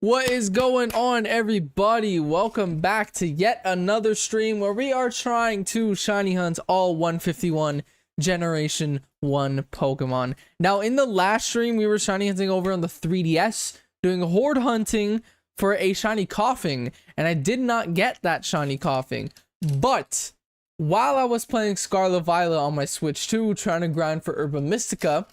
What is going on, everybody? Welcome back to yet another stream where we are trying to shiny hunt all 151 generation 1 Pokemon. Now, in the last stream, we were shiny hunting over on the 3DS, doing horde hunting for a shiny Coughing, and I did not get that shiny Coughing. But while I was playing Scarlet Violet on my Switch 2, trying to grind for Herba Mystica,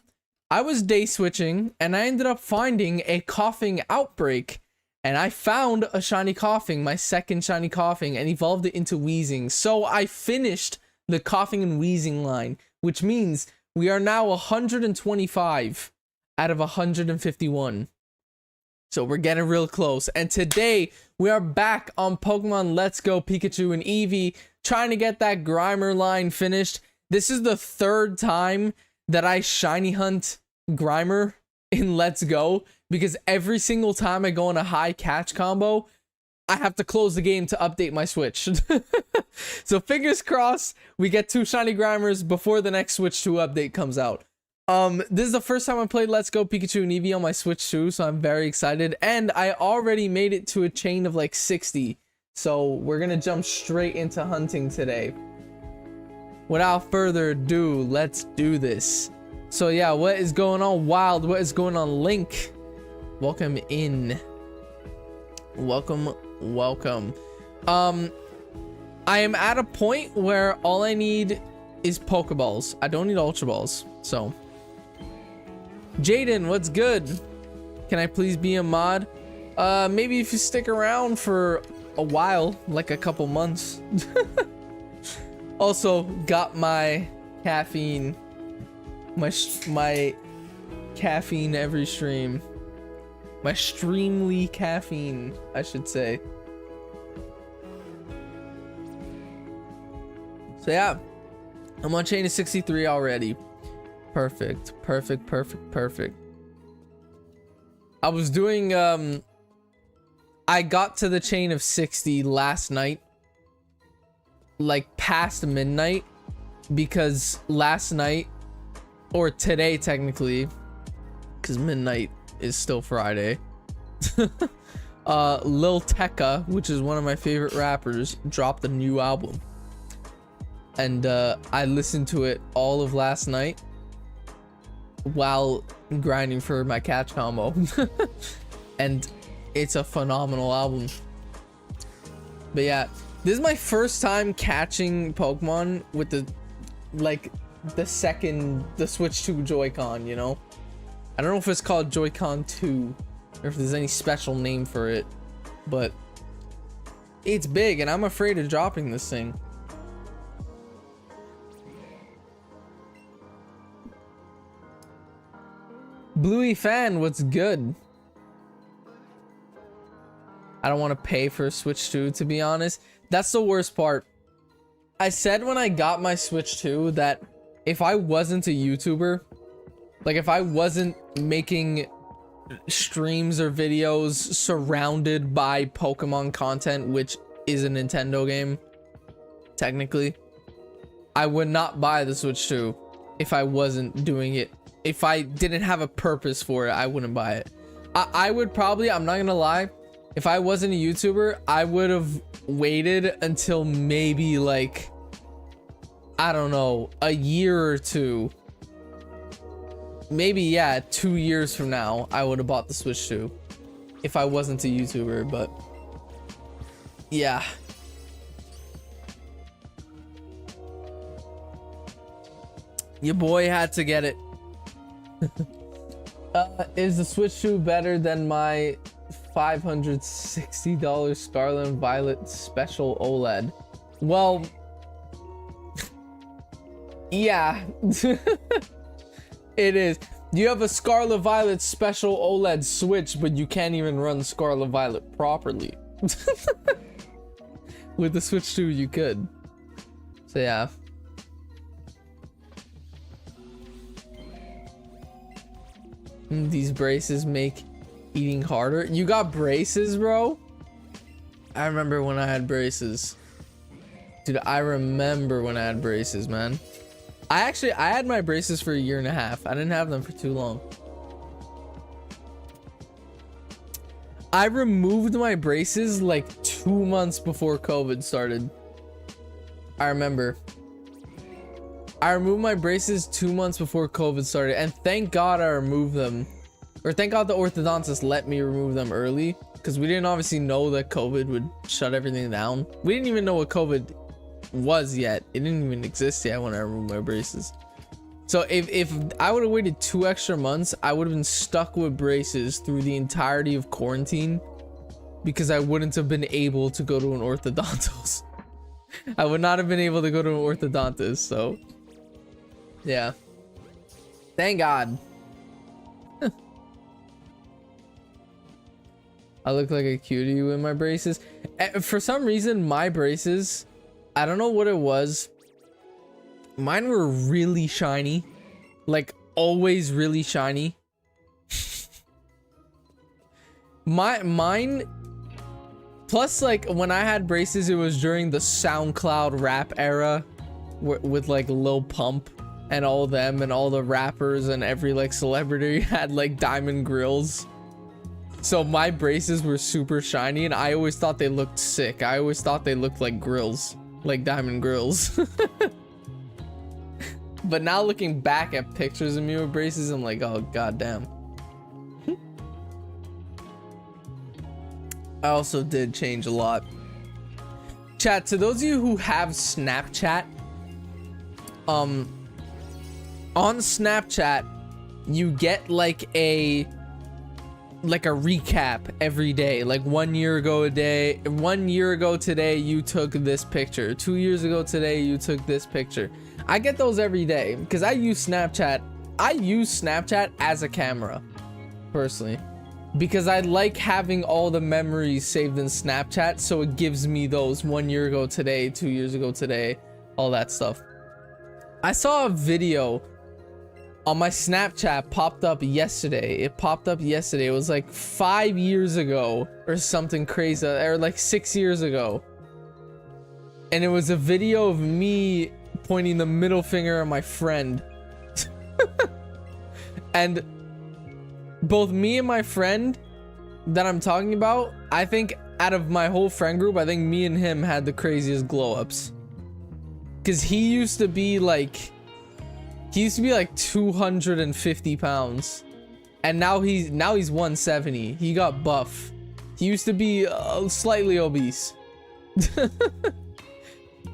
I was day switching and I ended up finding a Coughing outbreak, and I found a shiny Coughing, my second shiny Coughing, and evolved it into Wheezing. So I finished the Coughing and Wheezing line, which means we are now 125 out of 151. So we're getting real close. And today we are back on Pokemon Let's Go Pikachu and Eevee, trying to get that Grimer line finished. This is the third time that I shiny hunt Grimer in Let's Go, because every single time I go on a high catch combo, I have to close the game to update my Switch. So fingers crossed we get 2 shiny Grimers before the next Switch 2 update comes out. This is the first time I played Let's Go Pikachu and Eevee on my Switch 2, so I'm very excited, and I already made it to a chain of like 60, so we're gonna jump straight into hunting today. Without further ado, let's do this. So yeah, what is going on, Wild? What is going on, Link? Welcome in. Welcome. I am at a point where all I need is Pokeballs. I don't need Ultra Balls, so. Jaden, what's good? Can I please be a mod? Maybe if you stick around for a while, like a couple months. Also, got my caffeine. My caffeine every stream. My streamly caffeine, I should say. So yeah, I'm on chain of 63 already. Perfect. I was doing, I got to the chain of 60 last night, like past midnight, because last night, or today technically, because midnight is still Friday, Lil Tecca, which is one of my favorite rappers, dropped a new album, and I listened to it all of last night while grinding for my catch combo. And it's a phenomenal album. But yeah, this is my first time catching Pokemon with the Switch 2 Joy-Con, you know? I don't know if it's called Joy-Con 2, or if there's any special name for it, but it's big and I'm afraid of dropping this thing. Bluey fan, what's good? I don't want to pay for a Switch 2, to be honest. That's the worst part. I said when I got my Switch 2 that if I wasn't a YouTuber, like if I wasn't making streams or videos surrounded by Pokemon content, which is a Nintendo game, technically, I would not buy the Switch 2 if I wasn't doing it. If I didn't have a purpose for it, I wouldn't buy it. I would probably, I'm not gonna lie, if I wasn't a YouTuber, I would have waited until maybe like, I don't know, a year or two. Maybe, yeah, 2 years from now, I would have bought the Switch 2 if I wasn't a YouTuber, but yeah. Your boy had to get it. Is the Switch 2 better than my $560 Scarlet and Violet Special OLED? Well, yeah. It is. You have a Scarlet Violet Special OLED Switch, but you can't even run Scarlet Violet properly. With the Switch 2 you could. So yeah. These braces make eating harder. You got braces, bro? I remember when I had braces. Dude, I remember when I had braces, man. I had my braces for a year and a half. I didn't have them for too long. I removed my braces like 2 months before COVID started. I remember. I removed my braces 2 months before COVID started, and thank God I removed them. Or thank God the orthodontist let me remove them early, because we didn't obviously know that COVID would shut everything down. We didn't even know what COVID was yet. It didn't even exist yet when I removed my braces. So if I would have waited 2 extra months, I would have been stuck with braces through the entirety of quarantine, because I wouldn't have been able to go to an orthodontist. I would not have been able to go to an orthodontist, so yeah. Thank God. I look like a cutie with my braces. For some reason, my braces, I don't know what it was. Mine were really shiny. Like, always really shiny. Mine... Plus, like, when I had braces, it was during the SoundCloud rap era. With, like, Lil Pump and all them and all the rappers and every, like, celebrity had, like, diamond grills. So my braces were super shiny, and I always thought they looked sick. I always thought they looked like grills, like diamond grills. But now looking back at pictures of me with braces, I'm like, oh goddamn. I also did change a lot. Chat, to those of you who have Snapchat, on Snapchat, you get like a recap every day. Like 1 year ago today you took this picture, 2 years ago today you took this picture. I get those every day because I use Snapchat as a camera personally, because I like having all the memories saved in Snapchat, so it gives me those 1 year ago today, 2 years ago today, all that stuff. I saw a video on my Snapchat popped up yesterday. It popped up yesterday. It was like 5 years ago or something crazy, or like 6 years ago. And it was a video of me pointing the middle finger at my friend. And both me and my friend that I'm talking about, I think out of my whole friend group, I think me and him had the craziest glow ups. Cause he used to be like 250 pounds, and now he's 170. He got buff. He used to be slightly obese.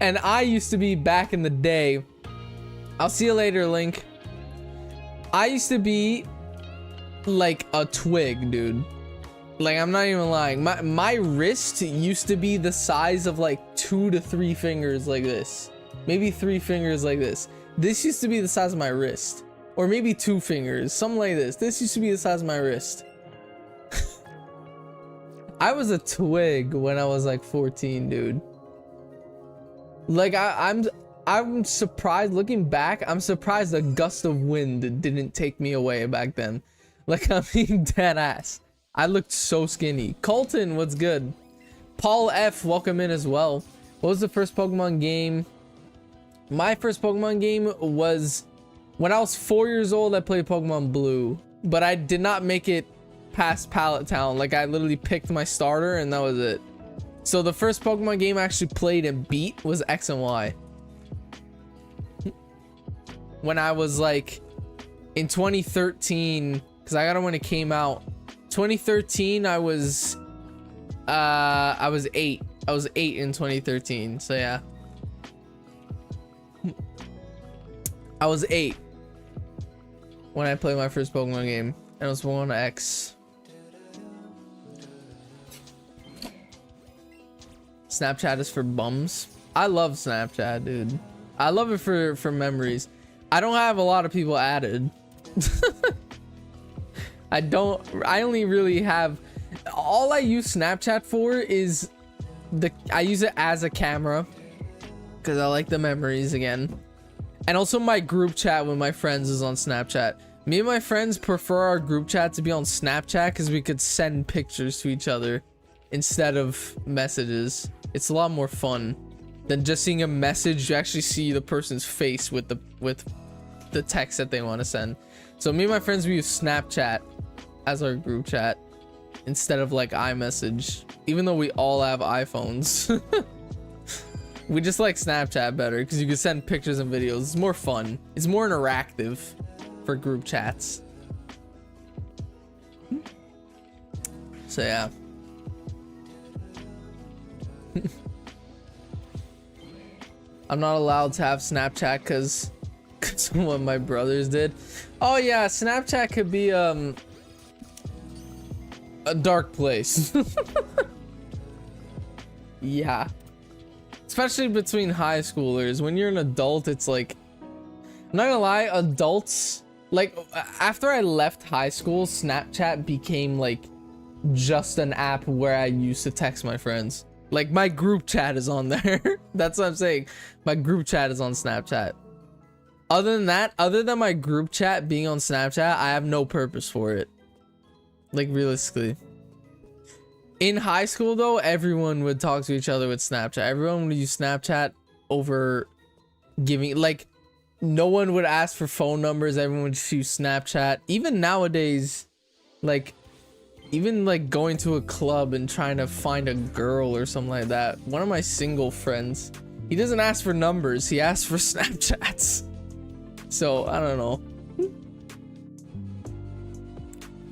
And I used to be, back in the day, I'll see you later, Link. I used to be like a twig, dude. Like, I'm not even lying. My wrist used to be the size of like 2 to 3 fingers like this. Maybe 3 fingers like this. This used to be the size of my wrist. Or maybe 2 fingers, something like this. This used to be the size of my wrist. I was a twig when I was like 14, dude. Like, I'm surprised, looking back, I'm surprised a gust of wind didn't take me away back then. Like, I'm being dead ass. I looked so skinny. Colton, what's good? Paul F, welcome in as well. What was the first Pokemon game? My first Pokemon game was when I was 4 years old. I played Pokemon Blue, but I did not make it past Pallet Town. Like, I literally picked my starter and that was it. So the first Pokemon game I actually played and beat was X and Y. When I was like in 2013, because I got it when it came out. 2013, I was 8. I was 8 in 2013. So yeah, I was 8 when I played my first Pokemon game, and it was Pokemon X. Snapchat is for bums. I love Snapchat, dude. I love it for memories. I don't have a lot of people added. I only really have, all I use Snapchat for is I use it as a camera because I like the memories again. And also my group chat with my friends is on Snapchat. Me and my friends prefer our group chat to be on Snapchat because we could send pictures to each other instead of messages. It's a lot more fun than just seeing a message. You actually see the person's face with the text that they want to send. So me and my friends, we use Snapchat as our group chat instead of like iMessage, even though we all have iPhones. We just like Snapchat better because you can send pictures and videos. It's more fun. It's more interactive for group chats. So yeah. I'm not allowed to have Snapchat because what my brothers did. Oh yeah, Snapchat could be a dark place. Yeah, especially between high schoolers. When you're an adult, it's like, I'm not gonna lie, adults, like, after I left high school, Snapchat became like just an app where I used to text my friends. Like, my group chat is on there. That's what I'm saying. My group chat is on Snapchat. Other than that, other than my group chat being on Snapchat, I have no purpose for it. Like, realistically. In high school, though, everyone would talk to each other with Snapchat. Everyone would use Snapchat over giving, like, no one would ask for phone numbers. Everyone would just use Snapchat. Even nowadays, like, even like going to a club and trying to find a girl or something like that. One of my single friends, he doesn't ask for numbers, he asks for Snapchats. So I don't know.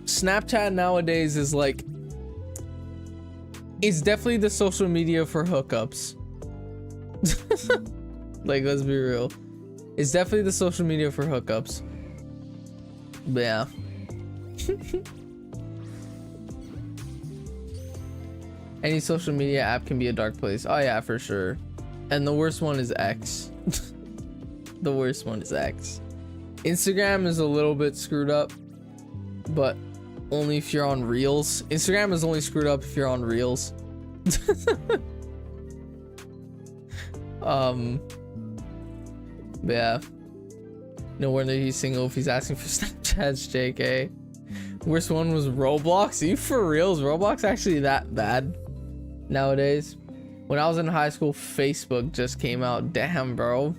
Snapchat nowadays is like, it's definitely the social media for hookups. Like, let's be real, it's definitely the social media for hookups. But yeah. Any social media app can be a dark place. Oh yeah, for sure. And the worst one is X. The worst one is X. Instagram is a little bit screwed up, but only if you're on Reels. Instagram is only screwed up if you're on Reels. Yeah. No wonder he's single if he's asking for Snapchats, JK. Worst one was Roblox. Are you for reals? Roblox actually that bad nowadays? When I was in high school, Facebook just came out. Damn, bro.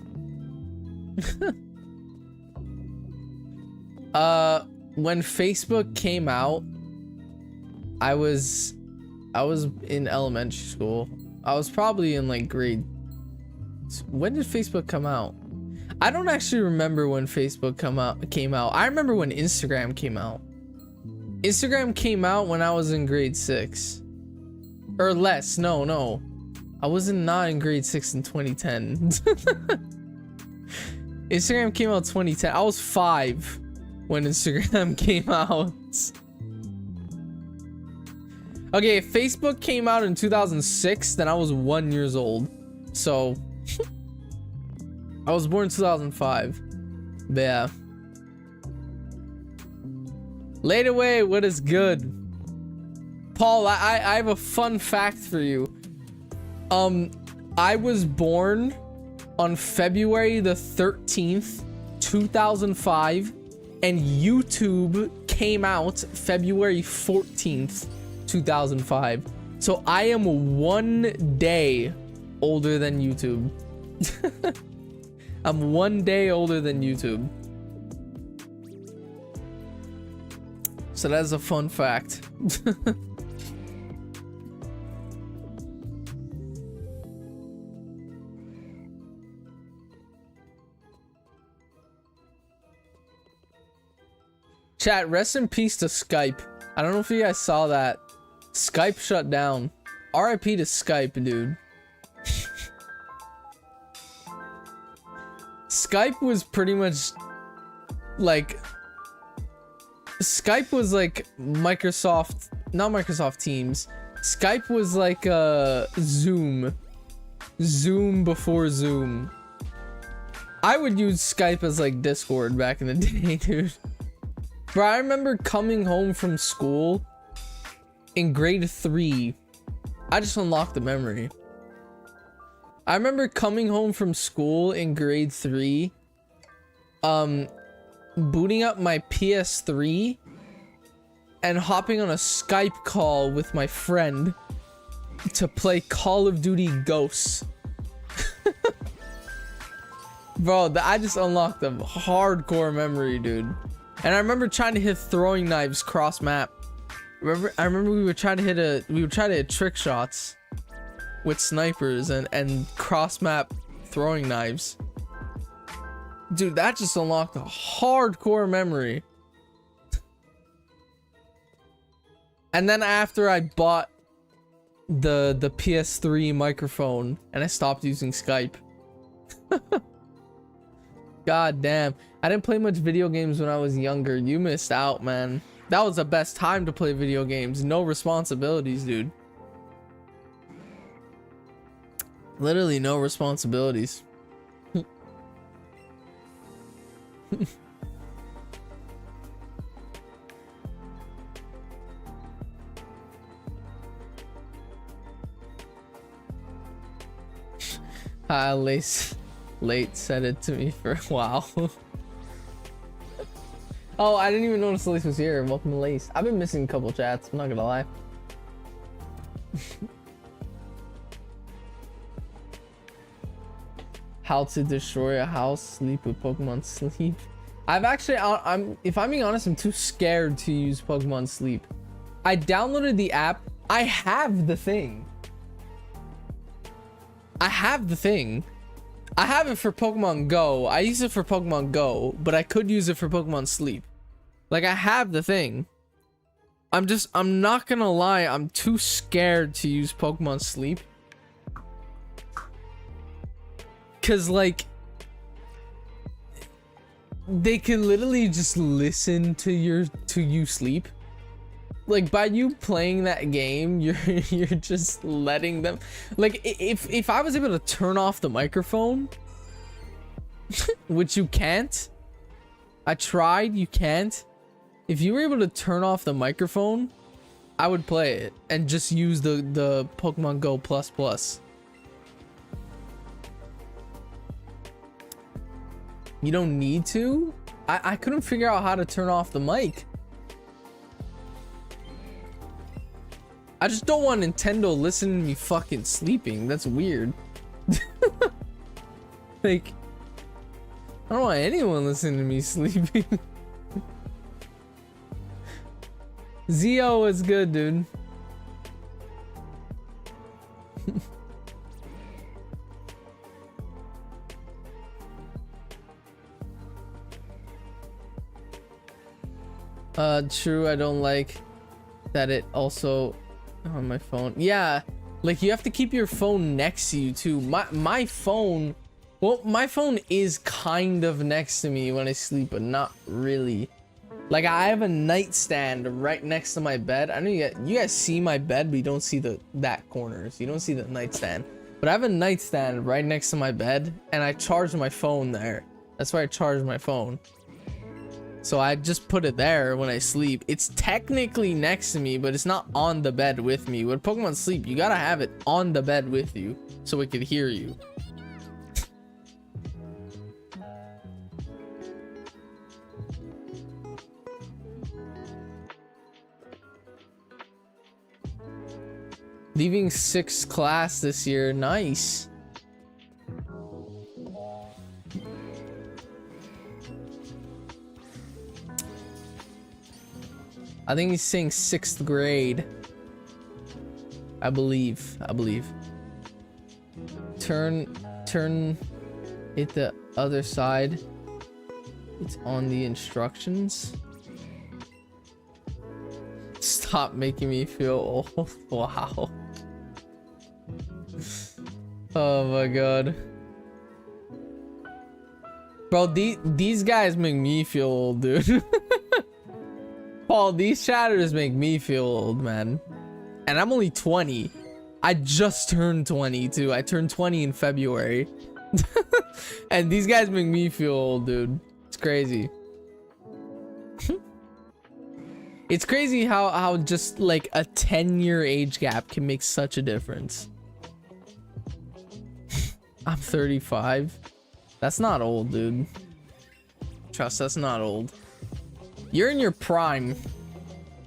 When Facebook came out, I was in elementary school. I was probably in like grade. When did Facebook come out? I don't actually remember when Facebook came out. I remember when Instagram came out. Instagram came out when I was in grade 6 or less. No, I wasn't not in grade 6 in 2010. Instagram came out 2010. I was 5 when Instagram came out. Okay, if Facebook came out in 2006, then I was 1 year old. So I was born in 2005. But yeah. Laid away, what is good? Paul, I have a fun fact for you. I was born on February the 13th, 2005, and YouTube came out February 14th, 2005. So I am 1 day older than YouTube. I'm 1 day older than YouTube. So that's a fun fact. Chat, rest in peace to Skype. I don't know if you guys saw that. Skype shut down. RIP to Skype, dude. Skype was pretty much like... Skype was like Microsoft... Not Microsoft Teams. Skype was like Zoom. Zoom before Zoom. I would use Skype as like Discord back in the day, dude. Bro, I remember coming home from school in grade 3. I just unlocked the memory. I remember coming home from school in grade 3, booting up my PS3 and hopping on a Skype call with my friend to play Call of Duty Ghosts. Bro, I just unlocked a hardcore memory, dude. And I remember trying to hit throwing knives cross map. I remember we would try to hit trick shots with snipers and cross map throwing knives. Dude, that just unlocked a hardcore memory. And then after I bought the PS3 microphone and I stopped using Skype. God damn. I didn't play much video games when I was younger. You missed out, man. That was the best time to play video games. No responsibilities, dude. Literally no responsibilities. Late said it to me for a while. Oh, I didn't even notice Lace was here. Welcome to Lace. I've been missing a couple chats, I'm not gonna lie. How to destroy a house, sleep with Pokemon Sleep. I've actually, if I'm being honest, I'm too scared to use Pokemon Sleep. I downloaded the app. I have the thing. I have it for Pokemon Go. I use it for Pokemon Go, but I could use it for Pokemon Sleep. Like, I have the thing. I'm not gonna lie, I'm too scared to use Pokemon Sleep. Cause like, they can literally just listen to you sleep. Like, by you playing that game, you're just letting them, like, if I was able to turn off the microphone, which you can't. I tried, you can't. If you were able to turn off the microphone, I would play it and just use the Pokemon Go Plus. You don't need to? I couldn't figure out how to turn off the mic. I just don't want Nintendo listening to me fucking sleeping. That's weird. Like, I don't want anyone listening to me sleeping. Zio is good, dude. True, I don't like that it also on my phone. Yeah, like you have to keep your phone next to you too. My phone, well, my phone is kind of next to me when I sleep, but not really. Like, I have a nightstand right next to my bed. I know you guys see my bed, but you don't see that corner. So you don't see the nightstand. But I have a nightstand right next to my bed, and I charge my phone there. That's why I charge my phone. So I just put it there when I sleep. It's technically next to me, but it's not on the bed with me. When Pokemon sleep, you gotta have it on the bed with you so it could hear you. Leaving 6th class this year. Nice. I think he's saying 6th grade. I believe. Turn it the other side. It's on the instructions. Stop making me feel old. Wow. Oh my god. Bro, these guys make me feel old, dude. Paul, these chatters make me feel old, man. And I'm only 20. I just turned 20 too. I turned 20 in February. And these guys make me feel old, dude. It's crazy. It's crazy how just like a 10-year age gap can make such a difference. I'm 35. That's not old, dude. Trust, that's not old. You're in your prime.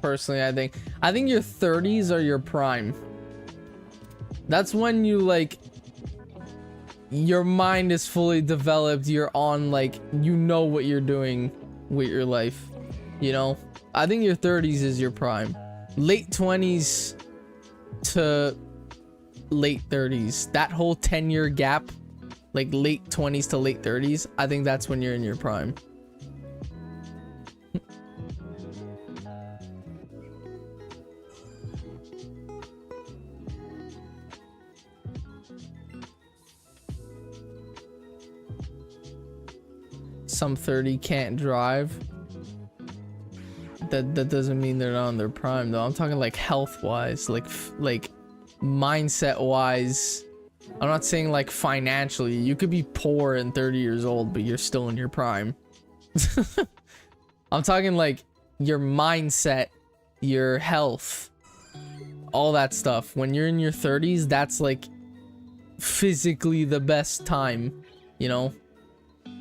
Personally, I think your 30s are your prime. That's when you like your mind is fully developed. You're on, like, you know what you're doing with your life, you know. I think your 30s is your prime. Late 20s to late 30s, that whole 10-year gap, like late 20s to late 30s, I think that's when you're in your prime. Some 30 can't drive. That doesn't mean they're not in their prime though. I'm talking like health wise, like mindset wise. I'm not saying like financially. You could be poor and 30 years old, but you're still in your prime. I'm talking like your mindset, your health, all that stuff. When you're in your 30s, that's like physically the best time, you know?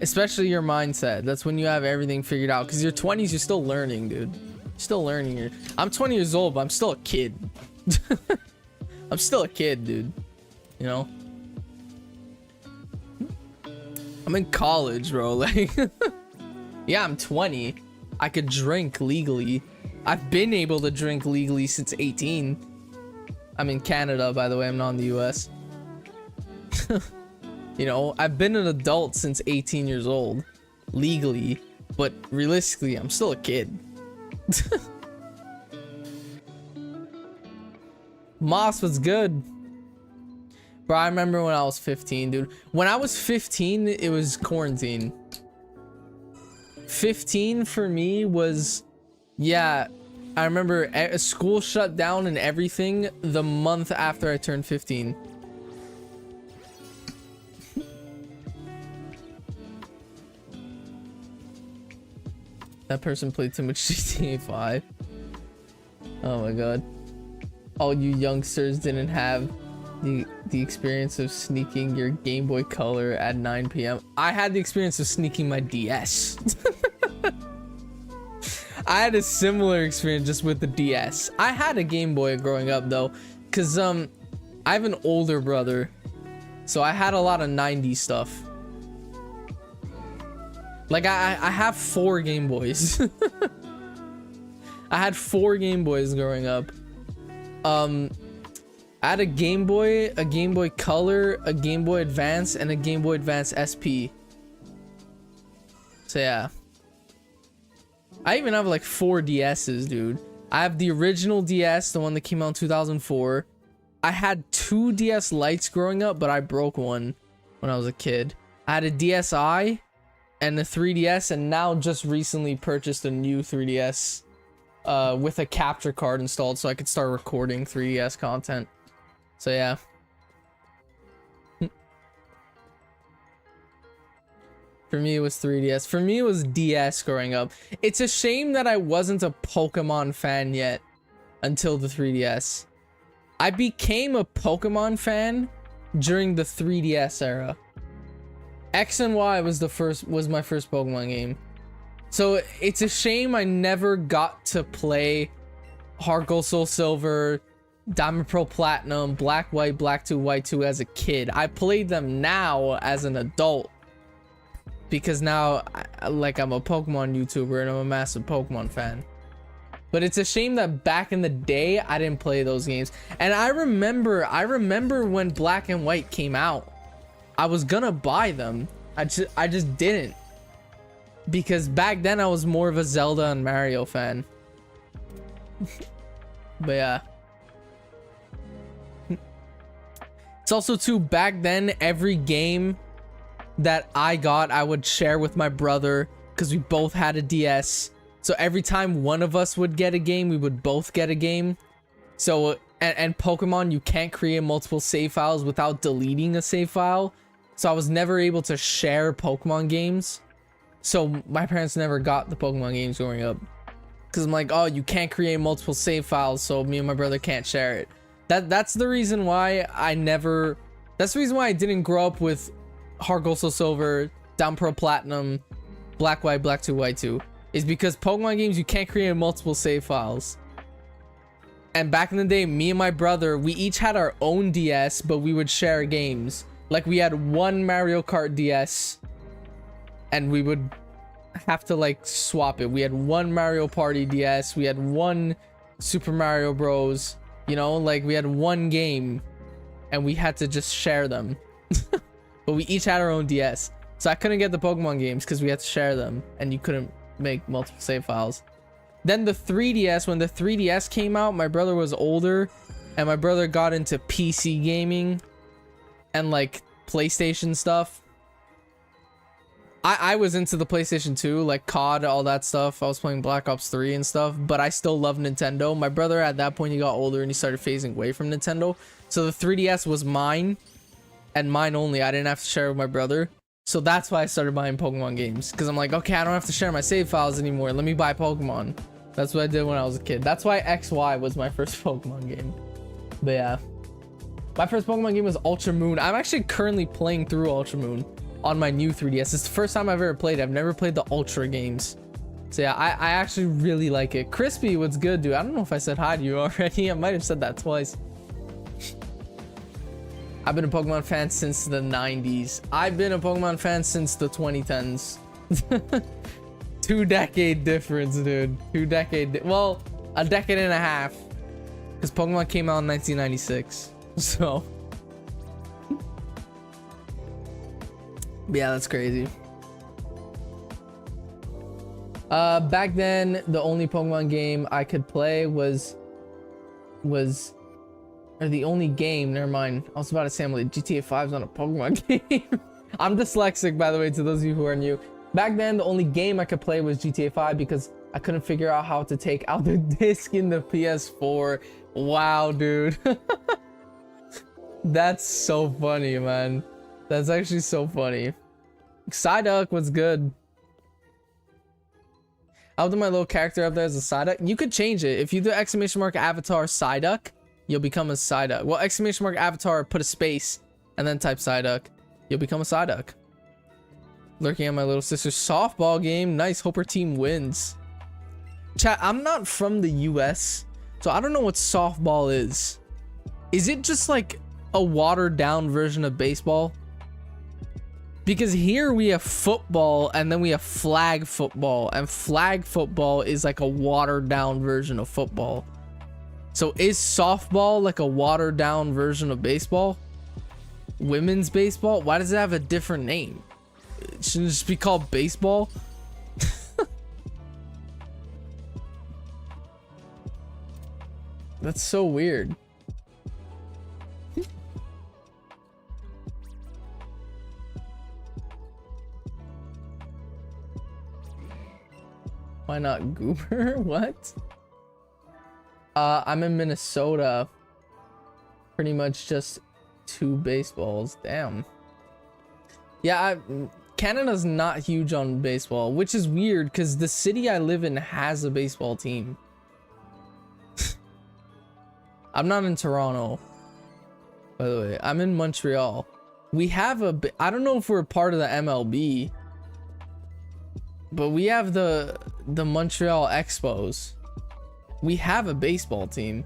Especially your mindset. That's when you have everything figured out. Because your 20s, you're still learning, dude. You're still learning. I'm 20 years old, but I'm still a kid. I'm still a kid, dude. You know? I'm in college, bro. Like, yeah, I'm 20. I could drink legally. I've been able to drink legally since 18. I'm in Canada, by the way. I'm not in the US. You know, I've been an adult since 18 years old, legally, but realistically, I'm still a kid. Moss was good. Bro, I remember when I was 15, dude. When I was 15, it was quarantine. 15 for me was, yeah, I remember school shut down and everything the month after I turned 15. That person played too much GTA 5. Oh my god. All you youngsters didn't have the experience of sneaking your Game Boy Color at 9 p.m. I had the experience of sneaking my DS. I had a similar experience just with the DS. I had a Game Boy growing up though, cause I have an older brother, so I had a lot of 90s stuff. Like I have 4 Game Boys. I had 4 Game Boys growing up. I had a Game Boy Color, a Game Boy Advance, and a Game Boy Advance SP. So yeah. I even have like 4 DSs, dude. I have the original DS, the one that came out in 2004. I had 2 DS Lites growing up, but I broke one when I was a kid. I had a DSi. and the 3DS, and now just recently purchased a new 3DS with a capture card installed so I could start recording 3DS content. So yeah. For me, it was 3DS. For me, it was DS growing up. It's a shame that I wasn't a Pokemon fan yet until the 3DS. I became a Pokemon fan during the 3DS era. X and Y was my first Pokemon game. So it's a shame I never got to play Heart Gold Soul Silver, Diamond Pearl Platinum, Black White, Black 2, White 2 as a kid. I played them now as an adult. Because now, I'm a Pokemon YouTuber and I'm a massive Pokemon fan. But it's a shame that back in the day, I didn't play those games. And I remember when Black and White came out. I was gonna buy them. I just didn't. Because back then, I was more of a Zelda and Mario fan. But yeah. It's also too, back then, every game that I got, I would share with my brother because we both had a DS. So every time one of us would get a game, we would both get a game. So and Pokemon, you can't create multiple save files without deleting a save file. So I was never able to share Pokemon games. So my parents never got the Pokemon games growing up. Because I'm like, oh, you can't create multiple save files, so me and my brother can't share it. That's the reason why that's the reason why I didn't grow up with Heart Gold Soul Silver, Diamond Pearl Platinum, Black White, Black 2, White 2. Is because Pokemon games, you can't create multiple save files. And back in the day, me and my brother, we each had our own DS, but we would share games. Like, we had one Mario Kart DS, and we would have to, like, swap it. We had one Mario Party DS, we had one Super Mario Bros. You know, like, we had one game, and we had to just share them. But we each had our own DS. So I couldn't get the Pokemon games because we had to share them, and you couldn't make multiple save files. Then the 3DS, when the 3DS came out, my brother was older, and my brother got into PC gaming and like PlayStation stuff. I was into the PlayStation 2, like COD, all that stuff. I was playing Black Ops 3 and stuff, but I still love Nintendo. My brother, at that point, he got older and he started phasing away from Nintendo. So the 3DS was mine, and mine only. I didn't have to share with my brother. So that's why I started buying Pokemon games. Because I'm like, okay, I don't have to share my save files anymore. Let me buy Pokemon. That's what I did when I was a kid. That's why XY was my first Pokemon game. But yeah. My first Pokemon game was Ultra Moon. I'm actually currently playing through Ultra Moon on my new 3DS. It's the first time I've ever played it. I've never played the Ultra games. So yeah, I actually really like it. Crispy, what's good, dude? I don't know if I said hi to you already. I might have said that twice. I've been a Pokemon fan since the 90s. I've been a Pokemon fan since the 2010s. 2-decade difference, dude. Well, a decade and a half. Because Pokemon came out in 1996. So. Yeah, that's crazy. Back then, the only Pokemon game I could play was or the only game, never mind. I was about to say, I'm like, GTA 5 is not a Pokemon game. I'm dyslexic, by the way, to those of you who are new. Back then, the only game I could play was GTA 5 because I couldn't figure out how to take out the disc in the PS4. Wow, dude. That's so funny, man. That's actually so funny. Psyduck was good. I'll do my little character up there as a Psyduck. You could change it. If you do exclamation mark avatar Psyduck, you'll become a Psyduck. Well, exclamation mark avatar, put a space, and then type Psyduck. You'll become a Psyduck. Lurking at my little sister's softball game. Nice. Hope her team wins. Chat, I'm not from the US, so I don't know what softball is. Is it just like a watered down version of baseball? Because here we have football and then we have flag football, and flag football is like a watered down version of football. So is softball like a watered down version of baseball? Women's baseball? Why does it have a different name? It shouldn't just be called baseball? That's so weird. Why not Goober? What? I'm in Minnesota. Pretty much just 2 baseballs. Damn. Yeah, Canada's not huge on baseball, which is weird because the city I live in has a baseball team. I'm not in Toronto, by the way. I'm in Montreal. We have I don't know if we're part of the MLB, but we have the Montreal Expos. We have a baseball team.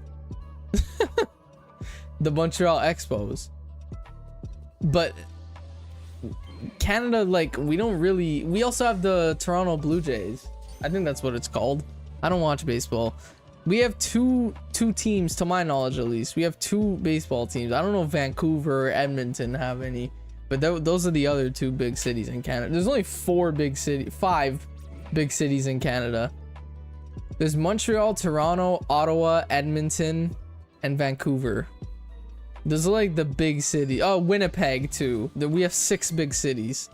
The Montreal Expos. But Canada, like, we don't really... We also have the Toronto Blue Jays. I think that's what it's called. I don't watch baseball. We have two teams, to my knowledge at least. We have 2 baseball teams. I don't know if Vancouver or Edmonton have any, but those are the other 2 big cities in Canada. There's only 5 big cities in Canada. There's Montreal, Toronto, Ottawa, Edmonton, and Vancouver. Those are like the big city. Oh, Winnipeg too. We have 6 big cities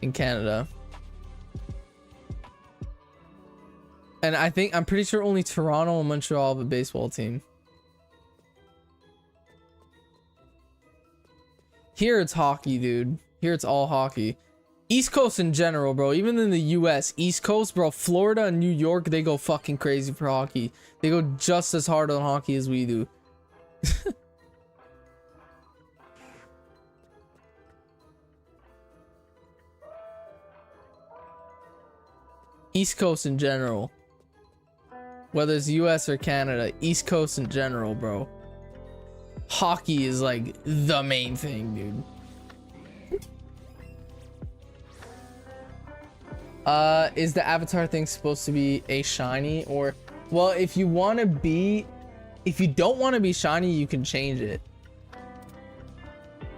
in Canada. And I'm pretty sure only Toronto and Montreal have a baseball team. Here it's hockey, dude. Here it's all hockey. East Coast in general, bro. Even in the US, East Coast, bro. Florida and New York, they go fucking crazy for hockey. They go just as hard on hockey as we do. East Coast in general. Whether it's US or Canada, East Coast in general, bro. Hockey is like the main thing, dude. Is the avatar thing supposed to be a shiny? Or, well, if you don't want to be shiny, you can change it.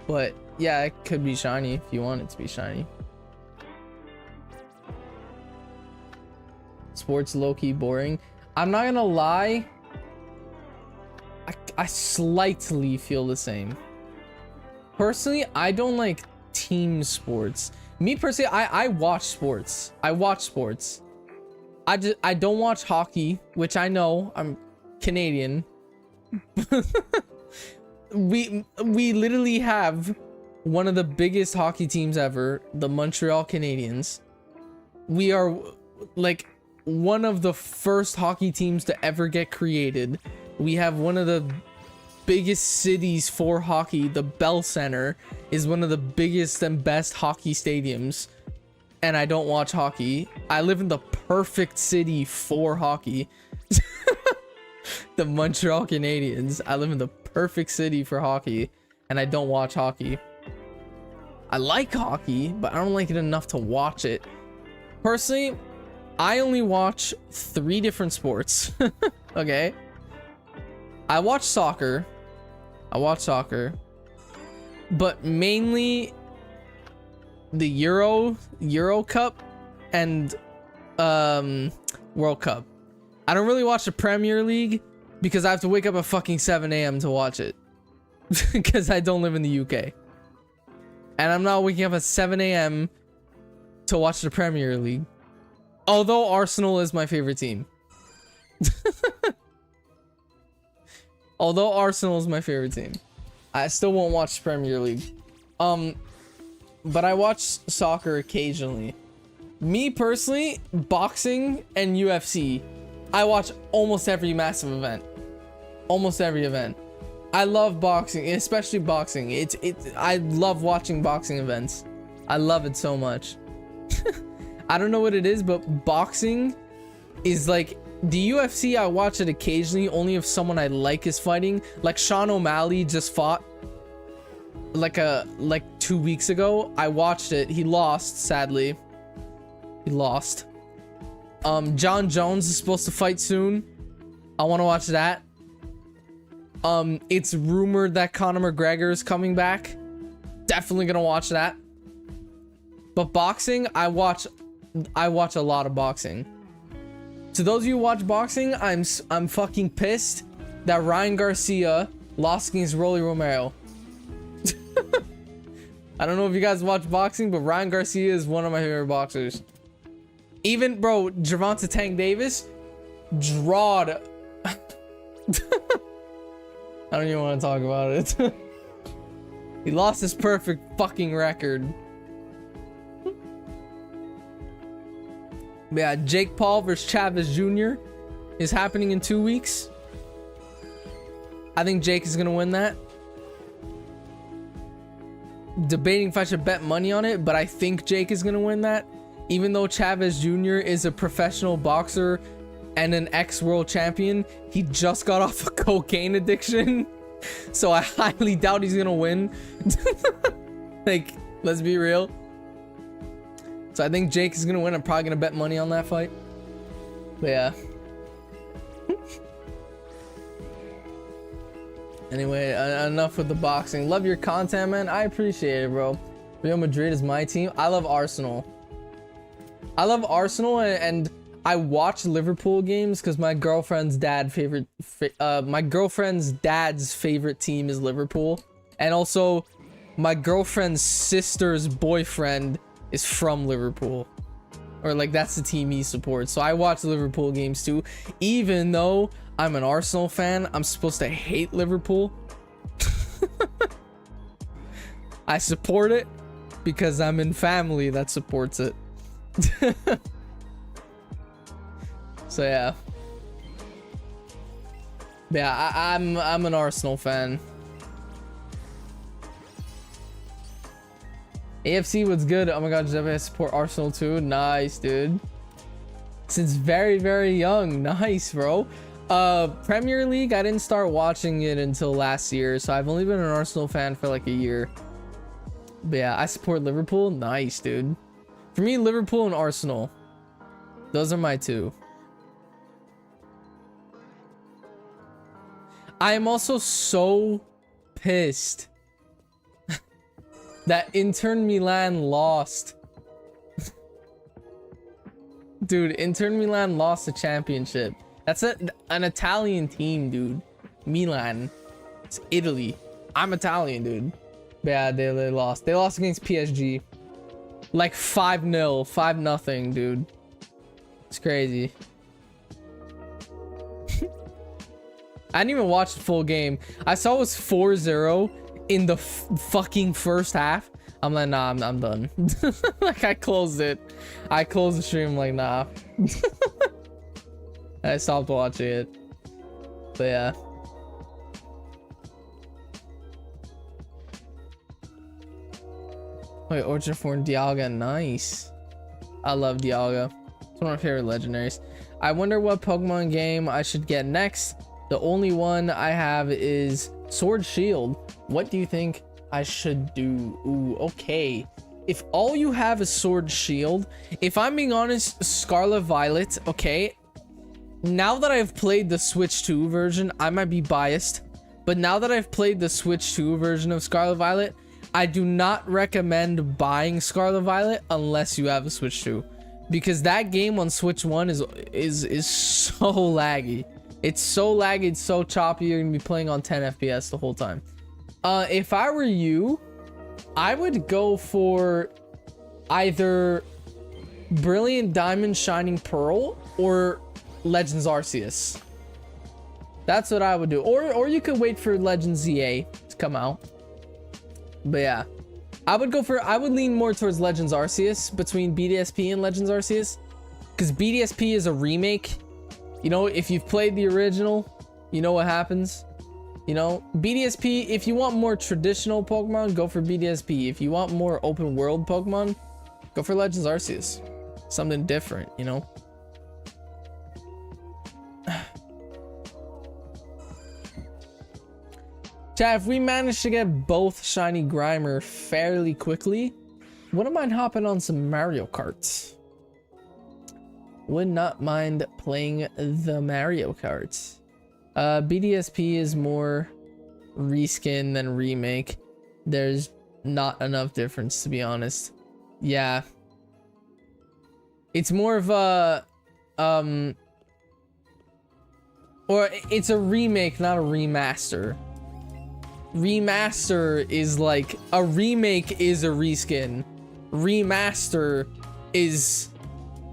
But yeah, it could be shiny if you want it to be shiny. Sports low-key boring. I'm not gonna lie, I slightly feel the same. Personally, I don't like team sports. Me personally, I watch sports. I don't watch hockey, which I know I'm Canadian. we literally have one of the biggest hockey teams ever, the Montreal Canadiens. We are like one of the first hockey teams to ever get created. We have one of the biggest cities for hockey. The Bell Center is one of the biggest and best hockey stadiums, and I don't watch hockey. I live in the perfect city for hockey. The Montreal Canadiens. I live in the perfect city for hockey, and I don't watch hockey. I like hockey, but I don't like it enough to watch it. Personally, I only watch 3 different sports. Okay, I watch soccer, but mainly the Euro Cup and World Cup. I don't really watch the Premier League because I have to wake up at fucking 7 a.m. to watch it. Because I don't live in the UK, and I'm not waking up at 7 a.m. to watch the Premier League. Although Arsenal is my favorite team. I still won't watch Premier League. But I watch soccer occasionally. Me personally, boxing and UFC. I watch almost every massive event. Almost every event. I love boxing, especially boxing. I love watching boxing events. I love it so much. I don't know what it is, but boxing is like the UFC. I watch it occasionally, only if someone I like is fighting. Like Sean O'Malley just fought like 2 weeks ago. I watched it. He lost, sadly. He lost. John Jones is supposed to fight soon. I want to watch that. It's rumored that Conor McGregor is coming back. Definitely gonna watch that. But boxing, I watch a lot of boxing. To those of you who watch boxing, I'm fucking pissed that Ryan Garcia lost against Rolly Romero. I don't know if you guys watch boxing, but Ryan Garcia is one of my favorite boxers. Even, bro, Gervonta Tank Davis, drawed. I don't even want to talk about it. He lost his perfect fucking record. Yeah, Jake Paul versus Chavez Jr. is happening in 2 weeks. I think Jake is gonna win that. Debating if I should bet money on it, but I think Jake is gonna win that. Even though Chavez Jr. is a professional boxer and an ex-world champion, he just got off a cocaine addiction. So I highly doubt he's gonna win. Like, let's be real. So I think Jake is gonna win. I'm probably gonna bet money on that fight. But yeah. Anyway, enough with the boxing. Love your content, man. I appreciate it, bro. Real Madrid is my team. I love Arsenal. I love Arsenal, and I watch Liverpool games because my girlfriend's dad's favorite team is Liverpool, and also my girlfriend's sister's boyfriend is from Liverpool, or like that's the team he supports. So I watch Liverpool games too, even though I'm an Arsenal fan. I'm supposed to hate Liverpool. I support it because I'm in family that supports it. So yeah, I'm an Arsenal fan. AFC, what's good? Oh my god, Giuseppe, I support Arsenal too. Nice, dude. Since very, very young. Nice, bro. Premier League, I didn't start watching it until last year, so I've only been an Arsenal fan for like a year. But yeah, I support Liverpool. Nice, dude. For me, Liverpool and Arsenal, those are my two. I am also so pissed that Inter Milan lost. Dude, Inter Milan lost the championship. That's an Italian team, dude. Milan. It's Italy. I'm Italian, dude. Yeah, they lost. They lost against PSG. Like 5-0. 5-0, dude. It's crazy. I didn't even watch the full game. I saw it was 4-0 in the fucking first half. I'm like, nah, I'm done. Like, I closed it. I closed the stream, like, nah. I stopped watching it. But yeah. Wait, Orchard Form Dialga, nice. I love Dialga. It's one of my favorite legendaries. I wonder what Pokemon game I should get next. The only one I have is Sword Shield. What do you think I should do? Ooh, okay. If all you have is Sword Shield, if I'm being honest, Scarlet Violet, okay. Now that I've played the Switch 2 version, I might be biased, but now that I've played the Switch 2 version of Scarlet Violet, I do not recommend buying Scarlet Violet unless you have a Switch 2, because that game on Switch 1 is so laggy. It's so laggy, it's so choppy, you're gonna be playing on 10 FPS the whole time. If I were you, I would go for either Brilliant Diamond Shining Pearl or Legends Arceus. That's what I would do. Or you could wait for Legends ZA to come out. But yeah, I would lean more towards Legends Arceus between BDSP and Legends Arceus, because BDSP is a remake. You know, if you've played the original, you know what happens. You know, BDSP, if you want more traditional Pokemon, go for BDSP. If you want more open world Pokemon, go for Legends Arceus. Something different, you know. Chat, if we manage to get both Shiny Grimer fairly quickly, wouldn't mind hopping on some Mario Kart. Would not mind playing the Mario Kart. BDSP is more reskin than remake. There's not enough difference, to be honest. Yeah. It's more of a or it's a remake, not a remaster. Remaster is like a remake is a reskin. Remaster is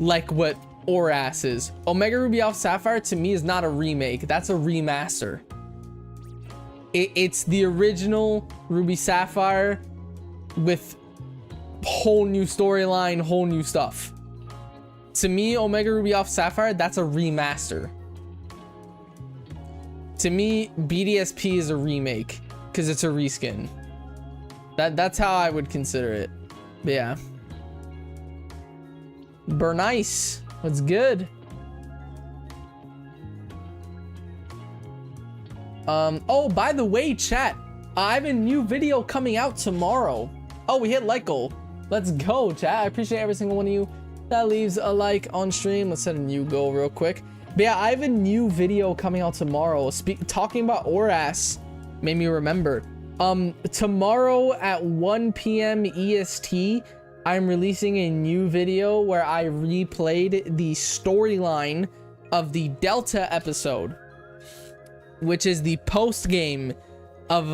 like what ORAS is. Omega Ruby Alpha Sapphire to me is not a remake. That's a remaster. It's the original Ruby Sapphire with whole new storyline, whole new stuff. To me, Omega Ruby Alpha Sapphire, that's a remaster. To me, BDSP is a remake because it's a reskin. That's how I would consider it. But yeah. Bernice, what's good? Oh, by the way, chat, I have a new video coming out tomorrow. Oh, we hit like goal. Let's go, chat. I appreciate every single one of you that leaves a like on stream. Let's set a new goal real quick. But yeah, I have a new video coming out tomorrow. Talking about ORAS made me remember. Tomorrow at 1 p.m. EST, I'm releasing a new video where I replayed the storyline of the Delta episode, which is the post game of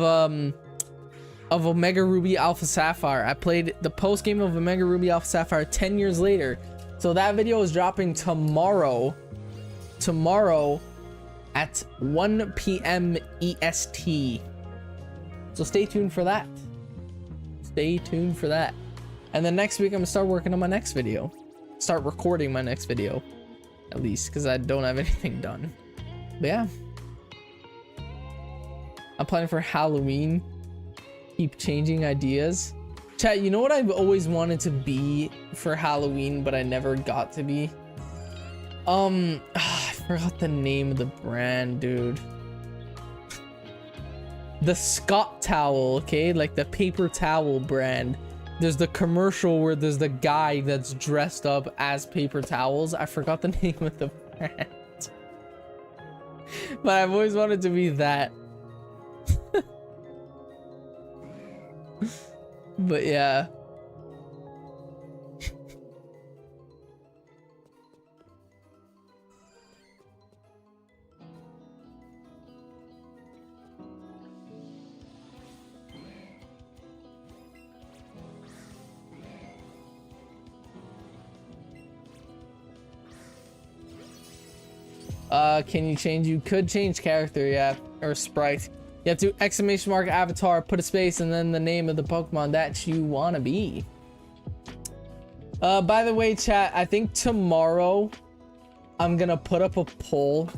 Omega Ruby Alpha Sapphire. I played the post game of Omega Ruby Alpha Sapphire 10 years later. So that video is dropping tomorrow at 1 p.m. EST. So stay tuned for that. Stay tuned for that. And then next week I'm gonna start working on my next video. Start recording my next video. At least, because I don't have anything done. But yeah. I'm planning for Halloween. Keep changing ideas. Chat, you know what I've always wanted to be for Halloween, but I never got to be? I forgot the name of the brand, dude. The Scott towel, okay? Like the paper towel brand. There's the commercial where there's the guy that's dressed up as paper towels. I forgot the name of the brand. But I've always wanted to be that. But yeah. Can you change? You could change character, yeah, or sprite. You have to exclamation mark avatar, put a space, and then the name of the Pokemon that you want to be. By the way, chat, I think tomorrow I'm gonna put up a poll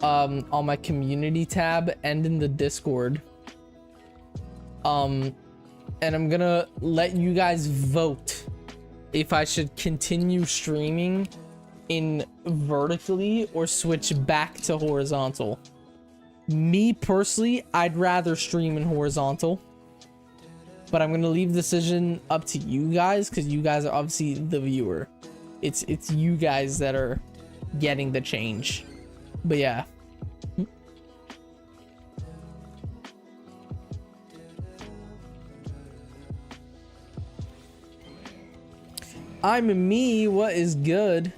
on my community tab and in the Discord. And I'm gonna let you guys vote if I should continue streaming in vertically or switch back to horizontal. Me personally, I'd rather stream in horizontal, but I'm gonna leave the decision up to you guys because you guys are obviously the viewer. It's you guys that are getting the change. But yeah. I'm me. What is good?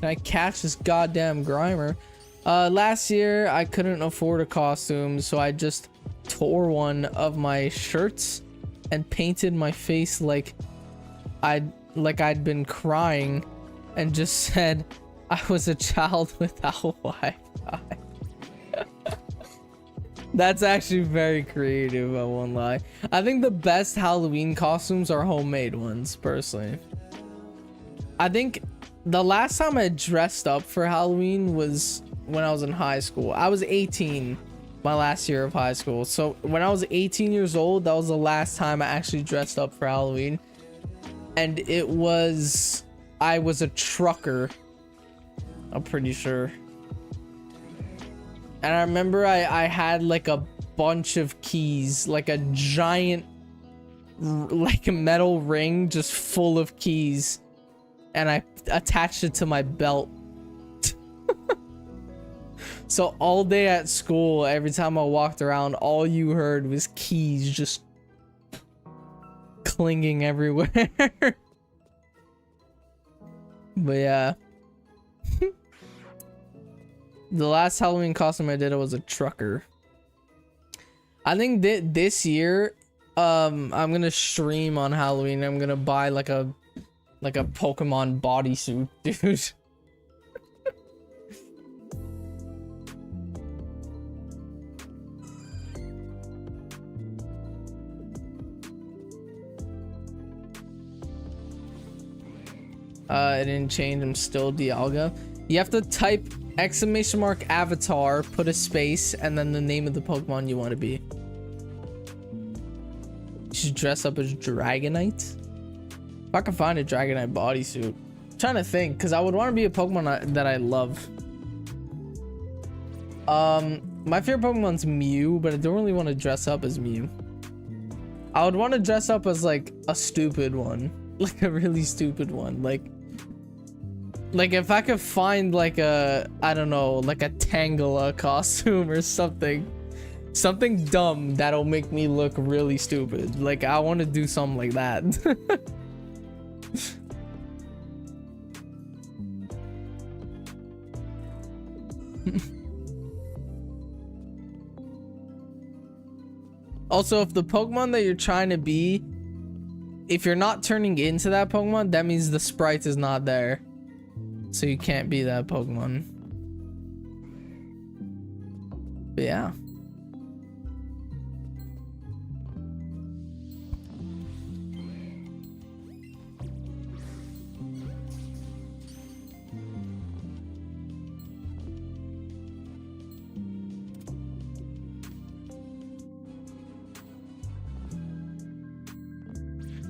Can I catch this goddamn Grimer? Last year I couldn't afford a costume, so I just tore one of my shirts and painted my face like I'd been crying and just said I was a child without Wi-Fi. That's actually very creative, I won't lie. I think the best Halloween costumes are homemade ones, personally. I think the last time I dressed up for Halloween was when I was in high school. I was 18 my last year of high school. So when I was 18 years old, that was the last time I actually dressed up for Halloween. And I was a trucker, I'm pretty sure. And I remember I had like a bunch of keys, like a giant like a metal ring just full of keys, and I attached it to my belt. So all day at school, every time I walked around, all you heard was keys just clinging everywhere. But yeah. The last Halloween costume I did, I was a trucker. I think that this year, I'm gonna stream on Halloween. I'm gonna buy like a like a Pokemon bodysuit, dude. It didn't change. I'm still Dialga. You have to type exclamation mark avatar, put a space, and then the name of the Pokemon you want to be. You should dress up as Dragonite. If I can find a Dragonite bodysuit. I'm trying to think, because I would want to be a Pokemon that I love. My favorite Pokemon's Mew, but I don't really want to dress up as Mew. I would want to dress up as like a stupid one. Like a really stupid one. Like if I could find like a, I don't know, like a Tangela costume or something. Something dumb that'll make me look really stupid. Like I want to do something like that. Also, if the Pokemon that you're trying to be, if you're not turning into that Pokemon, that means the sprite is not there. So you can't be that Pokemon. But yeah.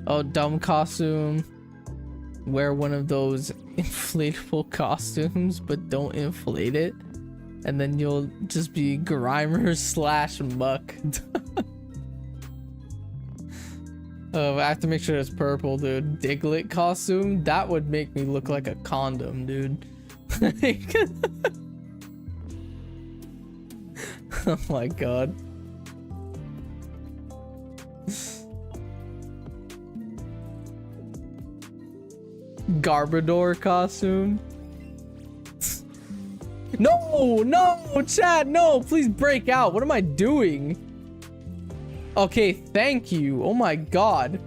Oh, dumb costume. Wear one of those inflatable costumes, but don't inflate it. And then you'll just be Grimer slash Muck. Oh, I have to make sure it's purple, dude. Diglett costume? That would make me look like a condom, dude. Oh my god. Garbodor costume. No, chat, no, please break out. What am I doing? Okay, thank you. Oh my god.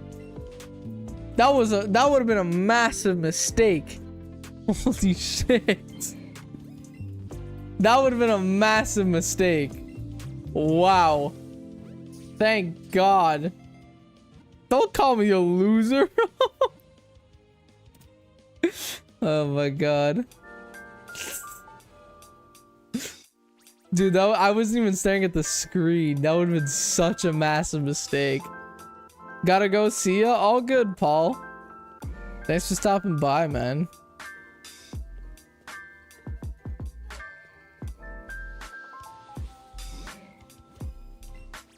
That would have been a massive mistake. Holy shit. That would have been a massive mistake. Wow. Thank god. Don't call me a loser. Oh my god. Dude, I wasn't even staring at the screen. That would have been such a massive mistake. Gotta go, see ya. All good, Paul. Thanks for stopping by, man.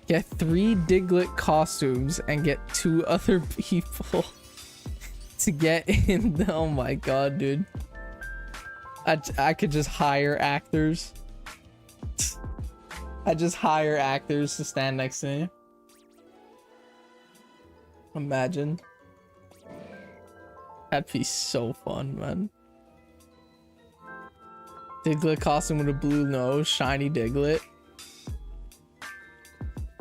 Get 3 Diglett costumes and get 2 other people to get in the, oh my god, dude. I could just hire actors. I just hire actors to stand next to me. Imagine. That'd be so fun, man. Diglett costume with a blue nose, shiny Diglett.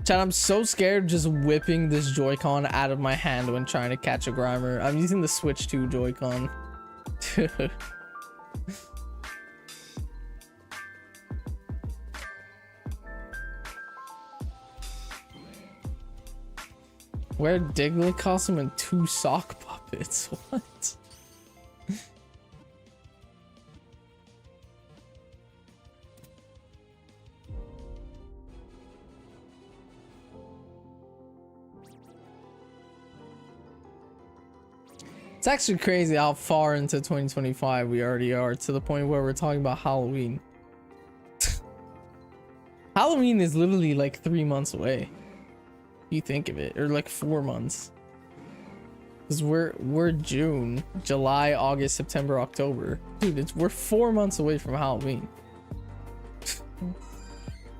Chat, I'm so scared of just whipping this Joy-Con out of my hand when trying to catch a Grimer. I'm using the Switch 2 Joy-Con. Dude. Wear Diglett costume and 2 sock puppets. What? It's actually crazy how far into 2025 we already are, to the point where we're talking about Halloween. Halloween is literally like 3 months away. You think of it, or like 4 months, because we're June, July, August, September, October, dude. We're 4 months away from Halloween.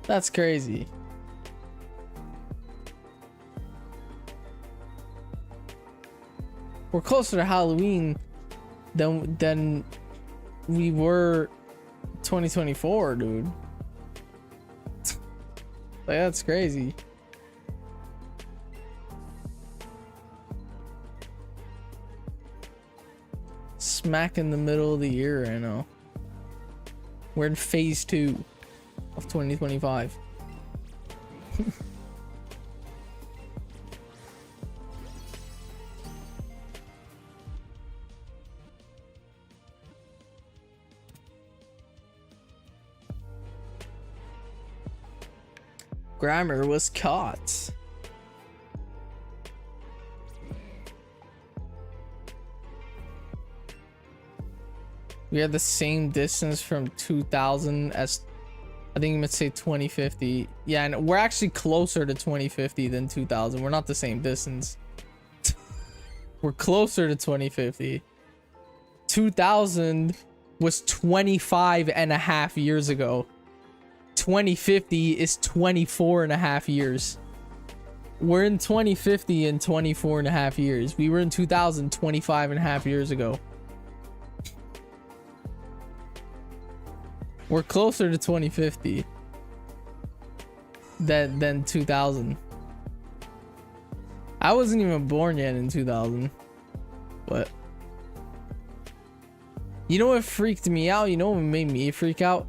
That's crazy. We're closer to Halloween than we were 2024, dude. Like, that's crazy. Smack in the middle of the year right now. We're in phase 2 of 2025. Grammar was caught. We had the same distance from 2000 as, I think you might say 2050. Yeah, and we're actually closer to 2050 than 2000. We're not the same distance. We're closer to 2050. 2000 was 25 and a half years ago. 2050 is 24 and a half years. We're in 2050 in 24 and a half years. We were in 2000 25 and a half years ago. We're closer to 2050 than 2000. I wasn't even born yet in 2000. But you know what freaked me out? You know what made me freak out?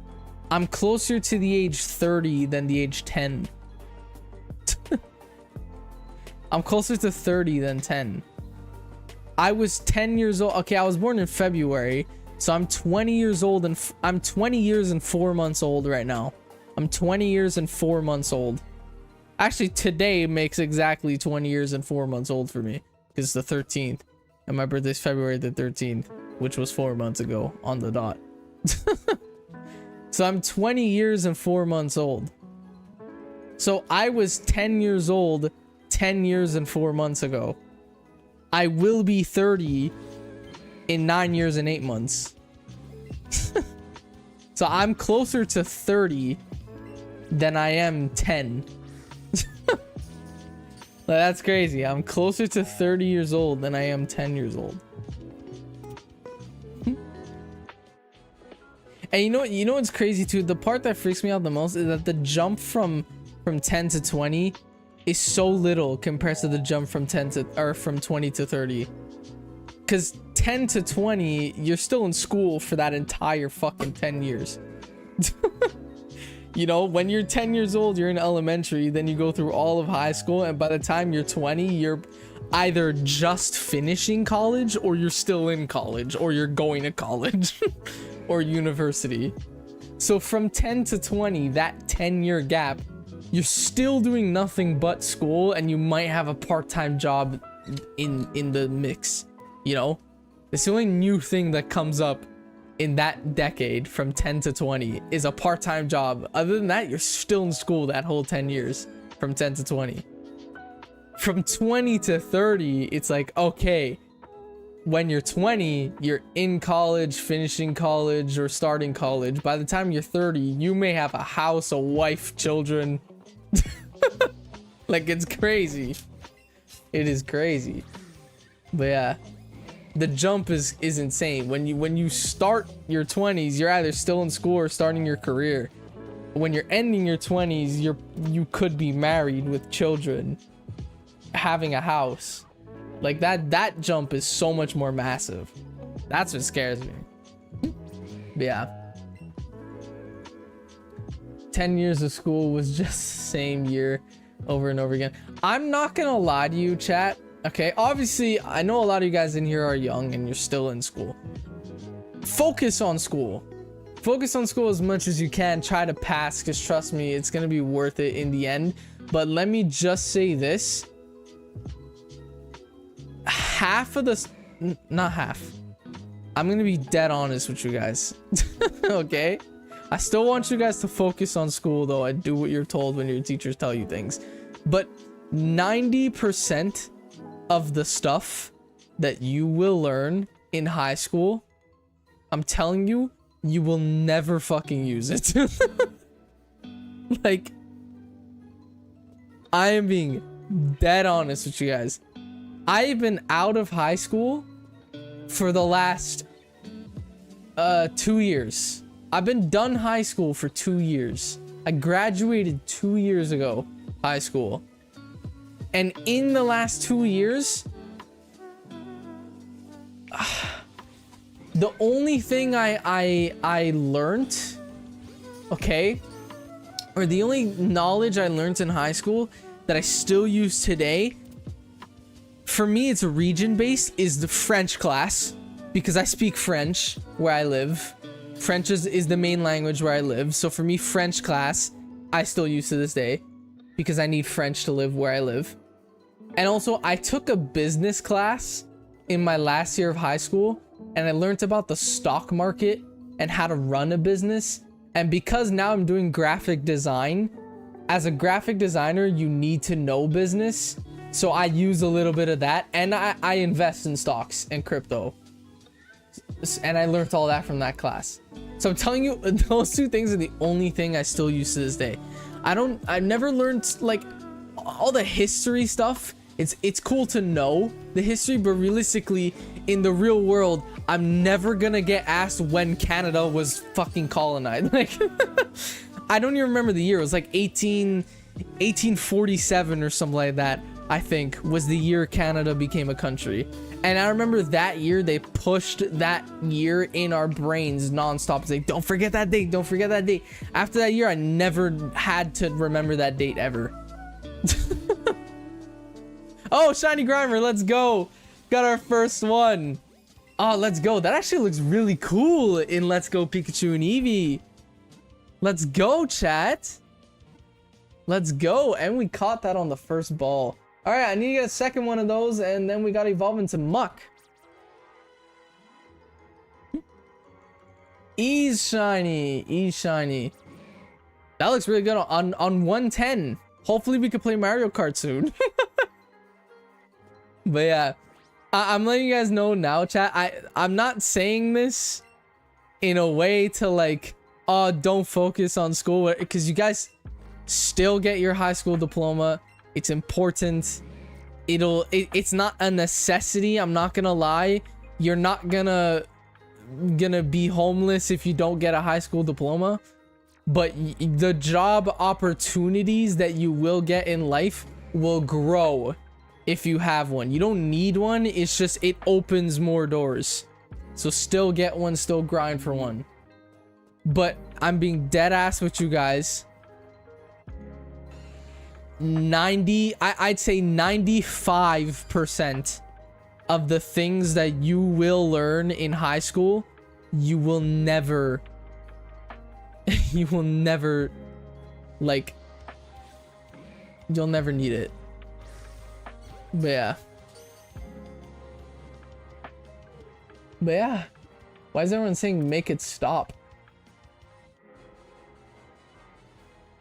I'm closer to the age 30 than the age 10. I'm closer to 30 than 10. I was 10 years old. Okay, I was born in February. So I'm 20 years old and I'm 20 years and 4 months old right now. I'm 20 years and 4 months old. Actually, today makes exactly 20 years and 4 months old for me. Because it's the 13th. And my birthday's February the 13th. Which was 4 months ago on the dot. So I'm 20 years and 4 months old. So I was 10 years old 10 years and 4 months ago. I will be 30 in 9 years and 8 months. So I'm closer to 30 than I am 10. That's crazy. I'm closer to 30 years old than I am 10 years old. And you know what's crazy too? The part that freaks me out the most is that the jump from 10 to 20 is so little compared to the jump from 20 to 30. Because 10 to 20, you're still in school for that entire fucking 10 years. You know, when you're 10 years old, you're in elementary, then you go through all of high school, and by the time you're 20, you're either just finishing college, or you're still in college, or you're going to college, or university. So from 10 to 20, that 10-year gap, you're still doing nothing but school, and you might have a part-time job in the mix. You know, it's the only new thing that comes up in that decade from 10 to 20 is a part-time job. Other than that, you're still in school that whole 10 years from 10 to 20. From 20 to 30, it's like, okay, when you're 20, you're in college, finishing college, or starting college. By the time you're 30, you may have a house, a wife, children. Like, it's crazy. It is crazy. But yeah, the jump is insane. When you start your 20s, you're either still in school or starting your career. When you're ending your 20s, you could be married with children, having a house. Like that jump is so much more massive. That's what scares me. But yeah, 10 years of school was just the same year over and over again. I'm not gonna lie to you, chat. Okay, obviously, I know a lot of you guys in here are young and you're still in school. Focus on school. Focus on school as much as you can. Try to pass, because trust me, it's going to be worth it in the end. But let me just say this. Half of the... Not half. I'm going to be dead honest with you guys. Okay? I still want you guys to focus on school, though. I do what you're told when your teachers tell you things. But 90% of the stuff that you will learn in high school, I'm telling you, you will never fucking use it. Like, I am being dead honest with you guys. I've been out of high school for the last 2 years. I've been done high school for 2 years. I graduated 2 years ago, high school. And in the last 2 years, The only thing I learned, okay, or the only knowledge I learned in high school that I still use today, for me it's region based, is the French class, because I speak French where I live. French is the main language where I live, so for me French class I still use to this day because I need French to live where I live. And also I took a business class in my last year of high school, and I learned about the stock market and how to run a business. And because now I'm doing graphic design, as a graphic designer you need to know business, so I use a little bit of that, and I invest in stocks and crypto, and I learned all that from that class. So I'm telling you, those two things are the only thing I still use to this day. I've never learned like all the history stuff. It's cool to know the history, but realistically in the real world I'm never gonna get asked when Canada was fucking colonized. Like I don't even remember the year. It was like 1847 or something like that, I think, was the year Canada became a country. And I remember that year they pushed that year in our brains nonstop. It's like, don't forget that date, don't forget that date. After that year I never had to remember that date ever. Oh, shiny Grimer, let's go. Got our first one. Oh, let's go. That actually looks really cool in Let's Go Pikachu and Eevee. Let's go, chat. Let's go. And we caught that on the first ball. All right, I need to get a second one of those, and then we got to evolve into Muck. Ease shiny. Ease shiny. That looks really good on 110. Hopefully we could play Mario Kart soon. But yeah, I'm letting you guys know now, chat. I'm not saying this in a way to like, oh, don't focus on school, because you guys still get your high school diploma. It's important. It's not a necessity. I'm not gonna lie. You're not gonna be homeless if you don't get a high school diploma, but the job opportunities that you will get in life will grow if you have one. You don't need one. It's just, it opens more doors. So still get one, still grind for one. But I'm being dead ass with you guys. I'd say 95% of the things that you will learn in high school, you will never like, you'll never need it. But yeah, why is everyone saying make it stop?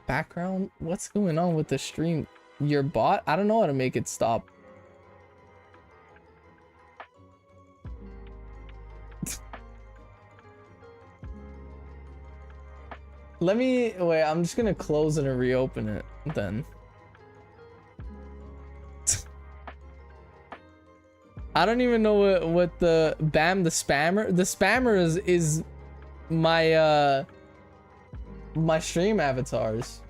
Background, what's going on with the stream? Your bot? I don't know how to make it stop. Let me wait. I'm just gonna close it and reopen it then. I don't even know what the spammer. The spammer is my my stream avatars.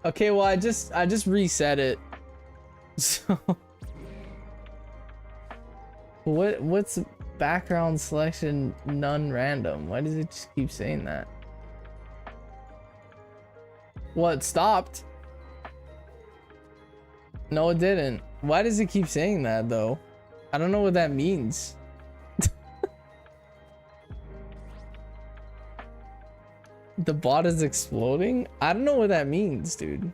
Okay, well I just reset it. So what's background selection none random? Why does it just keep saying that? Well, it stopped. No, it didn't. Why does it keep saying that though? I don't know what that means. The bot is exploding? I don't know what that means, dude.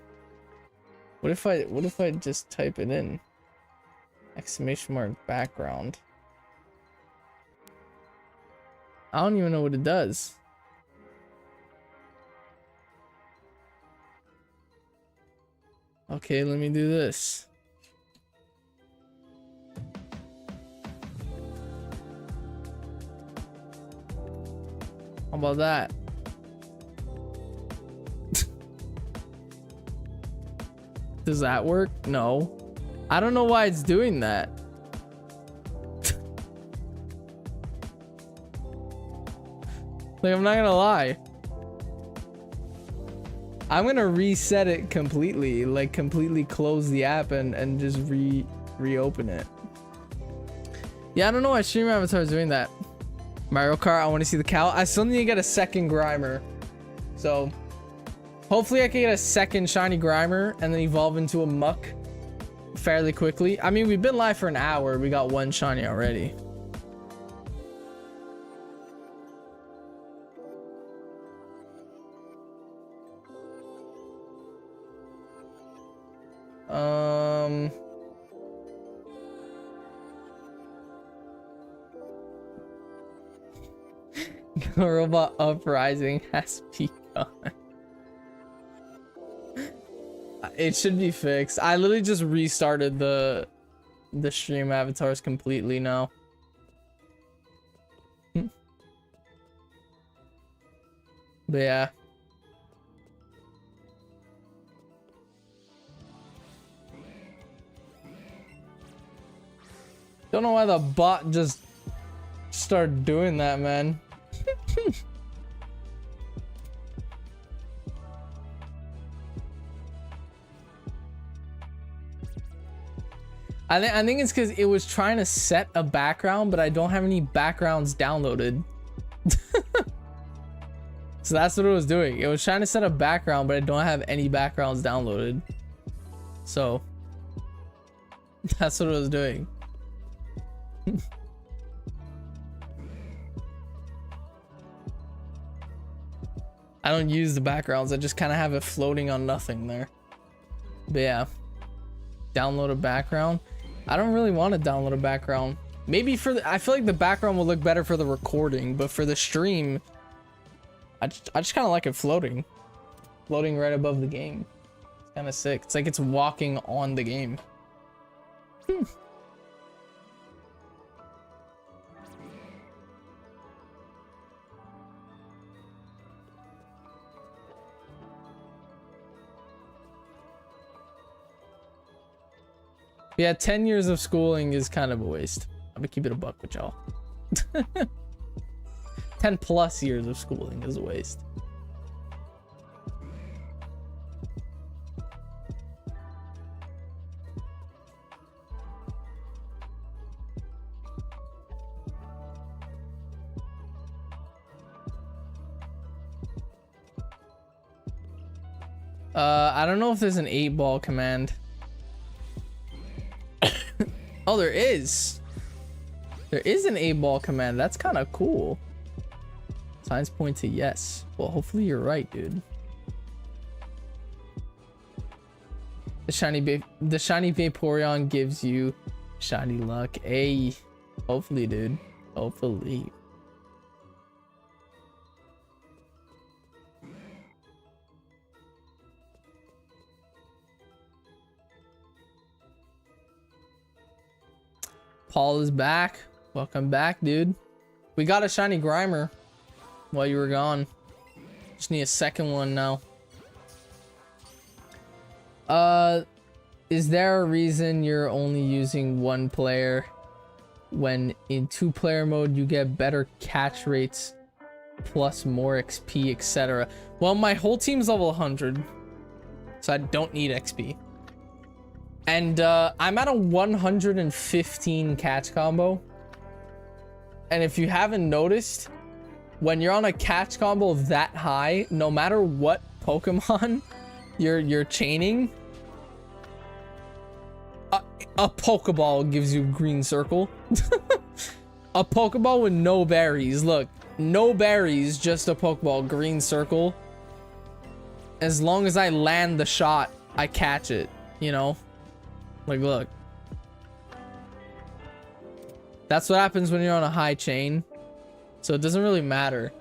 What if I just type it in? Exclamation mark background. I don't even know what it does. Okay, let me do this. How about that? Does that work? No. I don't know why it's doing that. Like, I'm not gonna lie. I'm gonna reset it completely, like completely close the app and just reopen it. Yeah, I don't know why stream avatar is doing that. Mario Kart, I want to see the cow. I still need to get a second Grimer. So hopefully I can get a second shiny Grimer and then evolve into a Muck fairly quickly. I mean, we've been live for an hour. We got one shiny already. Robot Uprising has begun. It should be fixed. I literally just restarted the stream avatars completely now. But yeah. Don't know why the bot just started doing that, man. I think it's because it was trying to set a background, but I don't have any backgrounds downloaded. So that's what it was doing. It was trying to set a background, but I don't have any backgrounds downloaded. So that's what it was doing. I don't use the backgrounds. I just kind of have it floating on nothing there. But yeah, download a background. I don't really want to download a background. Maybe for the, I feel like the background will look better for the recording, but for the stream, I just kind of like it floating right above the game. It's kind of sick. It's like it's walking on the game. Yeah, 10 years of schooling is kind of a waste. I'm gonna keep it a buck with y'all. 10 plus years of schooling is a waste. I don't know if there's an 8-ball command. Oh, there is. There is an 8-ball command. That's kind of cool. Signs point to yes. Well, hopefully you're right, dude. The shiny Vaporeon gives you shiny luck. Hey, hopefully, dude. Hopefully. Paul is back. Welcome back, dude. We got a shiny Grimer while you were gone. Just need a second one now. Is there a reason you're only using one player when in 2-player mode you get better catch rates plus more XP, etc.? Well, my whole team's level 100, so I don't need XP. And I'm at a 115 catch combo. And if you haven't noticed, when you're on a catch combo that high, no matter what Pokemon you're chaining, a Pokeball gives you green circle. A Pokeball with no berries. Look, no berries, just a Pokeball, green circle. As long as I land the shot, I catch it, you know? Like, look. That's what happens when you're on a high chain. So it doesn't really matter.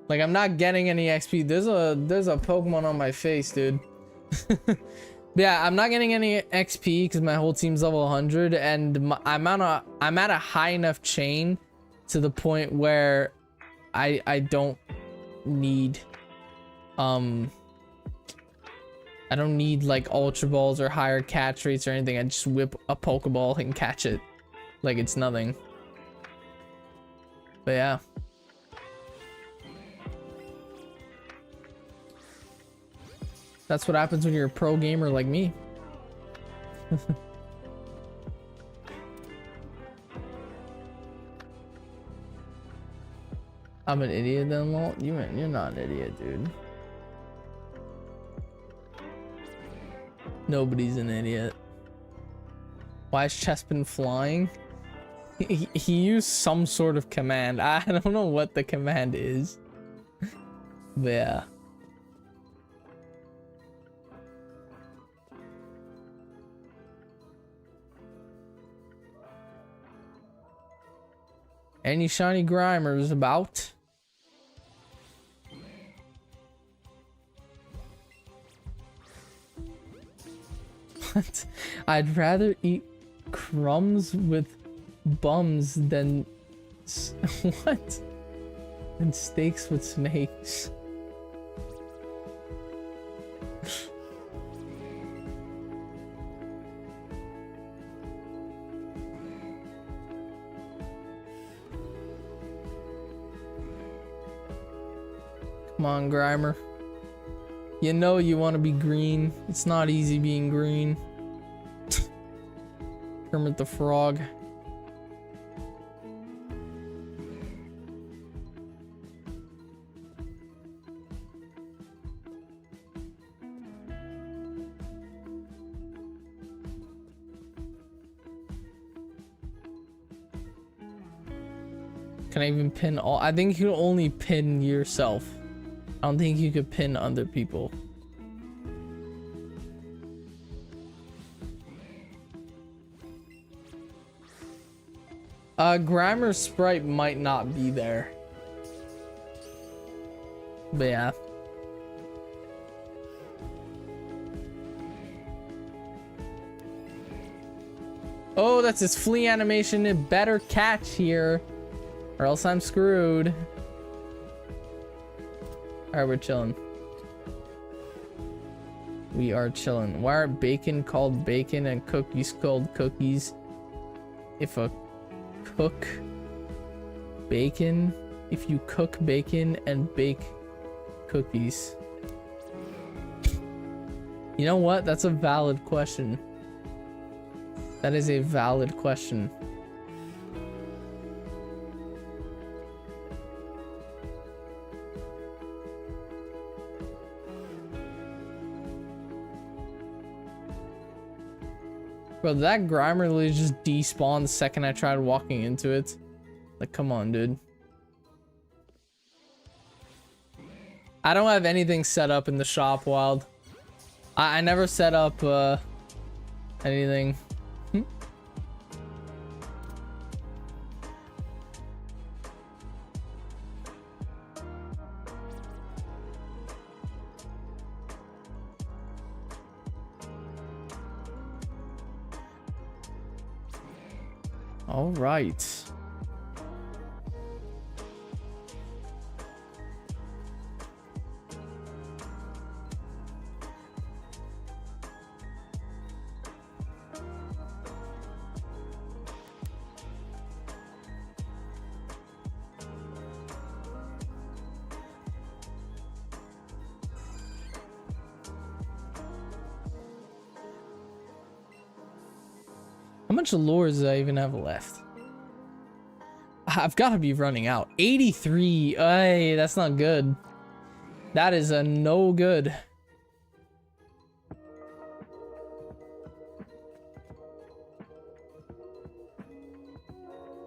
Like, I'm not getting any XP. There's a Pokemon on my face, dude. Yeah, I'm not getting any XP because my whole team's level 100, and I'm at a high enough chain to the point where I don't need I don't need like Ultra Balls or higher catch rates or anything. I just whip a Pokeball and catch it like it's nothing. But yeah. That's what happens when you're a pro gamer like me. I'm an idiot then, lol. You're not an idiot, dude. Nobody's an idiot. Why is Chespin flying? He used some sort of command. I don't know what the command is. But yeah. Any shiny Grimers about? What? I'd rather eat crumbs with bums than what? Than steaks with snakes. Come on, Grimer. You know you want to be green. It's not easy being green. Kermit the Frog. Can I even pin all? I think you can only pin yourself. I don't think you could pin other people. Grimer's sprite might not be there. But yeah. Oh, that's his flea animation. It better catch here, or else I'm screwed. Alright, we're chilling. We are chilling. Why are bacon called bacon and cookies called cookies? If you cook bacon and bake cookies. You know what? That's a valid question. That is a valid question. Bro, that Grimer literally just despawned the second I tried walking into it. Like, come on, dude. I don't have anything set up in the shop, Wild. I never set up anything. All right. How much lures do I even have left? I've got to be running out. 83. Ay, that's not good. That is a no good.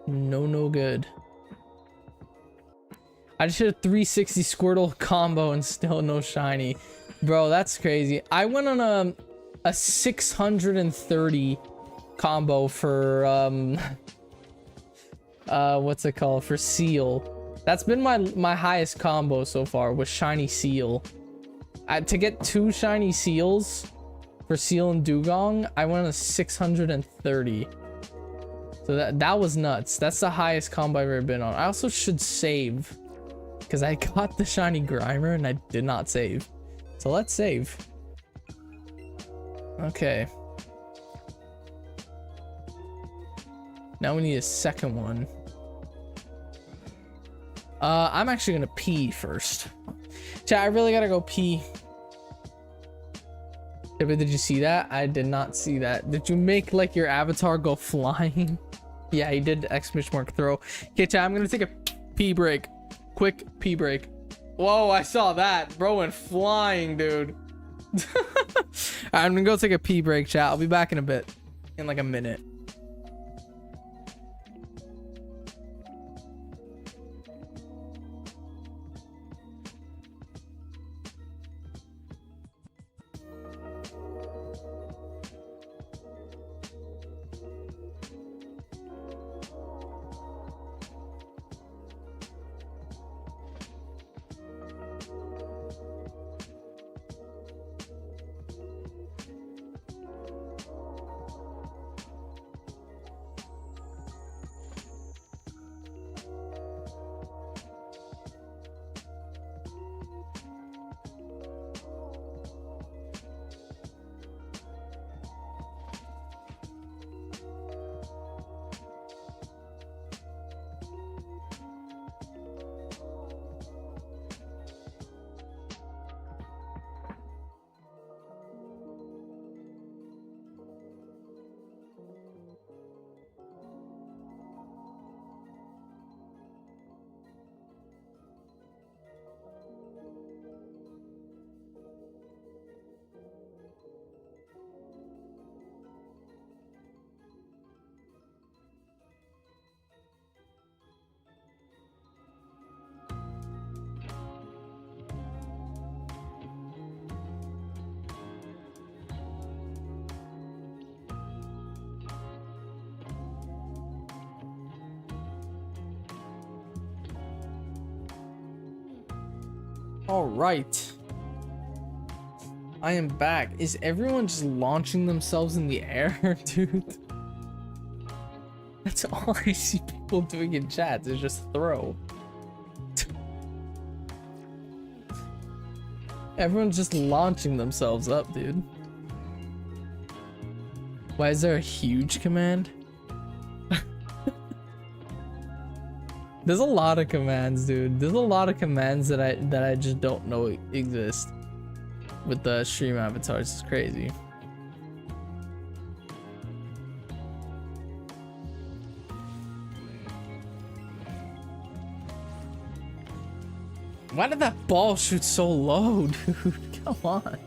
No good. I just hit a 360 Squirtle combo and still no shiny. Bro, that's crazy. I went on a 630 combo for what's it called, for Seal. That's been my highest combo so far with shiny Seal. To get 2 shiny Seals for Seal and Dugong, I went on a 630. So that was nuts. That's the highest combo I've ever been on. I also should save because I got the shiny Grimer and I did not save. So let's save. Okay. Now we need a second one. I'm actually gonna pee first. Chat, I really gotta go pee. Did you see that? I did not see that. Did you make like your avatar go flying? Yeah, he did ! Throw. Okay, chat, I'm gonna take a pee break. quick pee break. Whoa, I saw that. Bro went flying, dude. I'm gonna go take a pee break, chat. I'll be back in a bit. In like a minute. All right. I am back. Is everyone just launching themselves in the air, dude? That's all I see people doing in chats is just throw. Everyone's just launching themselves up, dude. Why is there a huge command? There's a lot of commands, dude. There's a lot of commands that I just don't know exist with the stream avatars. It's crazy. Why did that ball shoot so low, dude? Come on.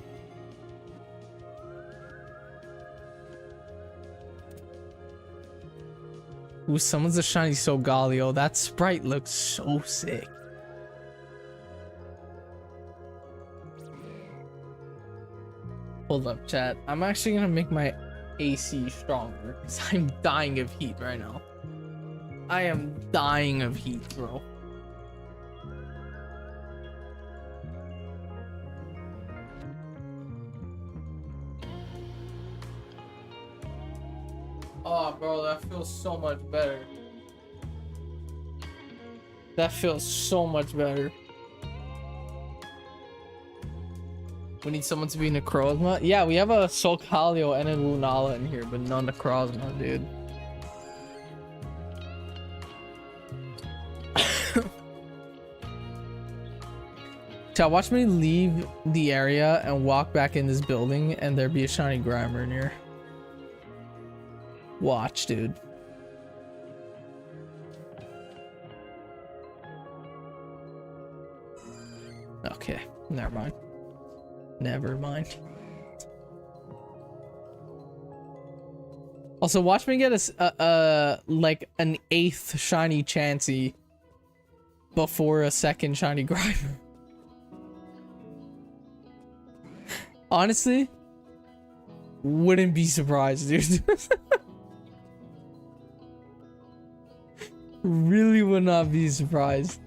Ooh, someone's a shiny Solgaleo. That sprite looks so sick. Hold up, chat. I'm actually gonna make my AC stronger because I'm dying of heat right now. I am dying of heat, bro. Oh, bro, that feels so much better. That feels so much better. We need someone to be Necrozma. Yeah, we have a Solgaleo and a Lunala in here, but no Necrozma, dude. Chat, watch me leave the area and walk back in this building, and there be a shiny Grimer in here. Watch, dude. Okay, never mind. Never mind. Also, watch me get a like an 8th shiny Chansey before a 2nd shiny Grimer. Honestly, wouldn't be surprised, dude. Really would not be surprised.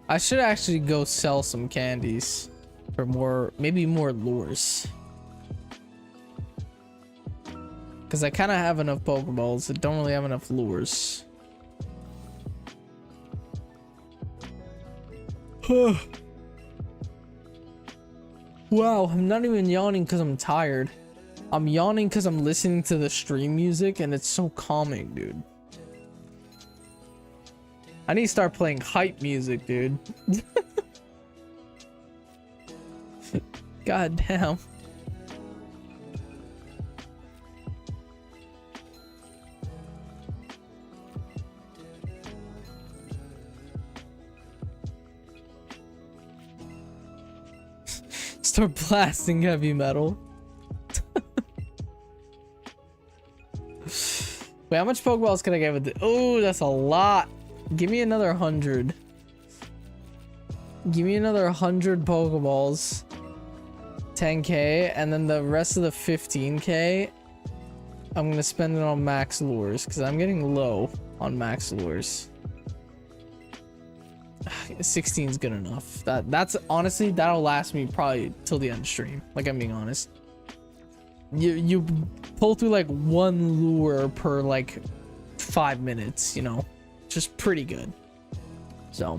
I should actually go sell some candies for more, maybe more lures. Because I kind of have enough Pokeballs, I don't really have enough lures. Wow, I'm not even yawning because I'm tired. I'm yawning because I'm listening to the stream music and it's so calming, dude. I need to start playing hype music, dude. God damn. Start blasting heavy metal. Wait, how much Pokeballs can I get with it? Oh, that's a lot. Give me another 100. Give me another 100 Pokeballs. 10k, and then the rest of the 15k, I'm gonna spend it on max lures because I'm getting low on max lures. 16 is good enough. That's honestly, that'll last me probably till the end of stream. Like, I'm being honest. You pull through like one lure per like 5 minutes, you know, just pretty good. So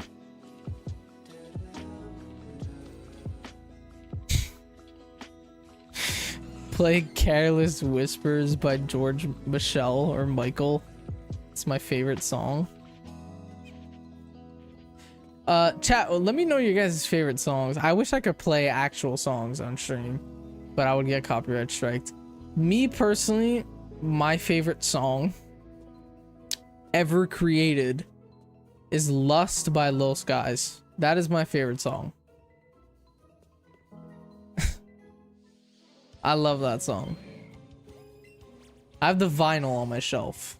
play Careless Whispers by George Michelle or Michael. It's my favorite song. Chat, let me know your guys' favorite songs. I wish I could play actual songs on stream, but I would get copyright striked. Me personally, my favorite song ever created is Lust by Lil Skies. That is my favorite song. I love that song. I have the vinyl on my shelf.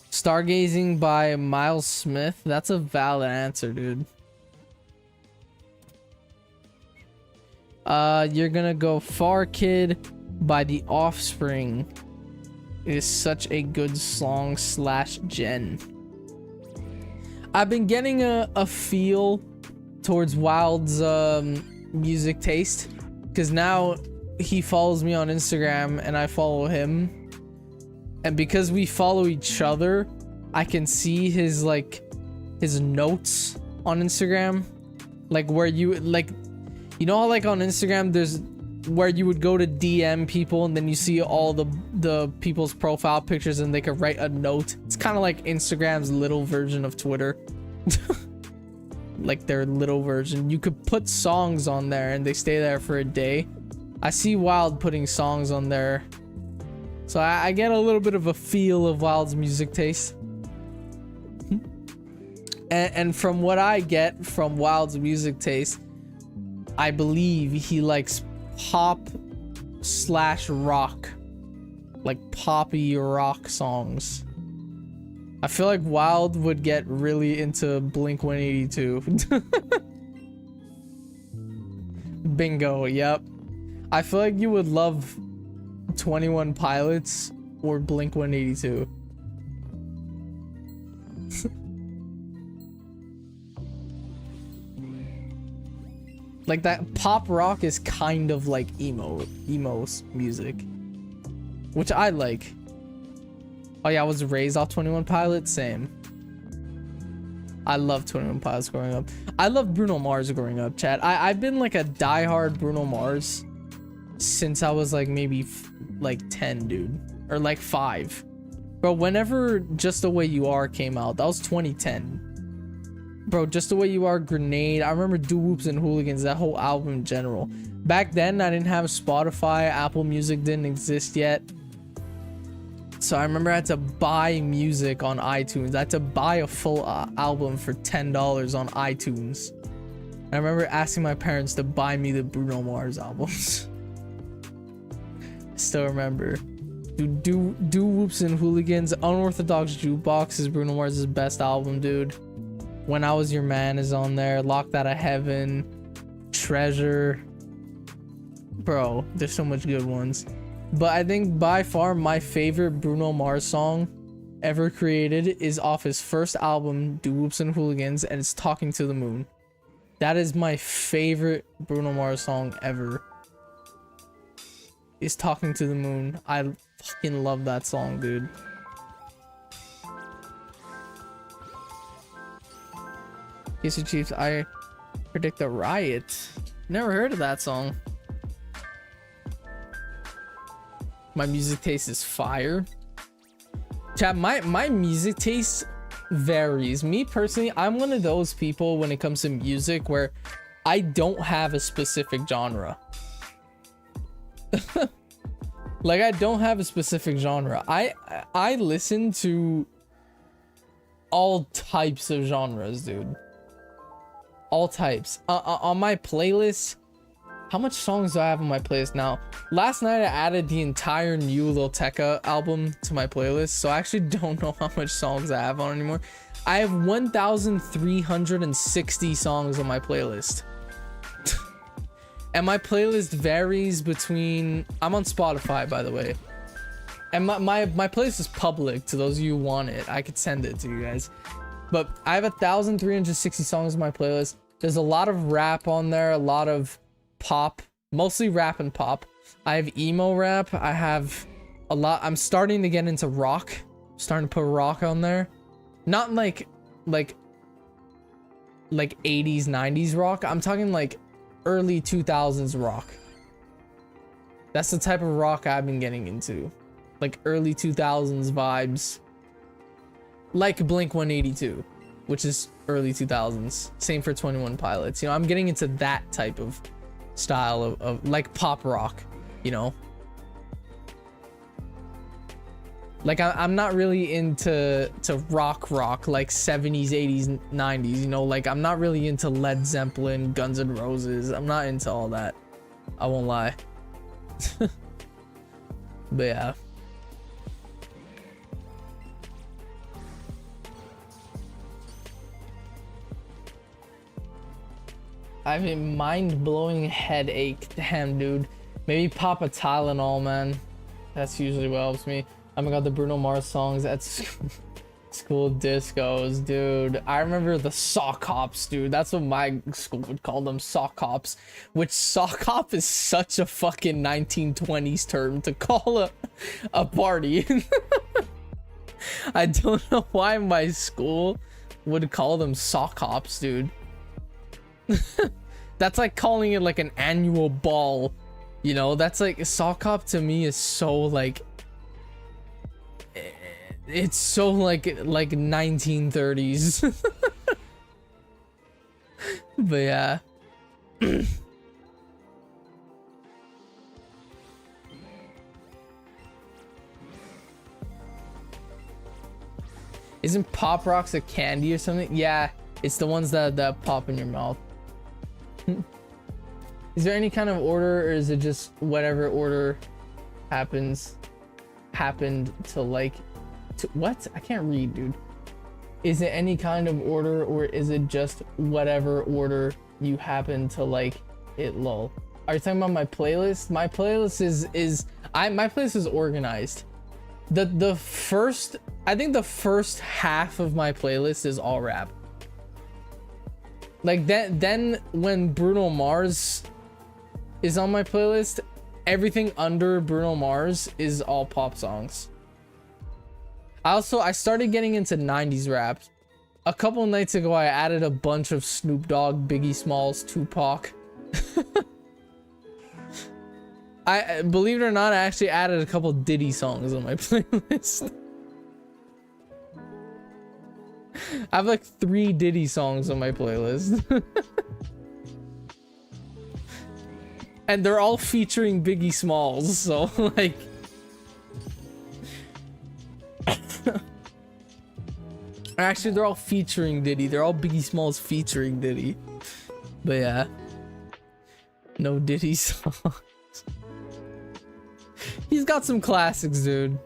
Stargazing by Miles Smith. That's a valid answer, dude. You're gonna go Far Kid by The Offspring. It is such a good song slash gen. I've been getting a feel towards Wild's music taste because now he follows me on Instagram and I follow him. And because we follow each other, I can see his his notes on Instagram, like where you like, you know how like on Instagram there's where you would go to DM people and then you see all the people's profile pictures and they could write a note. It's kind of like Instagram's little version of Twitter. Like their little version. You could put songs on there and they stay there for a day. I see Wild putting songs on there. So I get a little bit of a feel of Wild's music taste. And from what I get from Wild's music taste, I believe he likes pop slash rock. Like poppy rock songs. I feel like Wild would get really into Blink-182. Bingo, yep. I feel like you would love 21 Pilots or Blink-182. Like that pop rock is kind of like emo music, which I like. Oh yeah, I was raised off 21 Pilots, same. I love 21 Pilots growing up. I love Bruno Mars growing up, chat. I've been like a diehard Bruno Mars since I was like maybe like 10, dude, or like 5. Bro, whenever Just the Way You Are came out, that was 2010. Bro, Just the Way You Are, Grenade. I remember Doo Woops and Hooligans, that whole album in general. Back then, I didn't have Spotify. Apple Music didn't exist yet. So I remember I had to buy music on iTunes. I had to buy a full album for $10 on iTunes. I remember asking my parents to buy me the Bruno Mars albums. I still remember. Dude, Doo Woops and Hooligans. Unorthodox Jukebox is Bruno Mars' best album, dude. When I Was Your Man is on there. Locked Out of Heaven. Treasure. Bro, there's so much good ones. But I think by far my favorite Bruno Mars song ever created is off his first album, Doo Woops and Hooligans, and it's Talking to the Moon. That is my favorite Bruno Mars song ever. Is Talking to the Moon. I fucking love that song, dude. Casey Chiefs, I Predict a Riot. Never heard of that song. My music taste is fire. Chat, my music taste varies. Me personally, I'm one of those people when it comes to music where I don't have a specific genre. Like, I don't have a specific genre. I listen to all types of genres, dude. All types. On my playlist, how much songs do I have on my playlist now? Last night I added the entire new Lil Tecca album to my playlist, so I actually don't know how much songs I have on anymore. I have 1,360 songs on my playlist. And my playlist varies between... I'm on Spotify, by the way. And my playlist is public to those of you who want it. I could send it to you guys. But I have 1,360 songs on my playlist. There's a lot of rap on there, a lot of pop, mostly rap and pop. I have emo rap. I have a lot. I'm starting to get into rock. I'm starting to put rock on there. Not like 80s, 90s rock. I'm talking like early 2000s rock. That's the type of rock I've been getting into. Like early 2000s vibes. Like Blink-182, which is early 2000s. Same for 21 Pilots. You know, I'm getting into that type of style of like pop rock, you know. Like I'm not really into rock like 70s, 80s, 90s, you know, like I'm not really into Led Zeppelin, Guns N' Roses. I'm not into all that. I won't lie. But yeah. I have a mind-blowing headache. Damn, dude. Maybe pop a Tylenol, man. That's usually what helps me. Oh my god, the Bruno Mars songs at school discos, dude. I remember the sock hops, dude. That's what my school would call them, sock hops. Which sock hop is such a fucking 1920s term to call a party. I don't know why my school would call them sock hops, dude. That's like calling it like an annual ball, you know. That's like sock hop to me is so like, it's so like 1930s. But yeah. Isn't Pop Rocks a candy or something? Yeah, it's the ones that pop in your mouth. Is there any kind of order, or is it just whatever order happened to like to what? I can't read, dude. Is it any kind of order, or is it just whatever order you happen to like it? Lol. Are you talking about my playlist? My playlist my playlist is organized. The first, I think the first half of my playlist is all rap. Like that, then when Bruno Mars is on my playlist, everything under Bruno Mars is all pop songs. I started getting into 90s rap. A couple nights ago, I added a bunch of Snoop Dogg, Biggie Smalls, Tupac. I believe it or not, I actually added a couple Diddy songs on my playlist. I have like 3 Diddy songs on my playlist. And they're all featuring Biggie Smalls, so like... Actually, they're all featuring Diddy. They're all Biggie Smalls featuring Diddy. But yeah. No Diddy songs. He's got some classics, dude.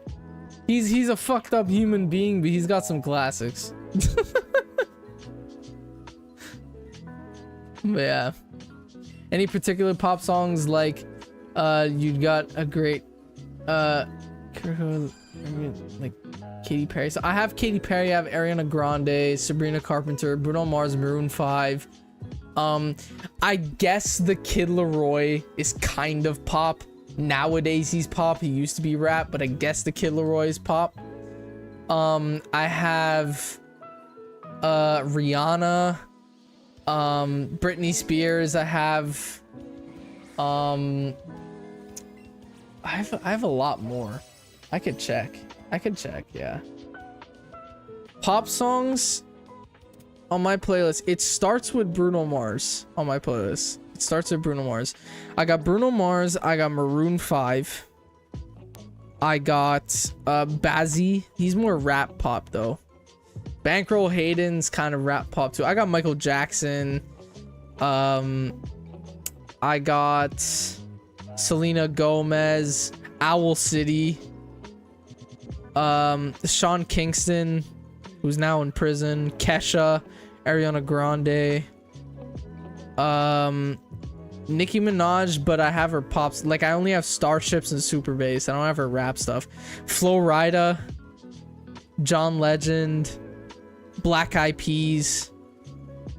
He's a fucked up human being, but he's got some classics. But yeah. Any particular pop songs like you got a great like Katy Perry? So I have Katy Perry, I have Ariana Grande, Sabrina Carpenter, Bruno Mars, Maroon 5. I guess the Kid Laroi is kind of pop. Nowadays he's pop. He used to be rap, but I guess the Kid Laroi is pop. I have Rihanna, Britney Spears. I have I have a lot more. I could check, yeah. Pop songs on my playlist, it starts with Bruno Mars on my playlist. It starts with Bruno Mars. I got Bruno Mars, I got Maroon 5. I got Bazzi. He's more rap pop though. Bankroll Hayden's kind of rap pop too. I got Michael Jackson. I got Selena Gomez, Owl City, Sean Kingston, who's now in prison, Kesha, Ariana Grande, Nicki Minaj, but I have her pops. Like, I only have Starships and Super Bass. I don't have her rap stuff. Flo Rida, John Legend, Black Eyed Peas,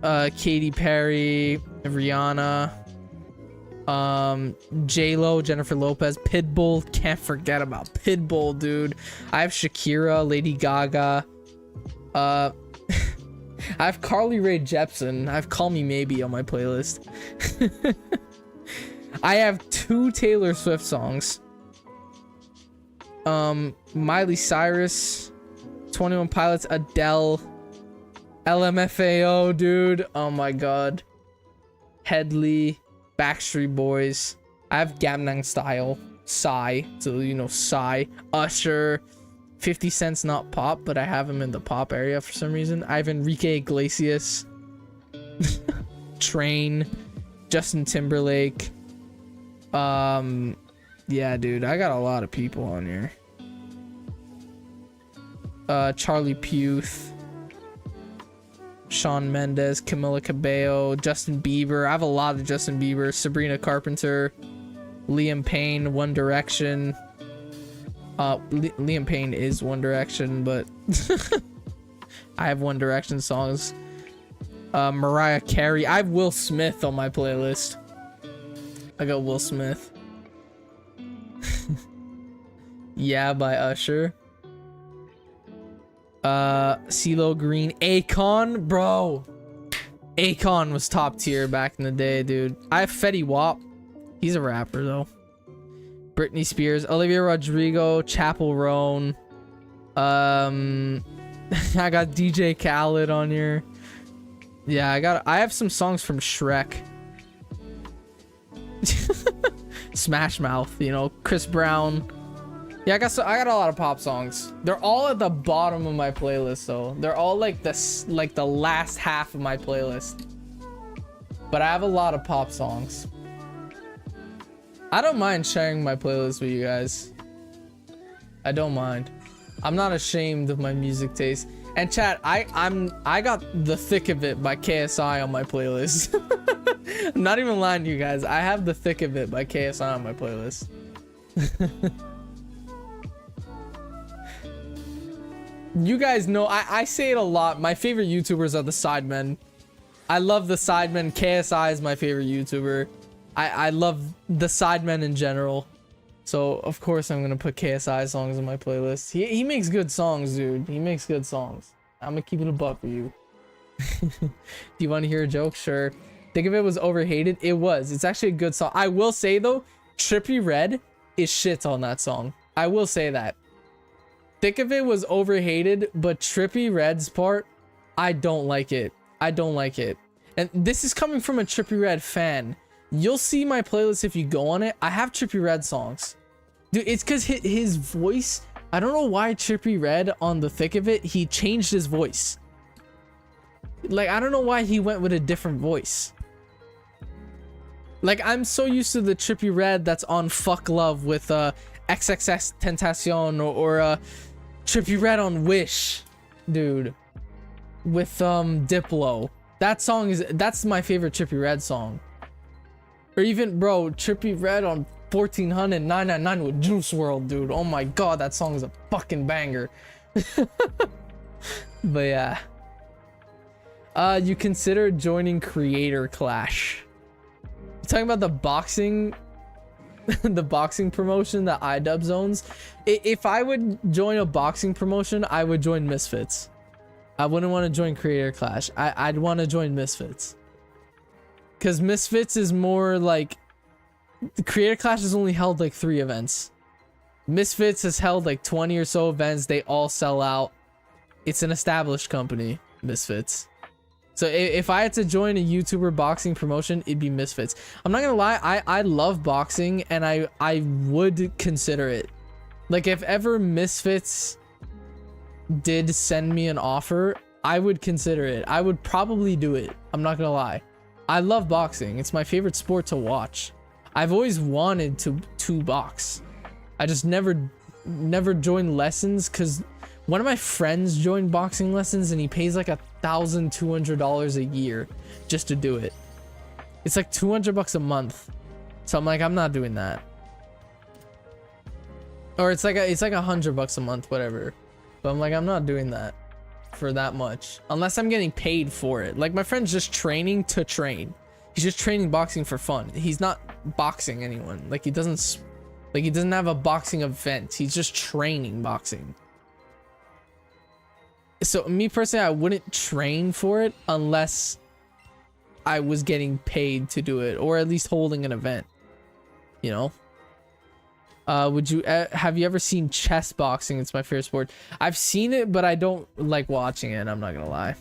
Katy Perry, Rihanna, J-Lo, Jennifer Lopez, Pitbull. Can't forget about Pitbull, dude. I have Shakira, Lady Gaga. I have Carly Rae Jepsen. I have Call Me Maybe on my playlist. I have 2 Taylor Swift songs. Miley Cyrus, 21 Pilots, Adele, LMFAO, dude. Oh my god. Headley, Backstreet Boys. I have Gangnam Style, Psy, so you know Psy, Usher, 50 Cent's not pop, but I have him in the pop area for some reason. I have Enrique Iglesias, Train, Justin Timberlake. Yeah, dude, I got a lot of people on here. Charlie Puth, Shawn Mendes, Camila Cabello, Justin Bieber. I have a lot of Justin Bieber, Sabrina Carpenter, Liam Payne, One Direction. Liam Payne is One Direction, but I have One Direction songs. Mariah Carey. I have Will Smith on my playlist. I got Will Smith. Yeah, by Usher. CeeLo Green, Akon, bro. Akon was top tier back in the day, dude. I have Fetty Wap. He's a rapper though. Britney Spears, Olivia Rodrigo, Chappell Roan. I got DJ Khaled on here. Yeah, I have some songs from Shrek. Smash Mouth, you know, Chris Brown. Yeah, I got a lot of pop songs. They're all at the bottom of my playlist though. They're all like the last half of my playlist. But I have a lot of pop songs. I don't mind sharing my playlist with you guys. I don't mind. I'm not ashamed of my music taste. And chat, I got The Thick of It by KSI on my playlist. I'm not even lying to you guys. I have The Thick of It by KSI on my playlist. You guys know, I say it a lot. My favorite YouTubers are the Sidemen. I love the Sidemen. KSI is my favorite YouTuber. I love the Sidemen in general. So, of course, I'm going to put KSI songs in my playlist. He makes good songs, dude. He makes good songs. I'm going to keep it a buck for you. Do you want to hear a joke? Sure. Think of It was overhated. It was. It's actually a good song. I will say, though, Trippie Redd is shit on that song. I will say that. Think of It was overhated, but Trippie Redd's part, I don't like it. I don't like it. And this is coming from a Trippie Redd fan. You'll see my playlist if you go on it. I have Trippie Redd songs. Dude, it's because his voice, I don't know why Trippie Redd on The Thick of It, he changed his voice. Like, I don't know why he went with a different voice. Like, I'm so used to the Trippie Redd that's on Fuck Love with XXX Tentacion or Trippie Redd on Wish, dude, with Diplo. That song that's my favorite Trippie Redd song. Or even, bro, Trippie Redd on 1400 999 with Juice WRLD, dude. Oh my god, that song is a fucking banger. But yeah. You consider joining Creator Clash. You talking about the boxing the boxing promotion that iDubbbz owns? If I would join a boxing promotion, I would join Misfits. I wouldn't want to join Creator Clash. I'd want to join Misfits. Because Misfits is more like... The Creator Clash has only held like 3 events. Misfits has held like 20 or so events. They all sell out. It's an established company, Misfits. So if I had to join a YouTuber boxing promotion, it'd be Misfits. I'm not gonna lie, I love boxing and I would consider it. Like, if ever Misfits did send me an offer, I would consider it. I would probably do it. I'm not gonna lie. I love boxing. It's my favorite sport to watch. I've always wanted to box. I just never joined lessons because one of my friends joined boxing lessons and he pays like $1,200 a year just to do it. It's like $200 a month. So I'm like, I'm not doing that. Or it's like $100 a month, whatever. But I'm like, I'm not doing that for that much unless I'm getting paid for it. Like my friend's just training to train. He's just training boxing for fun. He's not boxing anyone. Like he doesn't have a boxing event. He's just training boxing. So me personally, I wouldn't train for it unless I was getting paid to do it, or at least holding an event, you know. Have you ever seen chess boxing? It's my favorite sport. I've seen it, but I don't like watching it, I'm not gonna lie.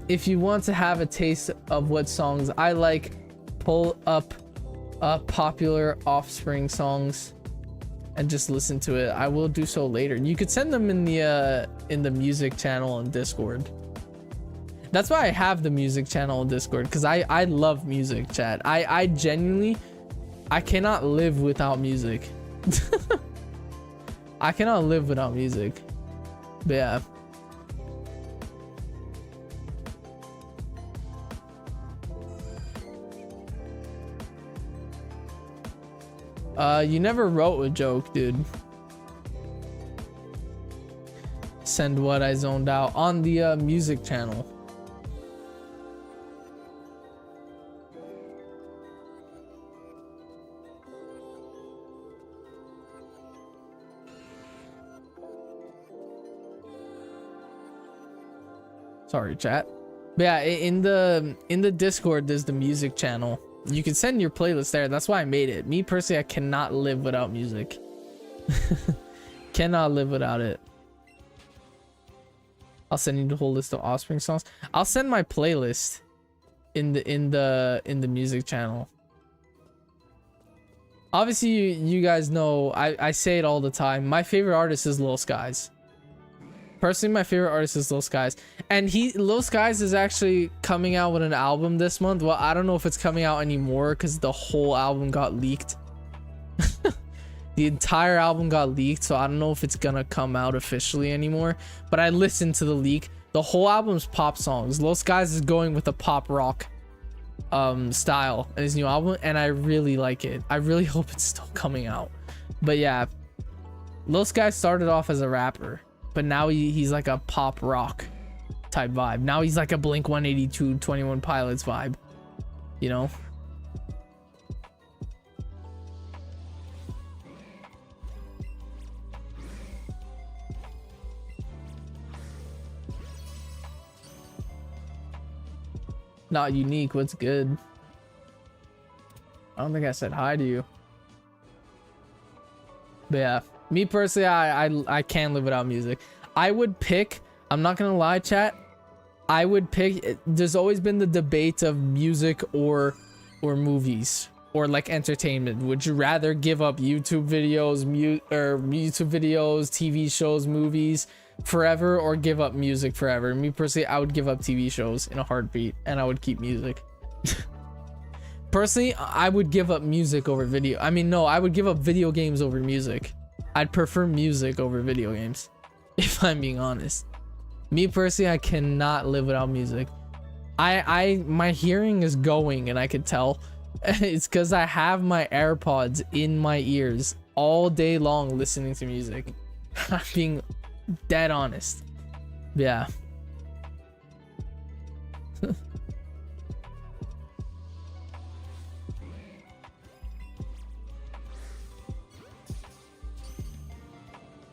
If you want to have a taste of what songs I like, pull up popular Offspring songs and just listen to it. I will do so later. You could send them in the music channel on Discord. That's why I have the music channel on Discord, because I love music, chat. I genuinely, I cannot live without music. I cannot live without music. But yeah. You never wrote a joke, dude. Send what I zoned out on the music channel. Sorry, chat. But yeah, in the Discord, there's the music channel. You can send your playlist there. That's why I made it. Me personally, I cannot live without music. Cannot live without it. I'll send you the whole list of Offspring songs. I'll send my playlist in the music channel. Obviously, you guys know I say it all the time. My favorite artist is Lil Skies. Personally, my favorite artist is Lil Skies, and Lil Skies is actually coming out with an album this month. Well, I don't know if it's coming out anymore because the whole album got leaked. The entire album got leaked, so I don't know if it's gonna come out officially anymore. But I listened to the leak. The whole album's pop songs. Lil Skies is going with a pop rock style in his new album, and I really like it. I really hope it's still coming out. But yeah, Lil Skies started off as a rapper, but now he's like a pop rock type vibe. Now he's like a Blink 182, 21 Pilots vibe, you know. Not unique. What's good? I don't think I said hi to you. But yeah, me personally, I can't live without music. I would pick, I'm not gonna lie, chat, I would pick, there's always been the debate of music or movies or like entertainment. Would you rather give up YouTube videos, TV shows, movies forever, or give up music forever? Me personally, I would give up TV shows in a heartbeat, and I would keep music. Personally, I would give up music over video. I mean, no, I would give up video games over music. I'd prefer music over video games, if I'm being honest. Me personally, I cannot live without music. My hearing is going, and I could tell. It's because I have my AirPods in my ears all day long listening to music. I'm being dead honest. Yeah.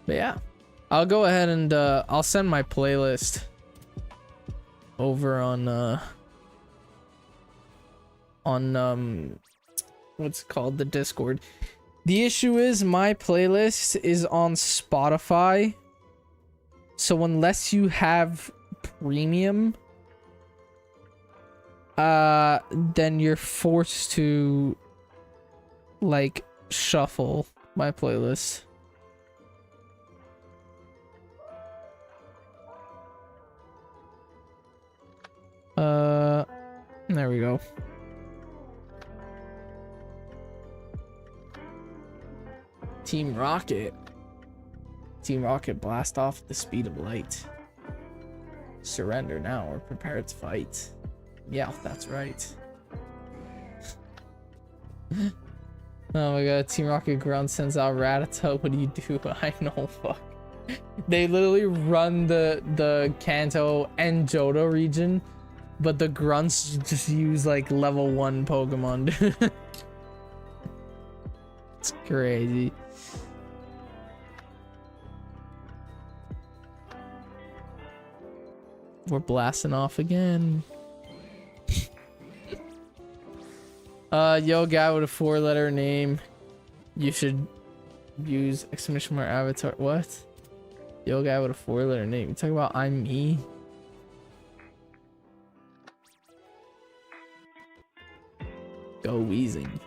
But yeah, I'll go ahead and I'll send my playlist over on what's it called, the Discord. The issue is my playlist is on Spotify, so unless you have premium, then you're forced to like shuffle my playlist. There we go. Team Rocket. Team Rocket, blast off at the speed of light. Surrender now or prepare to fight. Yeah, that's right. Oh my god, Team Rocket Grunt sends out Rattata. What do you do? I know, fuck. They literally run the Kanto and Johto region, but the grunts just use like level 1 Pokemon. It's crazy. We're blasting off again. Yo, guy with a 4-letter name. You should use exclamation mark avatar. What? Yo, guy with a 4-letter name. You talking about I'm me? Go wheezing.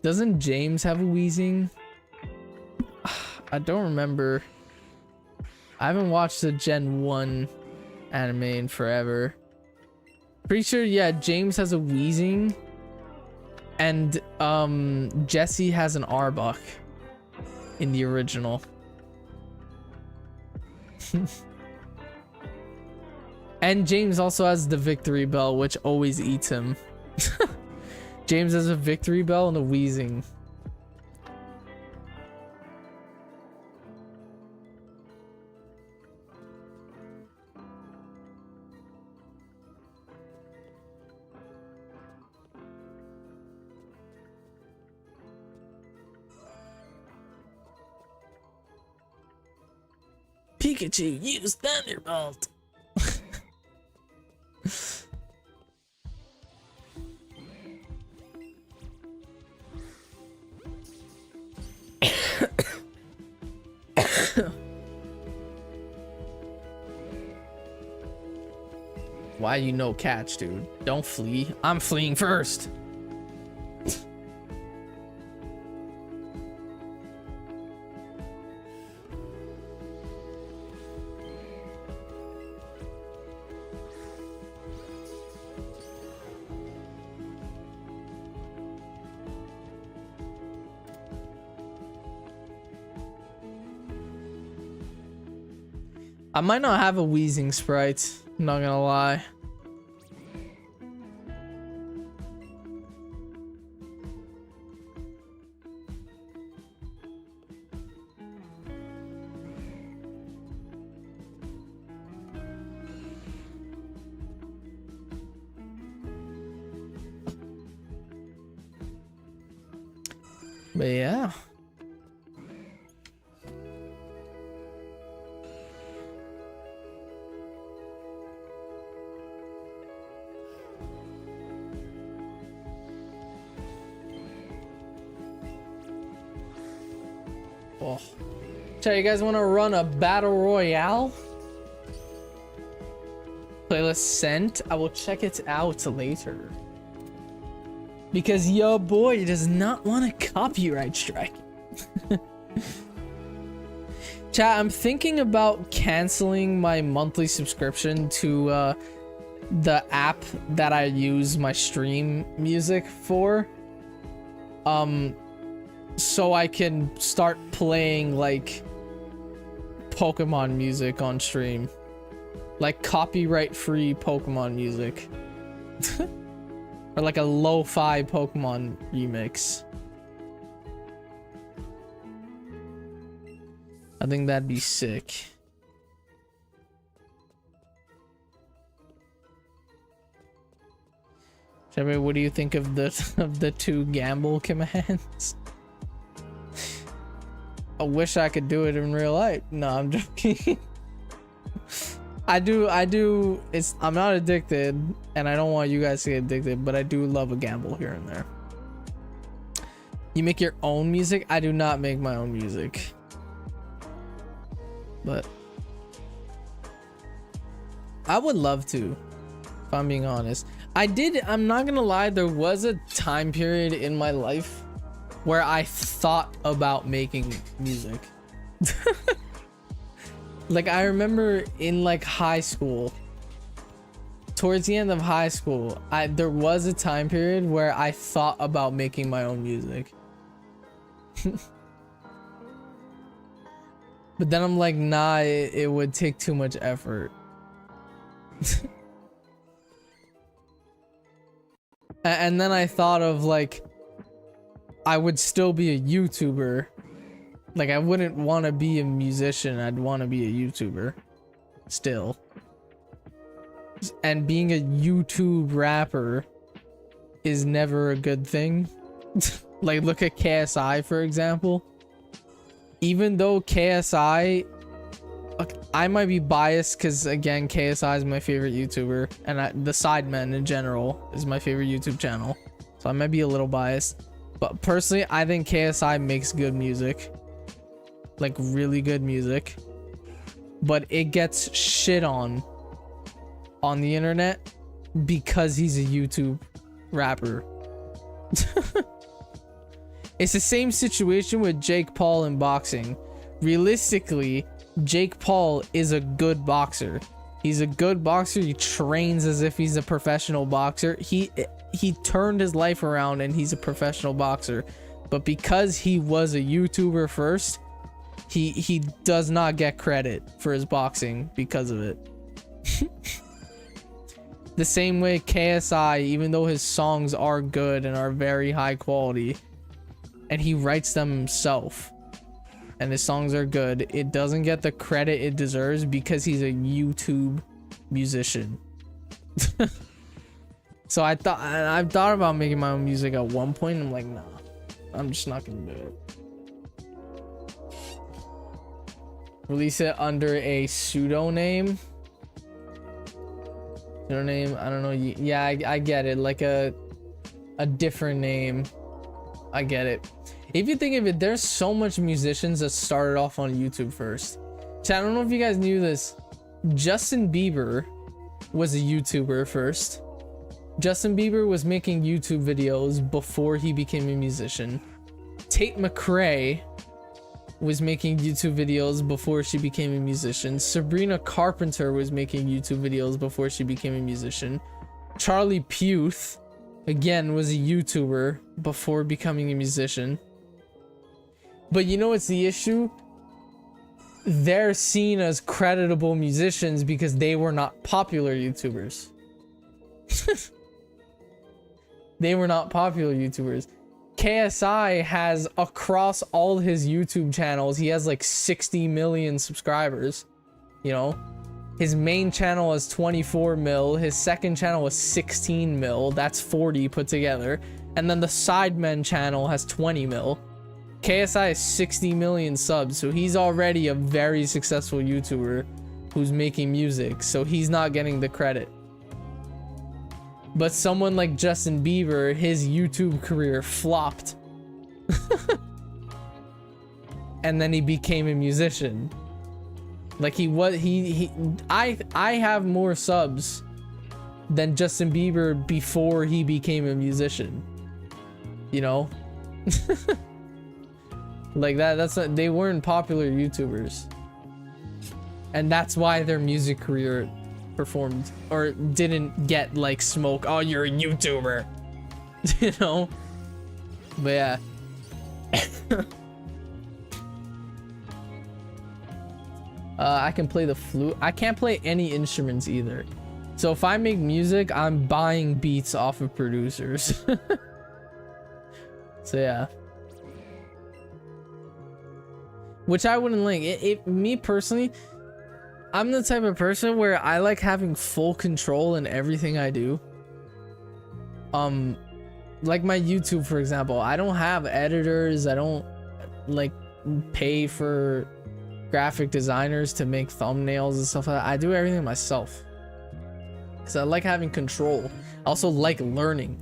Doesn't James have a wheezing? I don't remember. I haven't watched the Gen 1 anime in forever. Pretty sure, yeah, James has a wheezing. And Jesse has an Arbok in the original. And James also has the Victory Bell, which always eats him. James has a Victory Bell and a wheezing. Pikachu, use Thunderbolt. Why you no catch, dude? Don't flee. I'm fleeing first. I might not have a wheezing sprite, I'm not gonna lie. But yeah. Oh. So you guys want to run a battle royale? Playlist sent. I will check it out later. Because your boy does not want a copyright strike. Chat, I'm thinking about canceling my monthly subscription to the app that I use my stream music for. So I can start playing like Pokemon music on stream. Like copyright free Pokemon music. Or like a lo-fi Pokemon remix. I think that'd be sick. Everybody, what do you think of the 2 gamble commands? I wish I could do it in real life. No, I'm joking. I do. I'm not addicted, and I don't want you guys to get addicted, but I do love a gamble here and there. You make your own music? I do not make my own music. But I would love to, if I'm being honest. I'm not gonna lie, there was a time period in my life where I thought about making music. Like, I remember in like high school, towards the end of high school, there was a time period where I thought about making my own music. But then I'm like, nah, it would take too much effort. And then I thought of like, I would still be a YouTuber. Like, I wouldn't want to be a musician. I'd want to be a YouTuber still. And being a YouTube rapper is never a good thing. Like, look at KSI, for example. Even though KSI, I might be biased because, again, KSI is my favorite YouTuber, and the Sidemen in general is my favorite YouTube channel, so I might be a little biased. But personally, I think KSI makes good music, like really good music, but it gets shit on the internet because he's a YouTube rapper. It's the same situation with Jake Paul in boxing. Realistically, Jake Paul is a good boxer. He's a good boxer. He trains as if he's a professional boxer. He turned his life around and he's a professional boxer. But because he was a YouTuber first, he does not get credit for his boxing because of it. The same way KSI, even though his songs are good and are very high quality, and he writes them himself, and his songs are good, it doesn't get the credit it deserves because he's a YouTube musician. So I've thought about making my own music at one point, and I'm like, nah, I'm just not gonna do it. Release it under a pseudonym. Pseudonym, I don't know. Yeah, I get it. Like a different name. I get it. If you think of it, there's so much musicians that started off on YouTube first. So I don't know if you guys knew this. Justin Bieber was a YouTuber first. Justin Bieber was making YouTube videos before he became a musician. Tate McRae was making YouTube videos before she became a musician. Sabrina Carpenter was making YouTube videos before she became a musician. Charlie Puth, again, was a YouTuber before becoming a musician. But you know what's the issue? They're seen as creditable musicians because they were not popular YouTubers. They were not popular YouTubers. KSI has, across all his YouTube channels, he has like 60 million subscribers. You know, his main channel is 24 mil, his second channel is 16 mil, that's 40 put together, and then the Sidemen channel has 20 mil. KSI has 60 million subs, so he's already a very successful YouTuber who's making music, so he's not getting the credit. But someone like Justin Bieber, his YouTube career flopped. And then he became a musician. Like I have more subs than Justin Bieber before he became a musician. You know? Like that's not, they weren't popular YouTubers. And that's why their music career performed or didn't get like smoke. Oh, you're a YouTuber. You know? But yeah. I can play the flute. I can't play any instruments either. So if I make music, I'm buying beats off of producers. So yeah. Which I wouldn't like. Me personally, I'm the type of person where I like having full control in everything I do. Like my YouTube, for example, I don't have editors. I don't like pay for graphic designers to make thumbnails and stuff like that. I do everything myself because I like having control. I also like learning.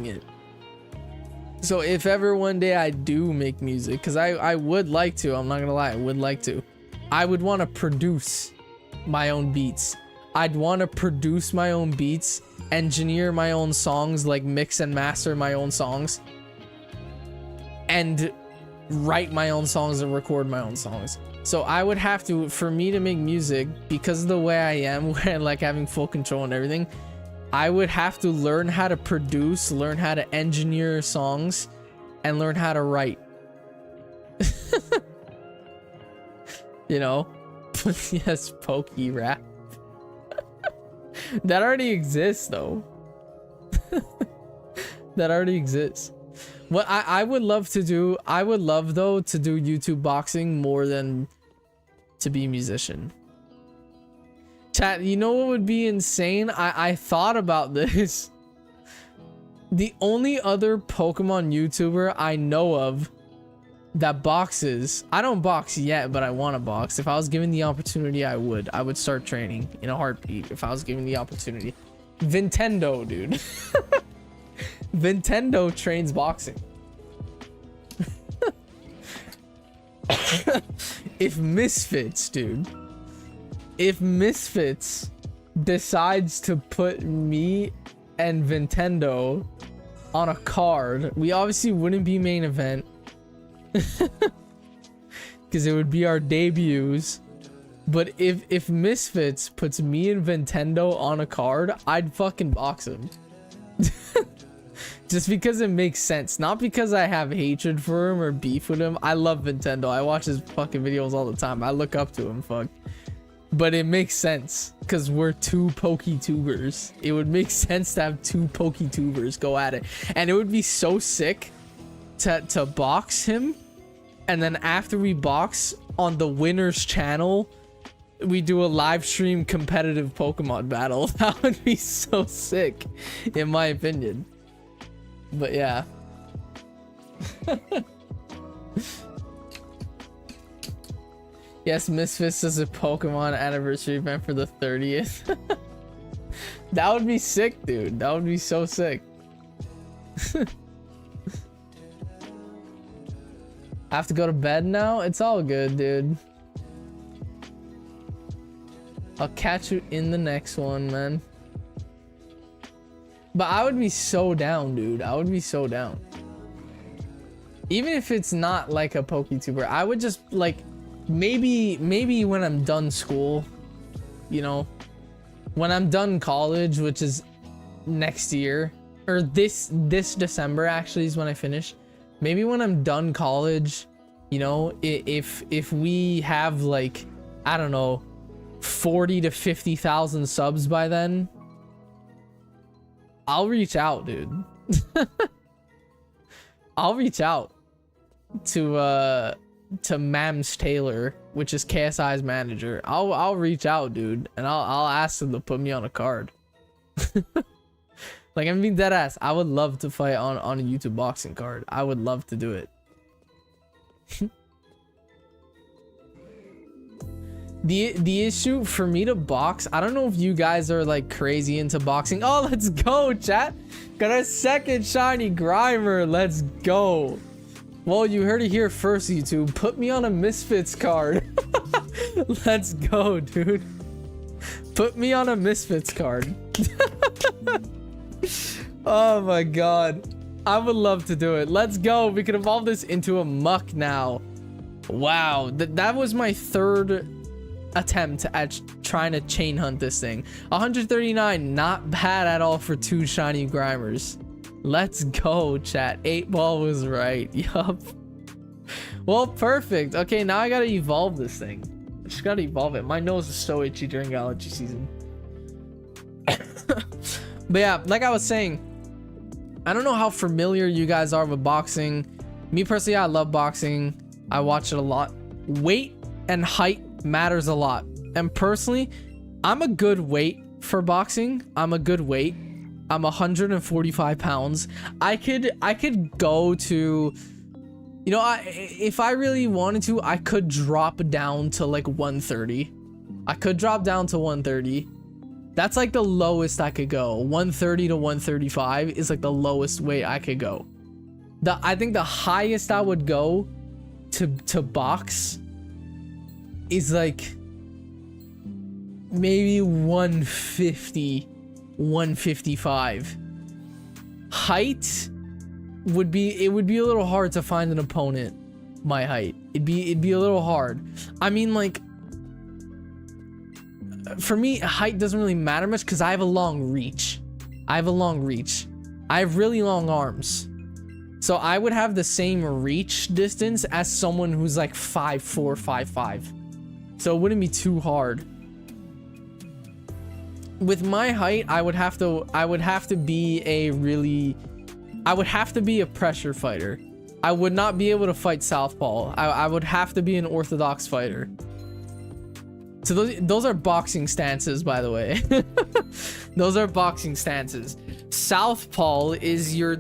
It. So if ever one day I do make music, because I would like to, I'm not gonna lie, I would like to. I would want to produce my own beats. I'd want to produce my own beats, engineer my own songs, like mix and master my own songs, and write my own songs and record my own songs. So I would have to, for me to make music, because of the way I am, where I like having full control and everything, I would have to learn how to produce, learn how to engineer songs, and learn how to write. You know? Yes, pokey rap. That already exists, though. That already exists. What I would love to do, I would love, though, to do YouTube boxing more than to be a musician. Chat, you know what would be insane? I thought about this. The only other Pokemon YouTuber I know of that boxes, I don't box yet, but I want to box. If I was given the opportunity, I would start training in a heartbeat if I was given the opportunity. Nintendo, dude. Nintendo trains boxing. If Misfits, dude, if Misfits decides to put me and Nintendo on a card, we obviously wouldn't be main event because it would be our debuts. But if Misfits puts me and Nintendo on a card, I'd fucking box him. Just because it makes sense, not because I have hatred for him or beef with him. I love Nintendo. I watch his fucking videos all the time. I look up to him, fuck. But it makes sense because we're two PokeTubers. It would make sense to have two PokeTubers go at it, and it would be so sick to box him, and then after we box on the winner's channel, we do a live stream competitive Pokemon battle. That would be so sick, in my opinion. But yeah. Yes, Misfits is a Pokemon anniversary event for the 30th. That would be sick, dude. That would be so sick. I have to go to bed now? It's all good, dude. I'll catch you in the next one, man. But I would be so down, dude. I would be so down. Even if it's not like a PokeTuber, I would just like maybe when I'm done school, you know, when I'm done college, which is next year, or this December actually is when I finish. Maybe when I'm done college, you know, if we have like, I don't know, 40 to 50,000 subs by then, I'll reach out, dude. I'll reach out to Mams Taylor, which is KSI's manager. I'll reach out, dude, and I'll ask him to put me on a card. Like, I'm being dead ass. I would love to fight on a YouTube boxing card. I would love to do it. The issue for me to box, I don't know if you guys are like crazy into boxing. Oh, let's go, chat. Got our second shiny Grimer. Let's go. Well, you heard it here first, YouTube. Put me on a Misfits card. Let's go, dude. Put me on a Misfits card. Oh my god. I would love to do it. Let's go. We can evolve this into a muck now. Wow. That was my third attempt at trying to chain hunt this thing. 139, not bad at all for two shiny Grimers. Let's go, chat. 8-ball was right. Yup. Well, perfect. Okay, now I gotta evolve this thing. I just gotta evolve it. My nose is so itchy during allergy season. But yeah, like I was saying, I don't know how familiar you guys are with boxing. Me personally, I love boxing. I watch it a lot. Weight and height matters a lot, and personally, I'm a good weight for boxing. I'm a good weight. I'm 145 pounds. I could go to, you know, if I really wanted to, I could drop down to like 130. I could drop down to 130. That's like the lowest I could go. 130 to 135 is like the lowest weight I could go. I think the highest I would go to box is like maybe 150, 155. Height would be, it would be a little hard to find an opponent my height. It'd be a little hard. I mean, like, for me, height doesn't really matter much because I have a long reach. I have really long arms. So I would have the same reach distance as someone who's like 5'4", 5'5". So it wouldn't be too hard. With my height, I would have to be a pressure fighter. I would not be able to fight southpaw. I would have to be an orthodox fighter. So those are boxing stances, by the way. Those are boxing stances. Southpaw is your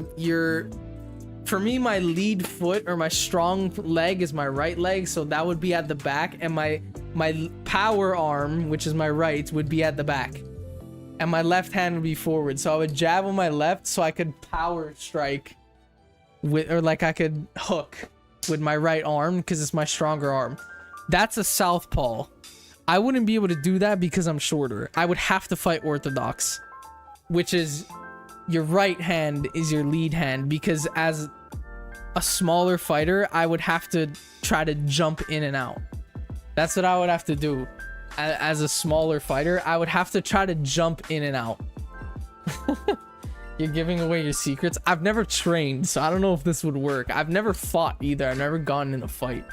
for me, my lead foot or my strong leg is my right leg, so that would be at the back, and my power arm, which is my right, would be at the back. And my left hand would be forward. So I would jab with my left so I could power strike with, or like I could hook with my right arm because it's my stronger arm. That's a southpaw. I wouldn't be able to do that because I'm shorter. I would have to fight orthodox, which is your right hand is your lead hand, because as a smaller fighter, I would have to try to jump in and out. That's what I would have to do. As a smaller fighter, I would have to try to jump in and out. You're giving away your secrets. I've never trained, so I don't know if this would work. I've never fought either. I've never gotten in a fight.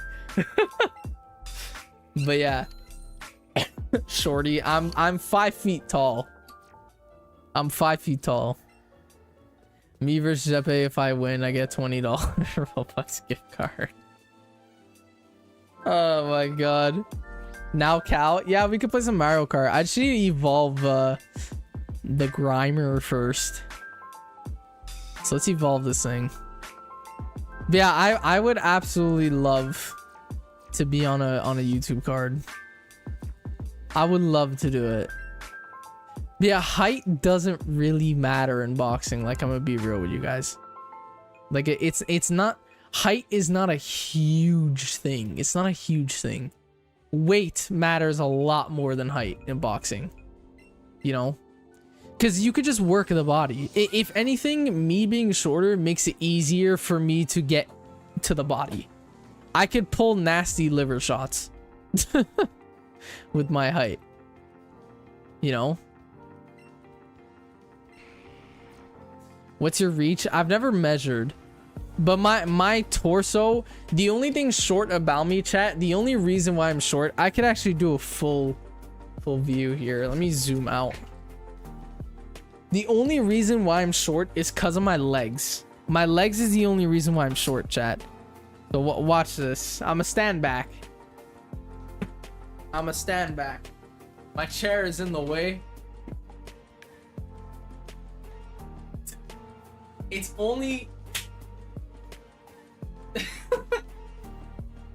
But yeah. Shorty, I'm 5 feet tall. I'm 5 feet tall. Me versus Jeppe, if I win, I get $20 Robux gift card. Oh my god. Now Cal, yeah, we could play some Mario Kart. I just need to evolve the Grimer first. So let's evolve this thing. But yeah, I would absolutely love to be on a YouTube card. I would love to do it. But yeah, height doesn't really matter in boxing. Like, I'm gonna be real with you guys. Like, it's not, height is not a huge thing. It's not a huge thing. Weight matters a lot more than height in boxing, you know, because you could just work the body. If anything, me being shorter makes it easier for me to get to the body. I could pull nasty liver shots with my height, you know. What's your reach? I've never measured. But my torso, the only thing short about me, chat, the only reason why I'm short, I could actually do a full view here. Let me zoom out. The only reason why I'm short is because of my legs. My legs is the only reason why I'm short, chat. So watch this. I'ma stand back. My chair is in the way. It's only...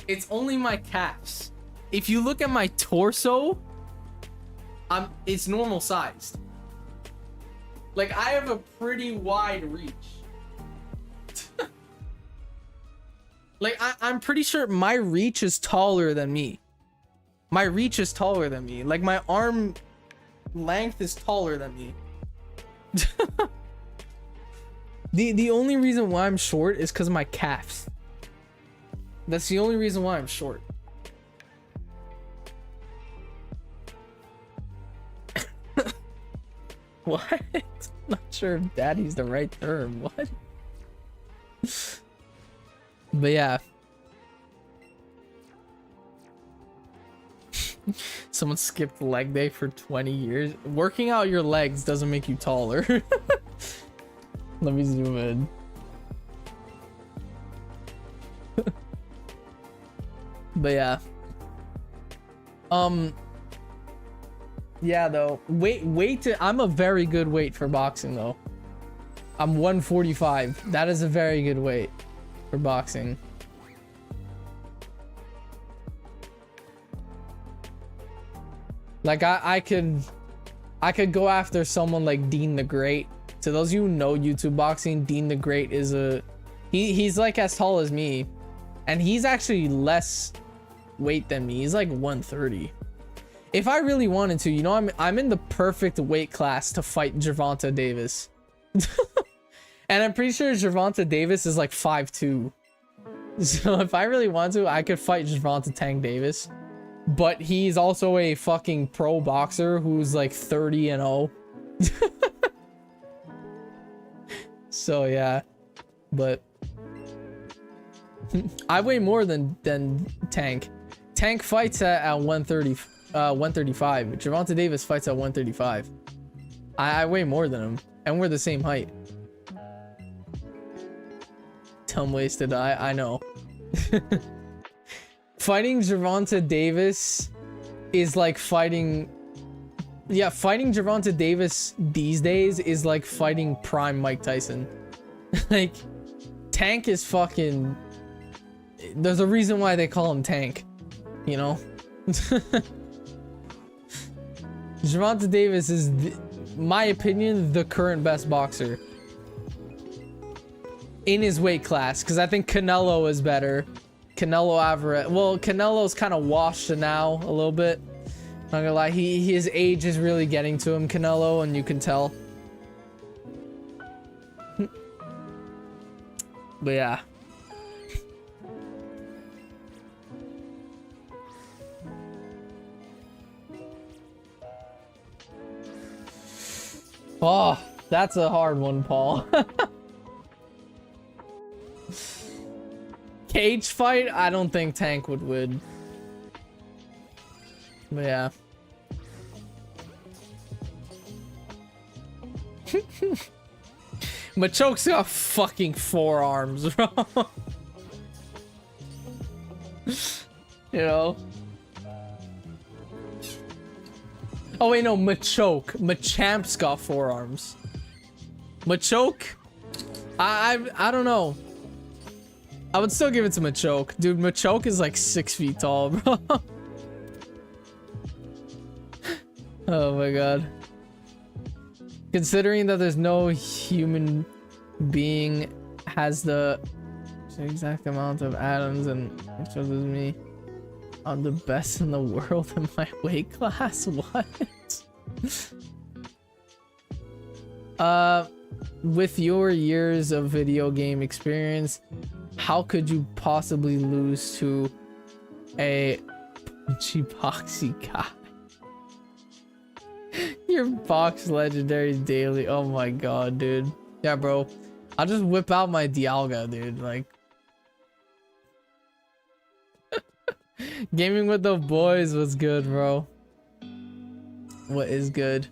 It's only my calves. If you look at my torso, it's normal sized. Like, I have a pretty wide reach. Like, I'm pretty sure my reach is taller than me. My reach is taller than me. Like, my arm length is taller than me. The only reason why I'm short is because of my calves. That's the only reason why I'm short. What? I'm not sure if daddy's the right term. What? But yeah. Someone skipped leg day for 20 years. Working out your legs doesn't make you taller. Let me zoom in. But yeah. Yeah, though. I'm a very good weight for boxing, though. I'm 145. That is a very good weight for boxing. Like, I could go after someone like Dean the Great. To those of you who know YouTube boxing, Dean the Great is he's like as tall as me, and he's actually less weight than me. He's like 130. If I really wanted to, you know, I'm in the perfect weight class to fight Gervonta Davis. And I'm pretty sure Gervonta Davis is like 5'2". So if I really want to, I could fight Gervonta Tank Davis. But he's also a fucking pro boxer who's like 30-0. So yeah. But I weigh more than Tank. Tank fights at 130, 135. Gervonta Davis fights at 135. I weigh more than him, and we're the same height. Dumb ways to die. I know. Fighting Gervonta Davis is like fighting. Yeah, fighting Gervonta Davis these days is like fighting prime Mike Tyson. Like, Tank is fucking. There's a reason why they call him Tank, you know. Gervonta Davis is, my opinion, the current best boxer in his weight class, because I think Canelo is better. Canelo Alvarez. Well, Canelo's kind of washed now a little bit. Not gonna lie, his age is really getting to him, Canelo, and you can tell. But yeah. Oh, that's a hard one, Paul. Cage fight? I don't think Tank would win. But yeah. Machoke's got fucking forearms, bro. You know? Oh wait, no, Machoke. Machamp's got forearms. Machoke? I don't know. I would still give it to Machoke. Dude, Machoke is like 6 feet tall, bro. Oh my god. Considering that there's no human being has the exact amount of atoms and it shows me I'm the best in the world in my weight class. What? With your years of video game experience, how could you possibly lose to a punchy boxy guy? Your box legendaries daily. Oh my god, dude. Yeah, bro. I'll just whip out my Dialga, dude. Like, gaming with the boys was good, bro. What is good?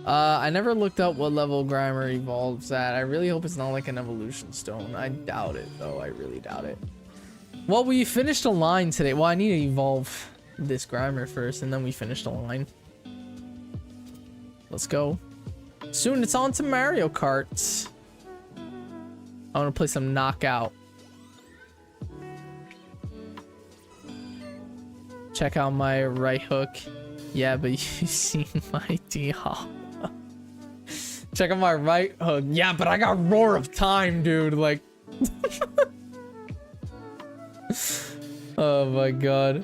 I never looked up what level Grimer evolves at. I really hope it's not like an evolution stone. I doubt it, though. I really doubt it. Well, we finished a line today. Well, I need to evolve this Grimer first, and then we finished a line. Let's go. Soon it's on to Mario Kart. I want to play some Knockout. Check out my right hook. Yeah, but you've seen my Dialga. Check out my right hook. Yeah, but I got Roar of Time, dude. Like. Oh my god.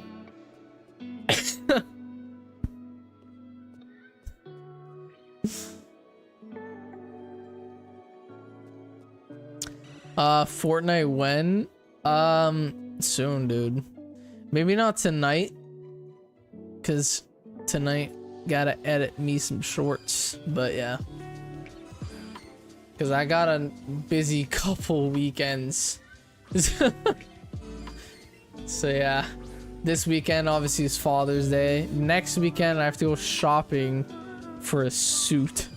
Fortnite when? Soon, dude. Maybe not tonight, cause tonight gotta edit me some shorts, but yeah. Cause I got a busy couple weekends. So yeah. This weekend obviously is Father's Day. Next weekend I have to go shopping for a suit.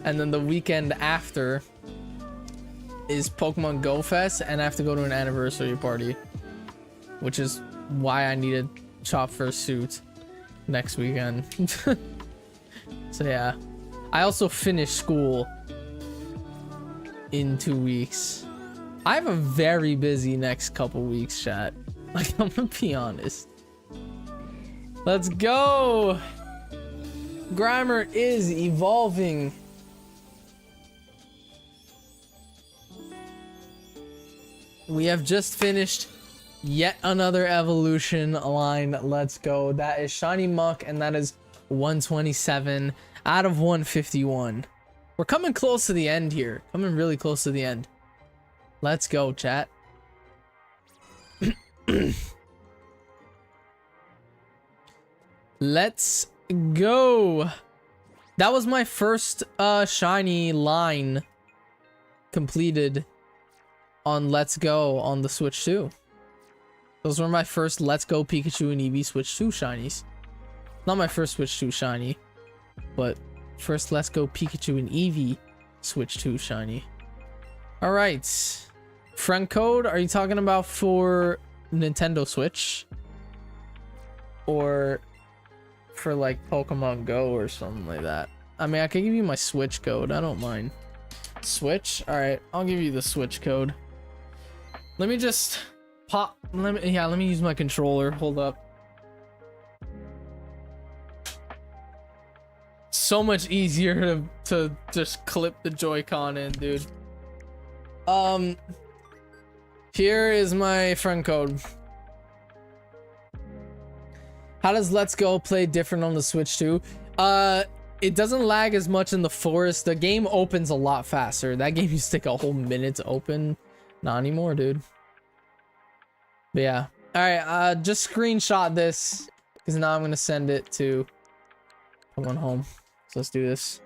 And then the weekend after is Pokemon Go Fest, and I have to go to an anniversary party, which is why I need to shop for a suit next weekend. So yeah, I also finished school in 2 weeks. I have a very busy next couple weeks, chat. Like, I'm gonna be honest. Let's go. Grimer is evolving. We have just finished yet another evolution line. Let's go. That is Shiny Muck, and that is 127 out of 151. We're coming close to the end here. Coming really close to the end. Let's go, chat. Let's go. That was my first shiny line completed on Let's Go on the Switch 2. Those were my first Let's Go Pikachu and Eevee Switch 2 shinies. Not my first Switch 2 shiny, but first Let's Go Pikachu and Eevee Switch 2 shiny. All right. Friend code, are you talking about for Nintendo Switch? Or for like Pokemon Go or something like that? I mean, I could give you my Switch code. I don't mind. Switch? All right, I'll give you the Switch code. Let me just pop. Let me use my controller. Hold up. So much easier to just clip the Joy-Con in, dude. Here is my friend code. How does Let's Go play different on the Switch 2? It doesn't lag as much in the forest. The game opens a lot faster. That game used to take a whole minute to open. Not anymore, dude. But yeah. Alright, just screenshot this, because now I'm gonna send it to someone home. So let's do this.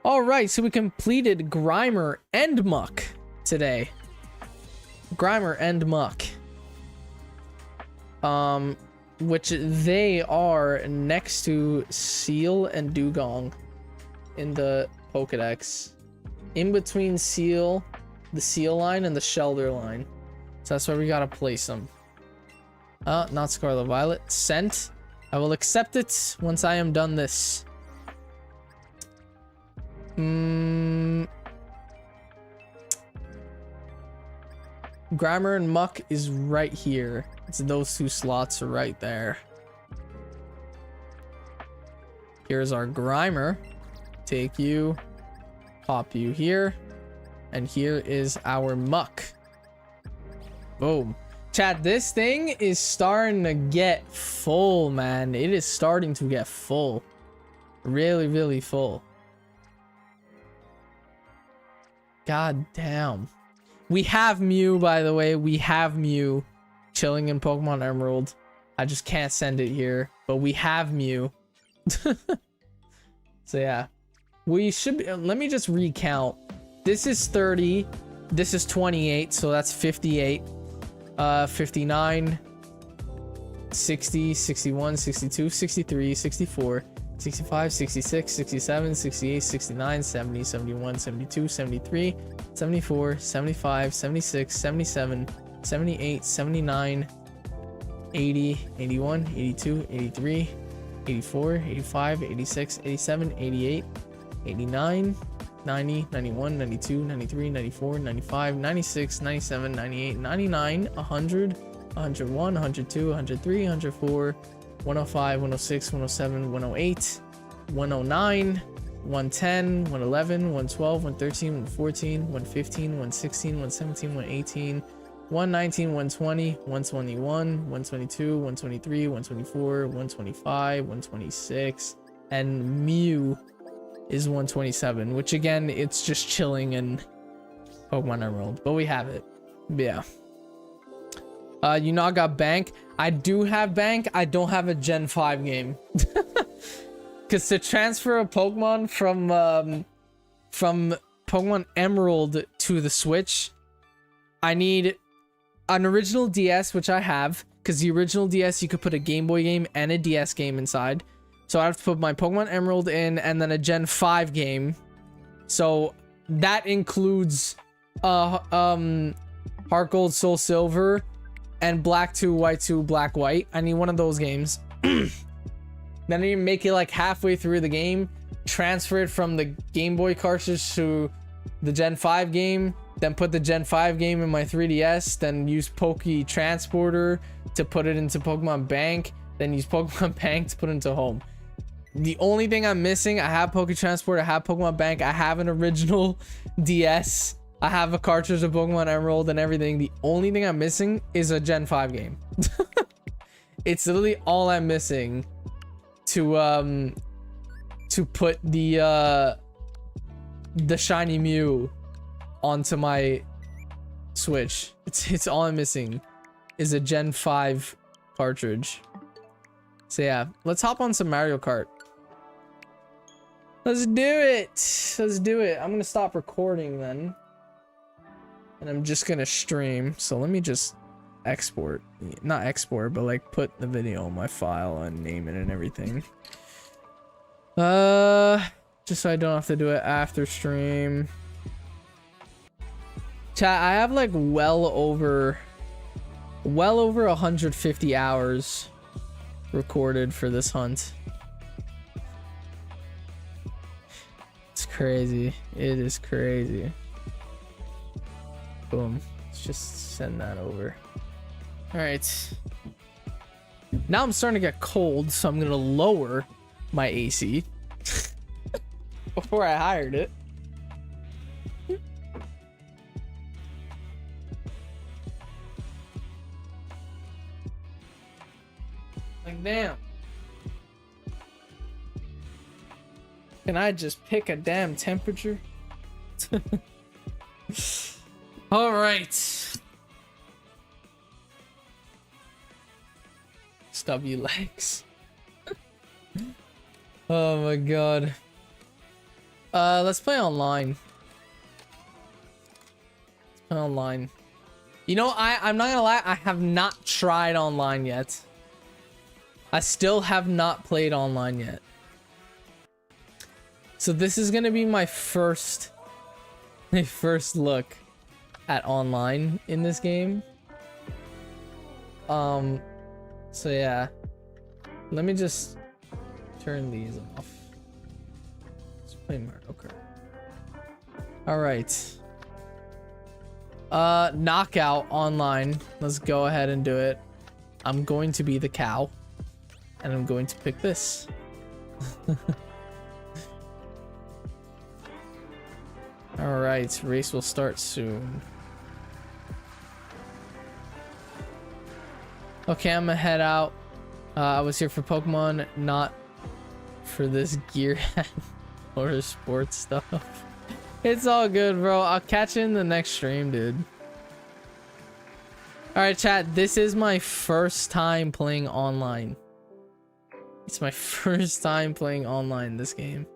Alright, so we completed Grimer and Muck today. Grimer and Muck. Which they are next to Seal and Dugong in the Pokedex. In between Seal, the Seal line, and the Shelder line. So that's where we gotta place them. Not Scarlet Violet. Sent. I will accept it once I am done this. Grimer and Muck is right here. It's those two slots right there. Here's our Grimer. Take you, pop you here, and here is our Muck. Boom. Chat, this thing is starting to get full, man. It is starting to get full. Really, really full. God damn. We have Mew, by the way. We have Mew chilling in Pokemon Emerald. I just can't send it here, but we have Mew. So yeah, we should be, let me just recount. This is 30, this is 28, so that's 58, 59, 60, 61, 62, 63, 64, 65, 66, 67, 68, 69, 70, 71, 72, 73, 74, 75, 76, 77, 78, 79, 80, 81, 82, 83, 84, 85, 86, 87, 88, 89, 90, 91, 92, 93, 94, 95, 96, 97, 98, 99, 100, 101, 102, 103, 104, 105, 106, 107, 108, 109, 110, 111, 112, 113, 114, 115, 116, 117, 118, 119, 120, 121, 122, 123, 124, 125, 126, and Mew is 127, which again, it's just chilling in Pokemon Emerald, but we have it. Yeah. You not got Bank? I do have Bank. I don't have a Gen 5 game. Because to transfer a Pokemon from Pokemon Emerald to the Switch, I need an original DS, which I have, because the original DS you could put a Game Boy game and a DS game inside. So I have to put my Pokemon Emerald in, and then a Gen 5 game. So that includes Heart Gold, Soul Silver, and Black 2, White 2, Black White. I need one of those games. Then I need to make it like halfway through the game, transfer it from the Game Boy cartridge to the Gen 5 game, then put the Gen 5 game in my 3DS, then use Poke Transporter to put it into Pokemon Bank, then use Pokemon Bank to put it into home. The only thing I'm missing, I have Poke Transporter, I have Pokemon Bank, I have an original DS, I have a cartridge of Pokemon Emerald and everything. The only thing I'm missing is a Gen 5 game. It's literally all I'm missing to put the shiny Mew onto my Switch. It's all I'm missing is a Gen 5 cartridge. So yeah, let's hop on some Mario Kart. Let's do it. Let's do it. I'm gonna stop recording then. And I'm just gonna stream. So let me just export. Not export, but like put the video on my file and name it and everything. Just so I don't have to do it after stream. Chat, I have like well over 150 hours recorded for this hunt. It's crazy. It is crazy. Boom. Let's just send that over. All right. Now I'm starting to get cold, so I'm gonna lower my AC before I hired it. Like, damn. Can I just pick a damn temperature? All right. Stubby legs. Oh my god. Let's play online. Let's play online. You know, I'm not gonna lie, I have not tried online yet. I still have not played online yet. So this is gonna be my first look at online in this game. So yeah. Let me just turn these off. Let's play Mario Kart. Alright. Knockout online. Let's go ahead and do it. I'm going to be the cow. And I'm going to pick this. Alright, race will start soon. Okay, I'm gonna head out. I was here for Pokemon, not for this gear or sports stuff. It's all good, bro. I'll catch you in the next stream, dude. Alright, chat. This is my first time playing online. It's my first time playing online this game.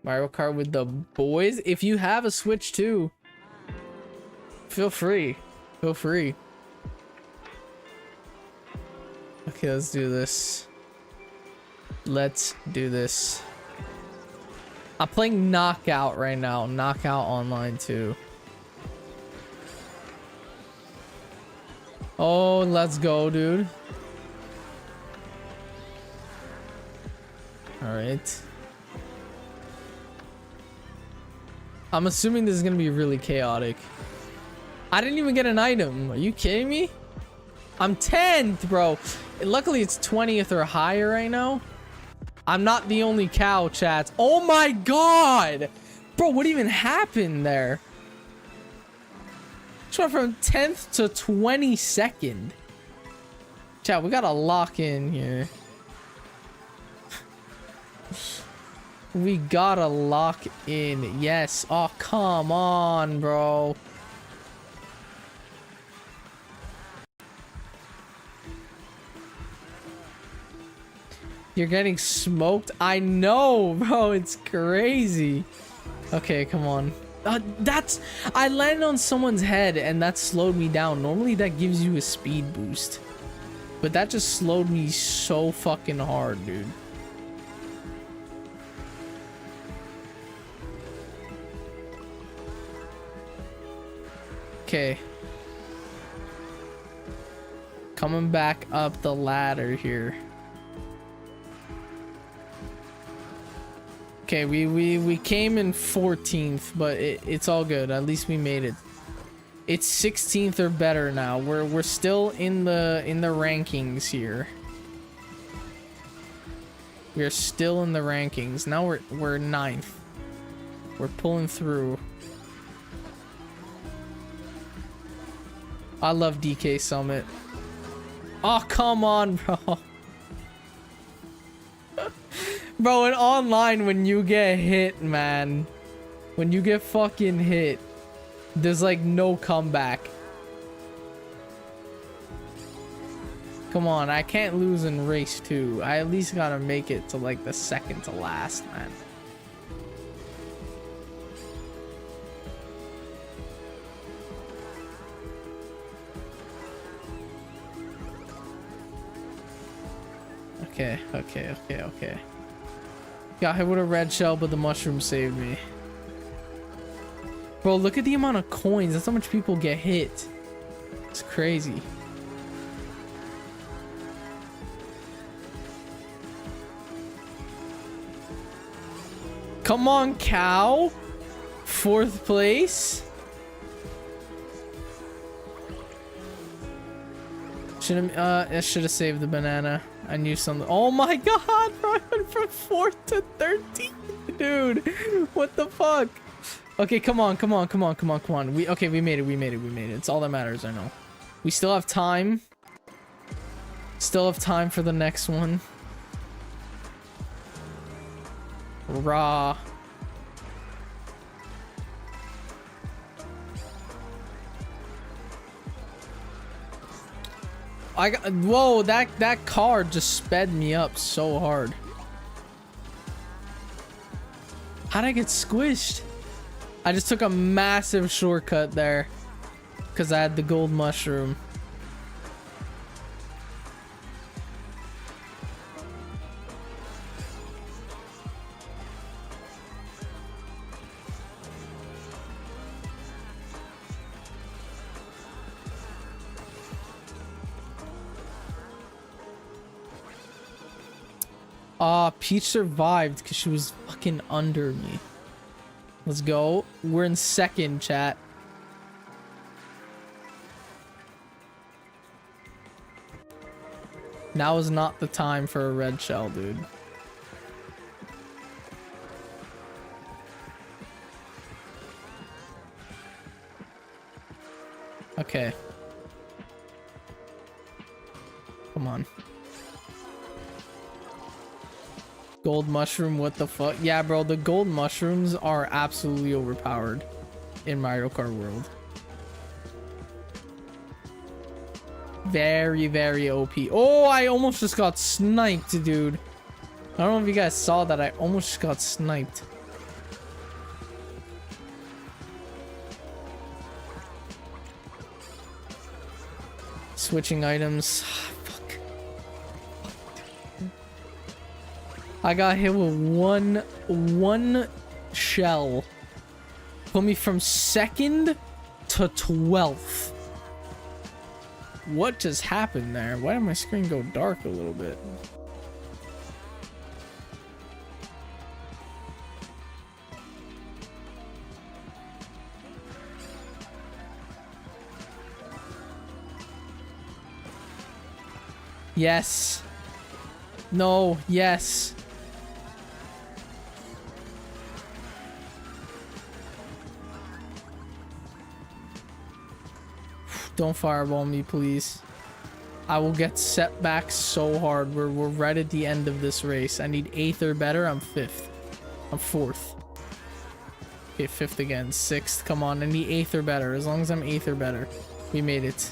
Mario Kart with the boys. If you have a Switch too, feel free. Feel free. Okay, let's do this. Let's do this. I'm playing Knockout right now. Knockout online too. Oh, let's go, dude. All right. I'm assuming this is gonna be really chaotic. I didn't even get an item. Are you kidding me? I'm 10th, bro. Luckily, it's 20th or higher right now. I'm not the only cow, chats. Oh my god! Bro, what even happened there? Just went from 10th to 22nd. Chat, we gotta lock in here. We gotta lock in. Yes. Oh, come on, bro. You're getting smoked. I know, bro. It's crazy. Okay, come on. I landed on someone's head and that slowed me down. Normally that gives you a speed boost, but that just slowed me so fucking hard, dude. Okay. Coming back up the ladder here. Okay, we came in 14th, but it's all good. At least we made it. It's 16th or better now. We're still in the rankings here. We are still in the rankings. Now we're 9th. We're pulling through. I love DK Summit. Oh, come on, bro. Bro, in online, when you get hit, man, When you get fucking hit, there's like no comeback. Come on, I can't lose in race 2. I at least gotta make it to like the second to last, man. Okay. Got hit with a red shell, but the mushroom saved me. Bro, look at the amount of coins. That's how much people get hit. It's crazy. Come on, cow. 4th place. I should have saved the banana. I knew something. Oh my god, bro, I went from 4th to 13th, dude. What the fuck? Okay, come on. We made it. It's all that matters, I know. We still have time. Still have time for the next one. Raw. Whoa, that car just sped me up so hard. How'd I get squished? I just took a massive shortcut there because I had the gold mushroom. Peach survived because she was fucking under me. Let's go. We're in 2nd, chat. Now is not the time for a red shell, dude. Okay. Come on. Gold mushroom, what the fuck? Yeah, bro, the gold mushrooms are absolutely overpowered in Mario Kart World. Very, very OP. Oh, I almost just got sniped, dude. I don't know if you guys saw that. I almost just got sniped. Switching items. I got hit with one shell. Put me from 2nd to 12th. What just happened there? Why did my screen go dark a little bit? Yes. No, yes. Don't fireball me, please. I will get set back so hard. We're right at the end of this race. I need 8th or better. I'm 5th. I'm 4th. Okay, 5th again. 6th. Come on. I need 8th or better. As long as I'm 8th or better. We made it.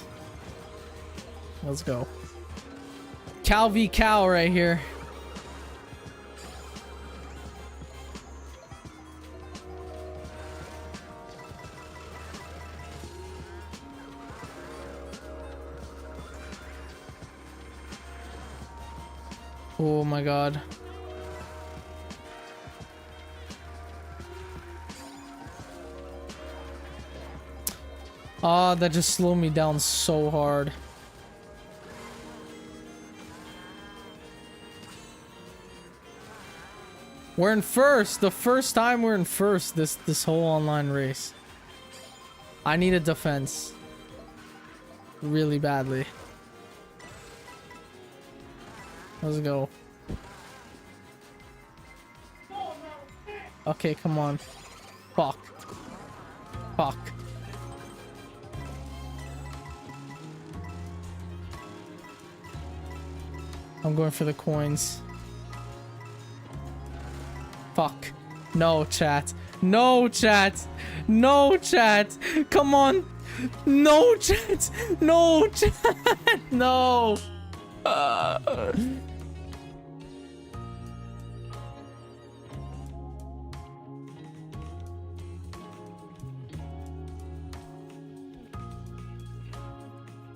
Let's go. Cow v cow right here. Oh my god. Ah, that just slowed me down so hard. We're in 1st. The first time we're in 1st this whole online race. I need a defense. Really badly. Let's go. Okay, come on. Fuck. Fuck. I'm going for the coins. Fuck. No, chat. No, chat. No, chat. Come on. No, chat. No, chat. No.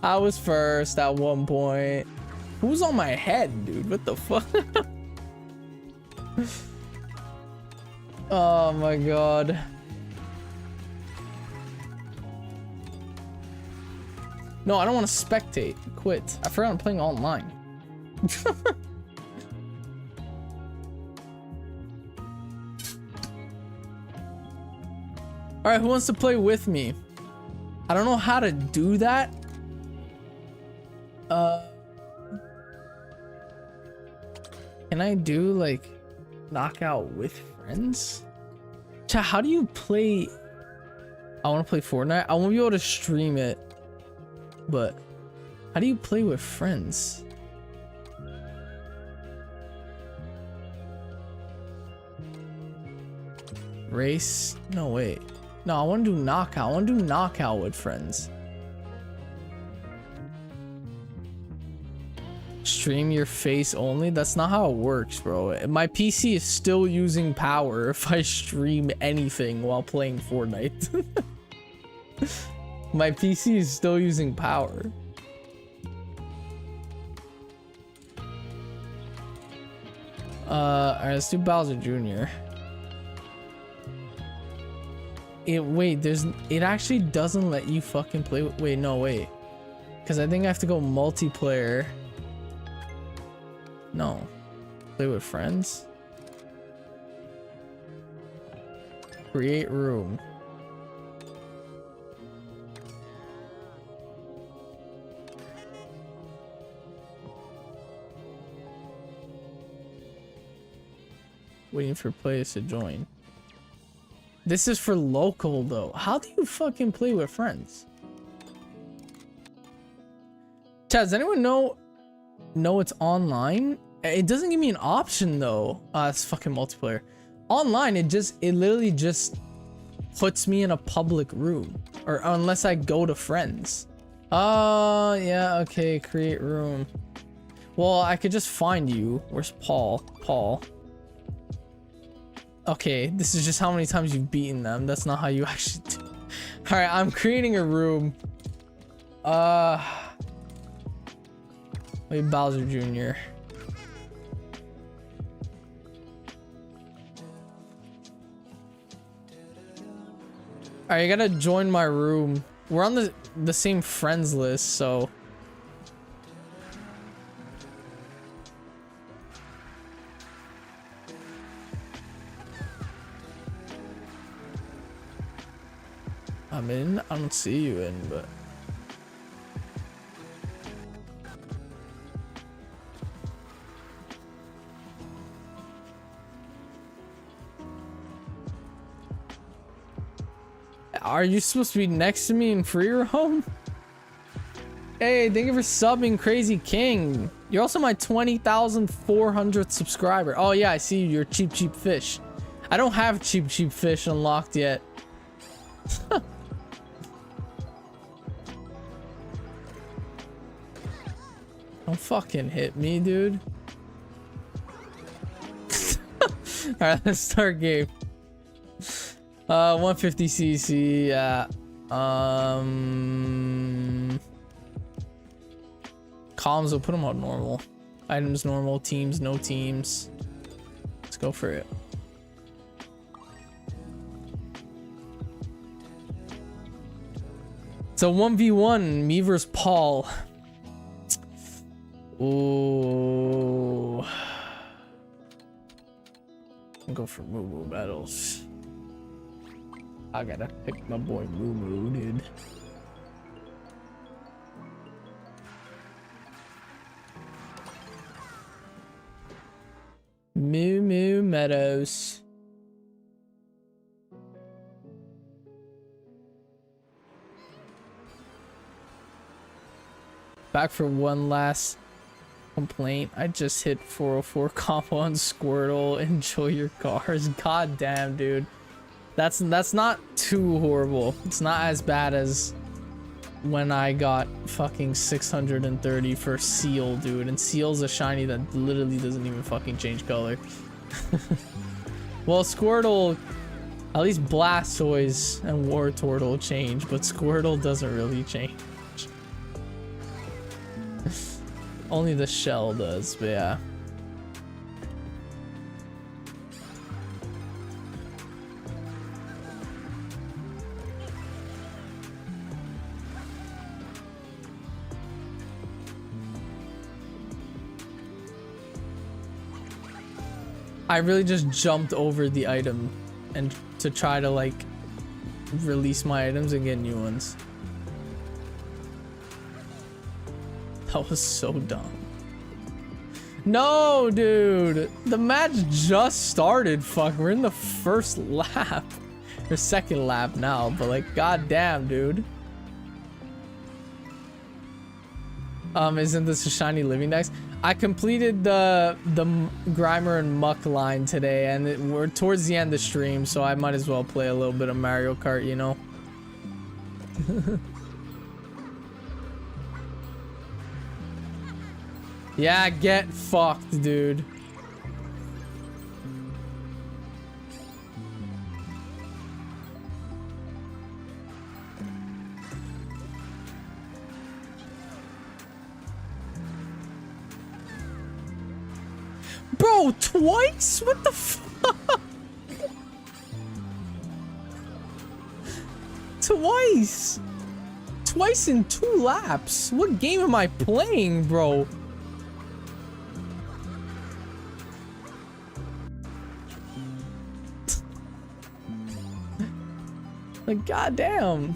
I was first at one point. Who's on my head, dude? What the fuck? Oh my god. No, I don't want to spectate. Quit. I forgot I'm playing online. Alright, who wants to play with me? I don't know how to do that. Can I do like knockout with friends? Chat, how do you play? I want to play Fortnite. I won't be able to stream it, but how do you play with friends? Race? No, wait. No, I want to do knockout. I want to do knockout with friends. Stream your face only? That's not how it works, bro. My PC is still using power if I stream anything while playing Fortnite. My PC is still using power. Alright, let's do Bowser Jr. Wait, it actually doesn't let you fucking play with, wait, no, wait. Because I think I have to go multiplayer. No. Play with friends? Create room. Waiting for players to join. This is for local though. How do you fucking play with friends? Chat, does anyone know it's online? It doesn't give me an option though. It's fucking multiplayer. Online, it literally just puts me in a public room. Or unless I go to friends. Oh, yeah, okay, create room. Well, I could just find you. Where's Paul? Paul. Okay, this is just how many times you've beaten them. That's not how you actually do. Alright, I'm creating a room. Wait, Bowser Jr. Alright, you gotta join my room. We're on the same friends list, so. I'm in. I don't see you in, but. Are you supposed to be next to me in free roam? Hey, thank you for subbing, Crazy King. You're also my 20,400th subscriber. Oh yeah, I see you. You're cheap fish. I don't have cheap fish unlocked yet. Don't fucking hit me, dude. Alright, let's start game. 150cc, yeah. Columns, will put them on normal. Items normal, teams, no teams. Let's go for it. So 1v1, me versus Paul. Ooh. I'll go for Moo Moo battles. I gotta pick my boy Moo Moo, dude. Moo Moo Meadows. Back for one last Complaint. I just hit 404 combo on Squirtle. Enjoy your cars. God damn, dude. That's not too horrible. It's not as bad as when I got fucking 630 for Seal, dude. And Seal's a shiny that literally doesn't even fucking change color. Well, Squirtle, at least Blastoise and Wartortle change, but Squirtle doesn't really change. Only the shell does, but yeah. I really just jumped over the item and to try to like release my items and get new ones. That was so dumb. No, dude. The match just started. Fuck, we're in the first lap. Or second lap now, but like, goddamn, dude. Isn't this a shiny living dex? I completed the Grimer and Muck line today, and we're towards the end of the stream, so I might as well play a little bit of Mario Kart, you know? Yeah, get fucked, dude. Bro, twice? What the fuck? Twice? Twice in 2 laps? What game am I playing, bro? Like, goddamn.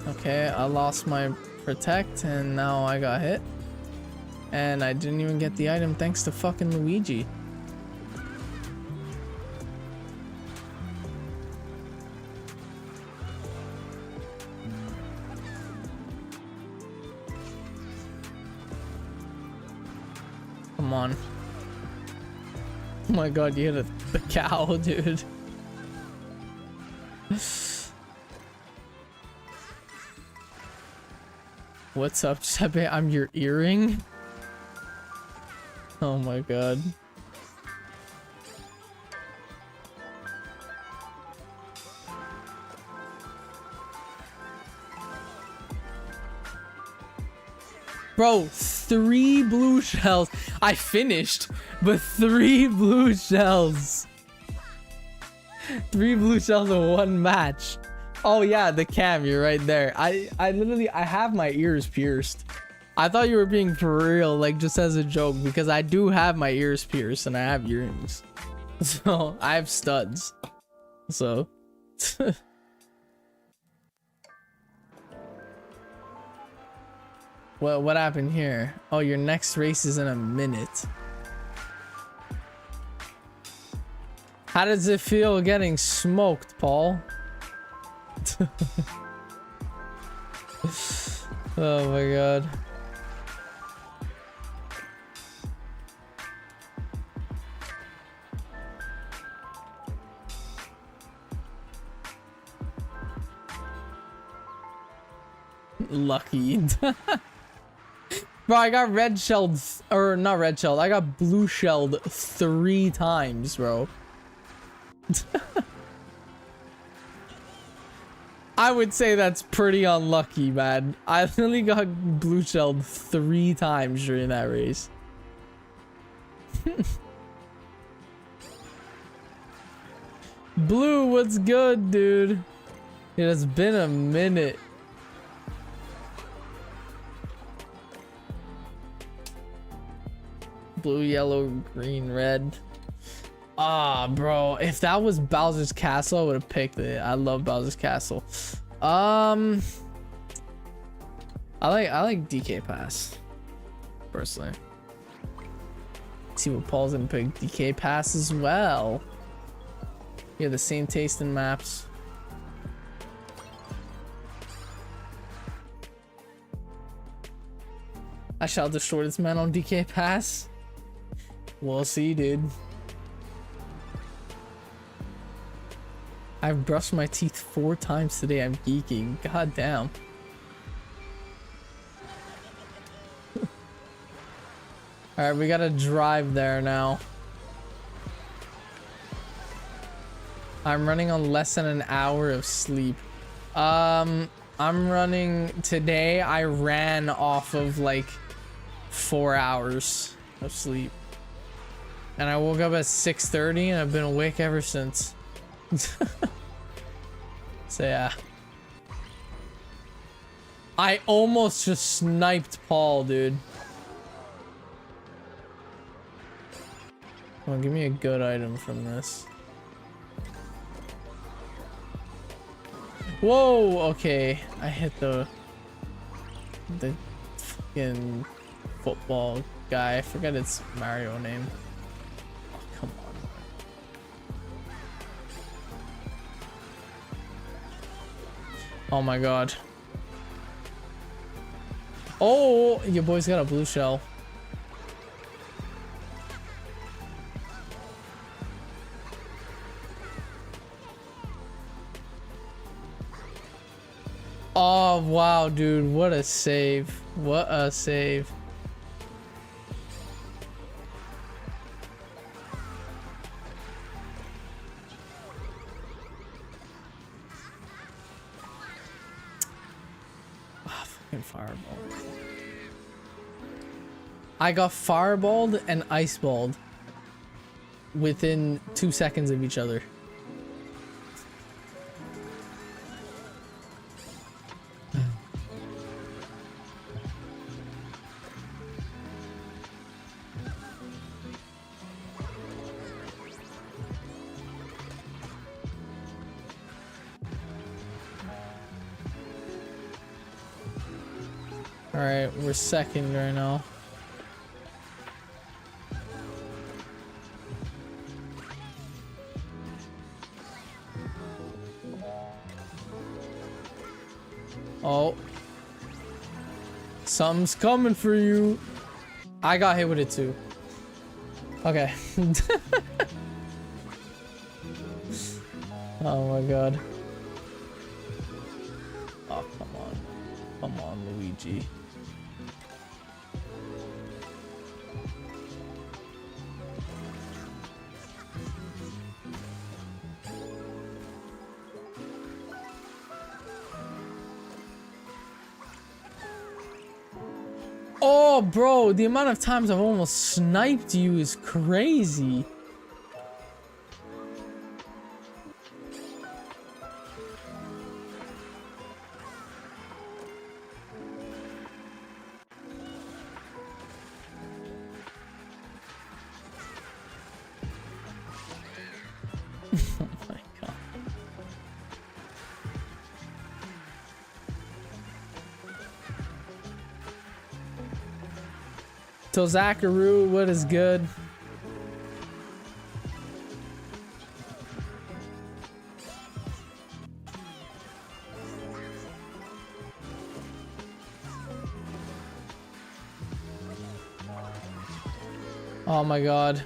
Okay, I lost my protect and now I got hit. And I didn't even get the item thanks to fucking Luigi. Come on. Oh my god, you hit the cow, dude. What's up, Sebe? I'm your earring? Oh my god. Bro, 3 blue shells. I finished, but 3 blue shells. 3 blue shells in 1 match. Oh yeah, the cam, you're right there. I literally, I have my ears pierced. I thought you were being for real, like just as a joke, because I do have my ears pierced and I have earrings. So, I have studs. So. Well, what happened here? Oh, your next race is in a minute. How does it feel getting smoked, Paul? Oh my god. Lucky. Bro, I got red shelled, or not red shelled, I got blue shelled 3 times, bro. I would say that's pretty unlucky, man. I literally got blue shelled 3 times during that race. Blue, what's good, dude? It has been a minute. Blue, yellow, green, red. Ah, bro, if that was Bowser's Castle, I would have picked it. I love Bowser's Castle. I like DK Pass personally. Let's see what Paul's gonna pick. DK Pass as well. You have the same taste in maps. I shall destroy this man on DK Pass. We'll see, dude. I've brushed my teeth 4 times today. I'm geeking. God damn. Alright, we gotta drive there now. I'm running on less than an hour of sleep. I'm running today. I ran off of like 4 hours of sleep. And I woke up at 6:30 and I've been awake ever since. So yeah. I almost just sniped Paul, dude. Come on, give me a good item from this. Whoa, okay. I hit the fucking football guy. I forget its Mario name. Oh, come on. Oh my god. Oh, your boy's got a blue shell. Oh, wow, dude. What a save. What a save. Ah, fucking fireball. I got fireballed and iceballed within 2 seconds of each other. Alright, we're second right now. Oh. Something's coming for you. I got hit with it too. Okay. Oh my god. Oh, come on. Come on, Luigi. Oh, bro, the amount of times I've almost sniped you is crazy. Oh my god. Tozakaru, what is good? Oh my god.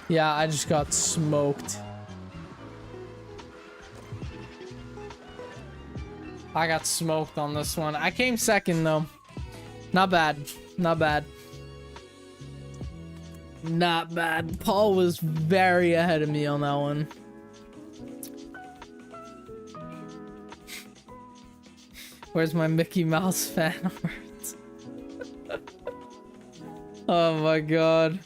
Yeah, I just got smoked. I got smoked on this one. I came second though. Not bad. Not bad. Not bad. Paul was very ahead of me on that one. Where's my Mickey Mouse fan art? Oh my god.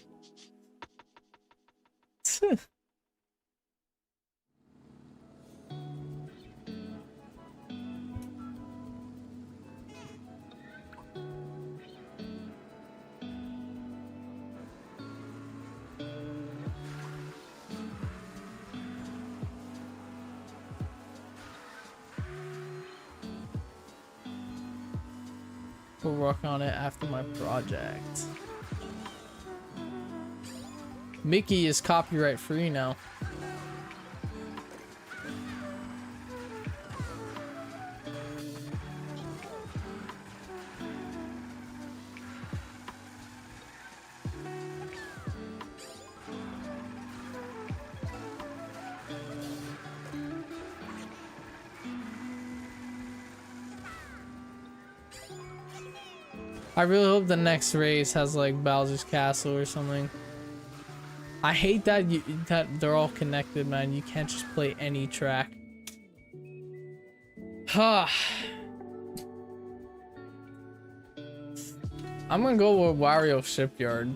We'll work on it after my project. Mickey is copyright free now. I really hope the next race has like Bowser's Castle or something. I hate that that they're all connected, man. You can't just play any track. I'm gonna go with Wario Shipyard.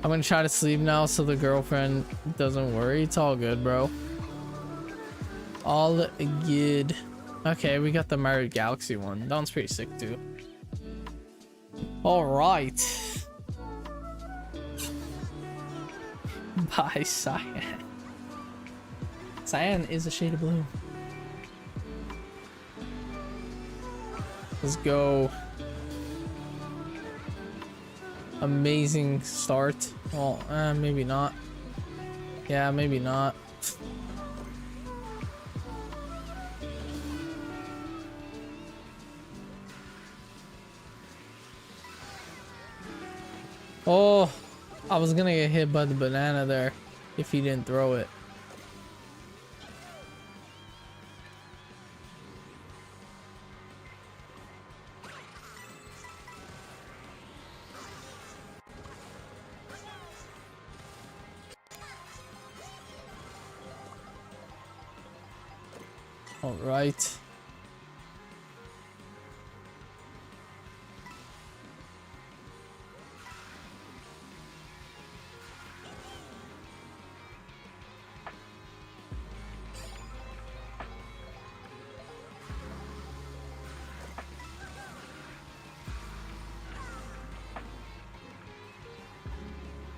I'm gonna try to sleep now so the girlfriend doesn't worry. It's all good, bro. All good. Okay, we got the Mario Galaxy one. That one's pretty sick too. All right. Bye, Cyan. Cyan is a shade of blue. Let's go. Amazing start. Well, maybe not. Yeah, maybe not. Oh, I was gonna get hit by the banana there if he didn't throw it. All right.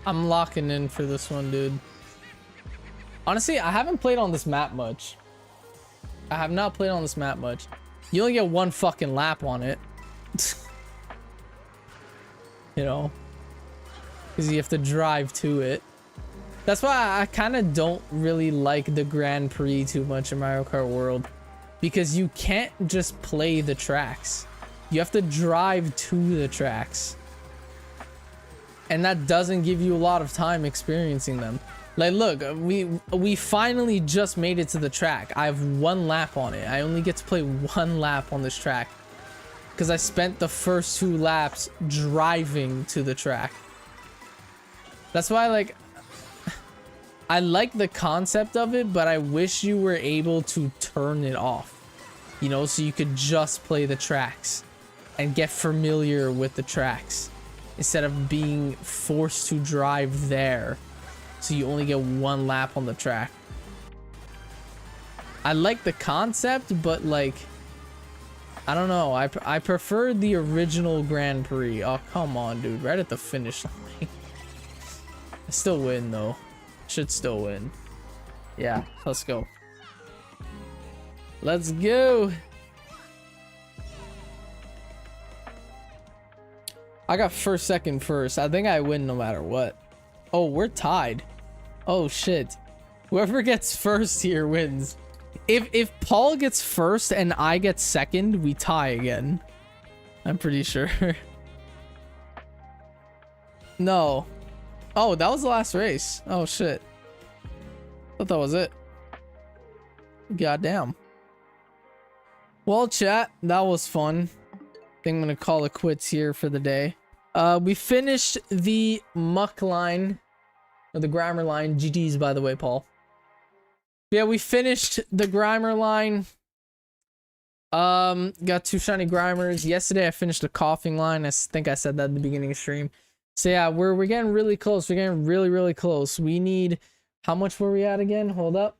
I'm locking in for this one, dude. Honestly, I haven't played on this map much. I have not played on this map much. You only get one fucking lap on it. You know? Because you have to drive to it. That's why I kind of don't really like the Grand Prix too much in Mario Kart World. Because you can't just play the tracks. You have to drive to the tracks. And that doesn't give you a lot of time experiencing them. Like, look, we finally just made it to the track. I have one lap on it. I only get to play one lap on this track because I spent the first 2 laps driving to the track. That's why, like, I like the concept of it, but I wish you were able to turn it off, you know, so you could just play the tracks and get familiar with the tracks instead of being forced to drive there. So you only get one lap on the track. I like the concept, but like, I don't know. I prefer the original Grand Prix. Oh, come on, dude. Right at the finish line. I still win, though. Should still win. Yeah, let's go. Let's go. I got first, second, first. I think I win no matter what. Oh, we're tied. Oh shit. Whoever gets first here wins. If Paul gets first and I get second, we tie again. I'm pretty sure. No. Oh, that was the last race. Oh shit. Thought that was it. Goddamn. Well, chat, that was fun. I think I'm gonna call it quits here for the day. We finished the muck line, or the Grimer line. GG's, by the way, Paul. Yeah, we finished the Grimer line. Got 2 shiny Grimers. Yesterday, I finished the coughing line. I think I said that at the beginning of stream. So yeah, we're getting really close. We're getting really, really close. We need, how much were we at again? Hold up.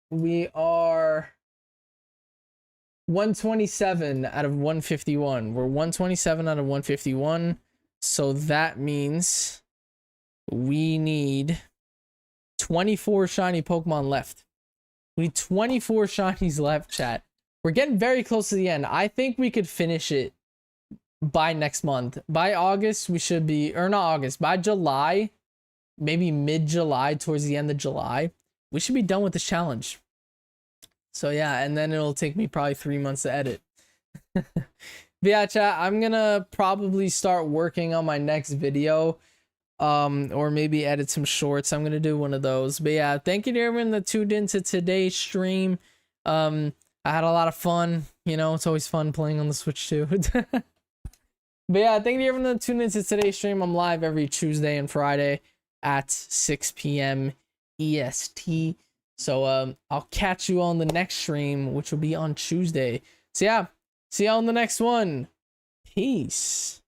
We are 127 out of 151. We're 127 out of 151. So that means we need 24 shiny Pokemon left. We need 24 shinies left, chat. We're getting very close to the end. I think we could finish it by next month. By August, we should be, or not August, by July, maybe mid-July, towards the end of July, we should be done with this challenge. So yeah, and then it'll take me probably 3 months to edit. But yeah, chat, I'm gonna probably start working on my next video, or maybe edit some shorts. I'm gonna do one of those. But yeah, thank you to everyone that tuned into today's stream. I had a lot of fun. You know, it's always fun playing on the Switch too. But yeah, thank you everyone for tuning into today's stream. I'm live every Tuesday and Friday at 6 p.m. EST. So I'll catch you on the next stream, which will be on Tuesday. So yeah, see you on the next one. Peace.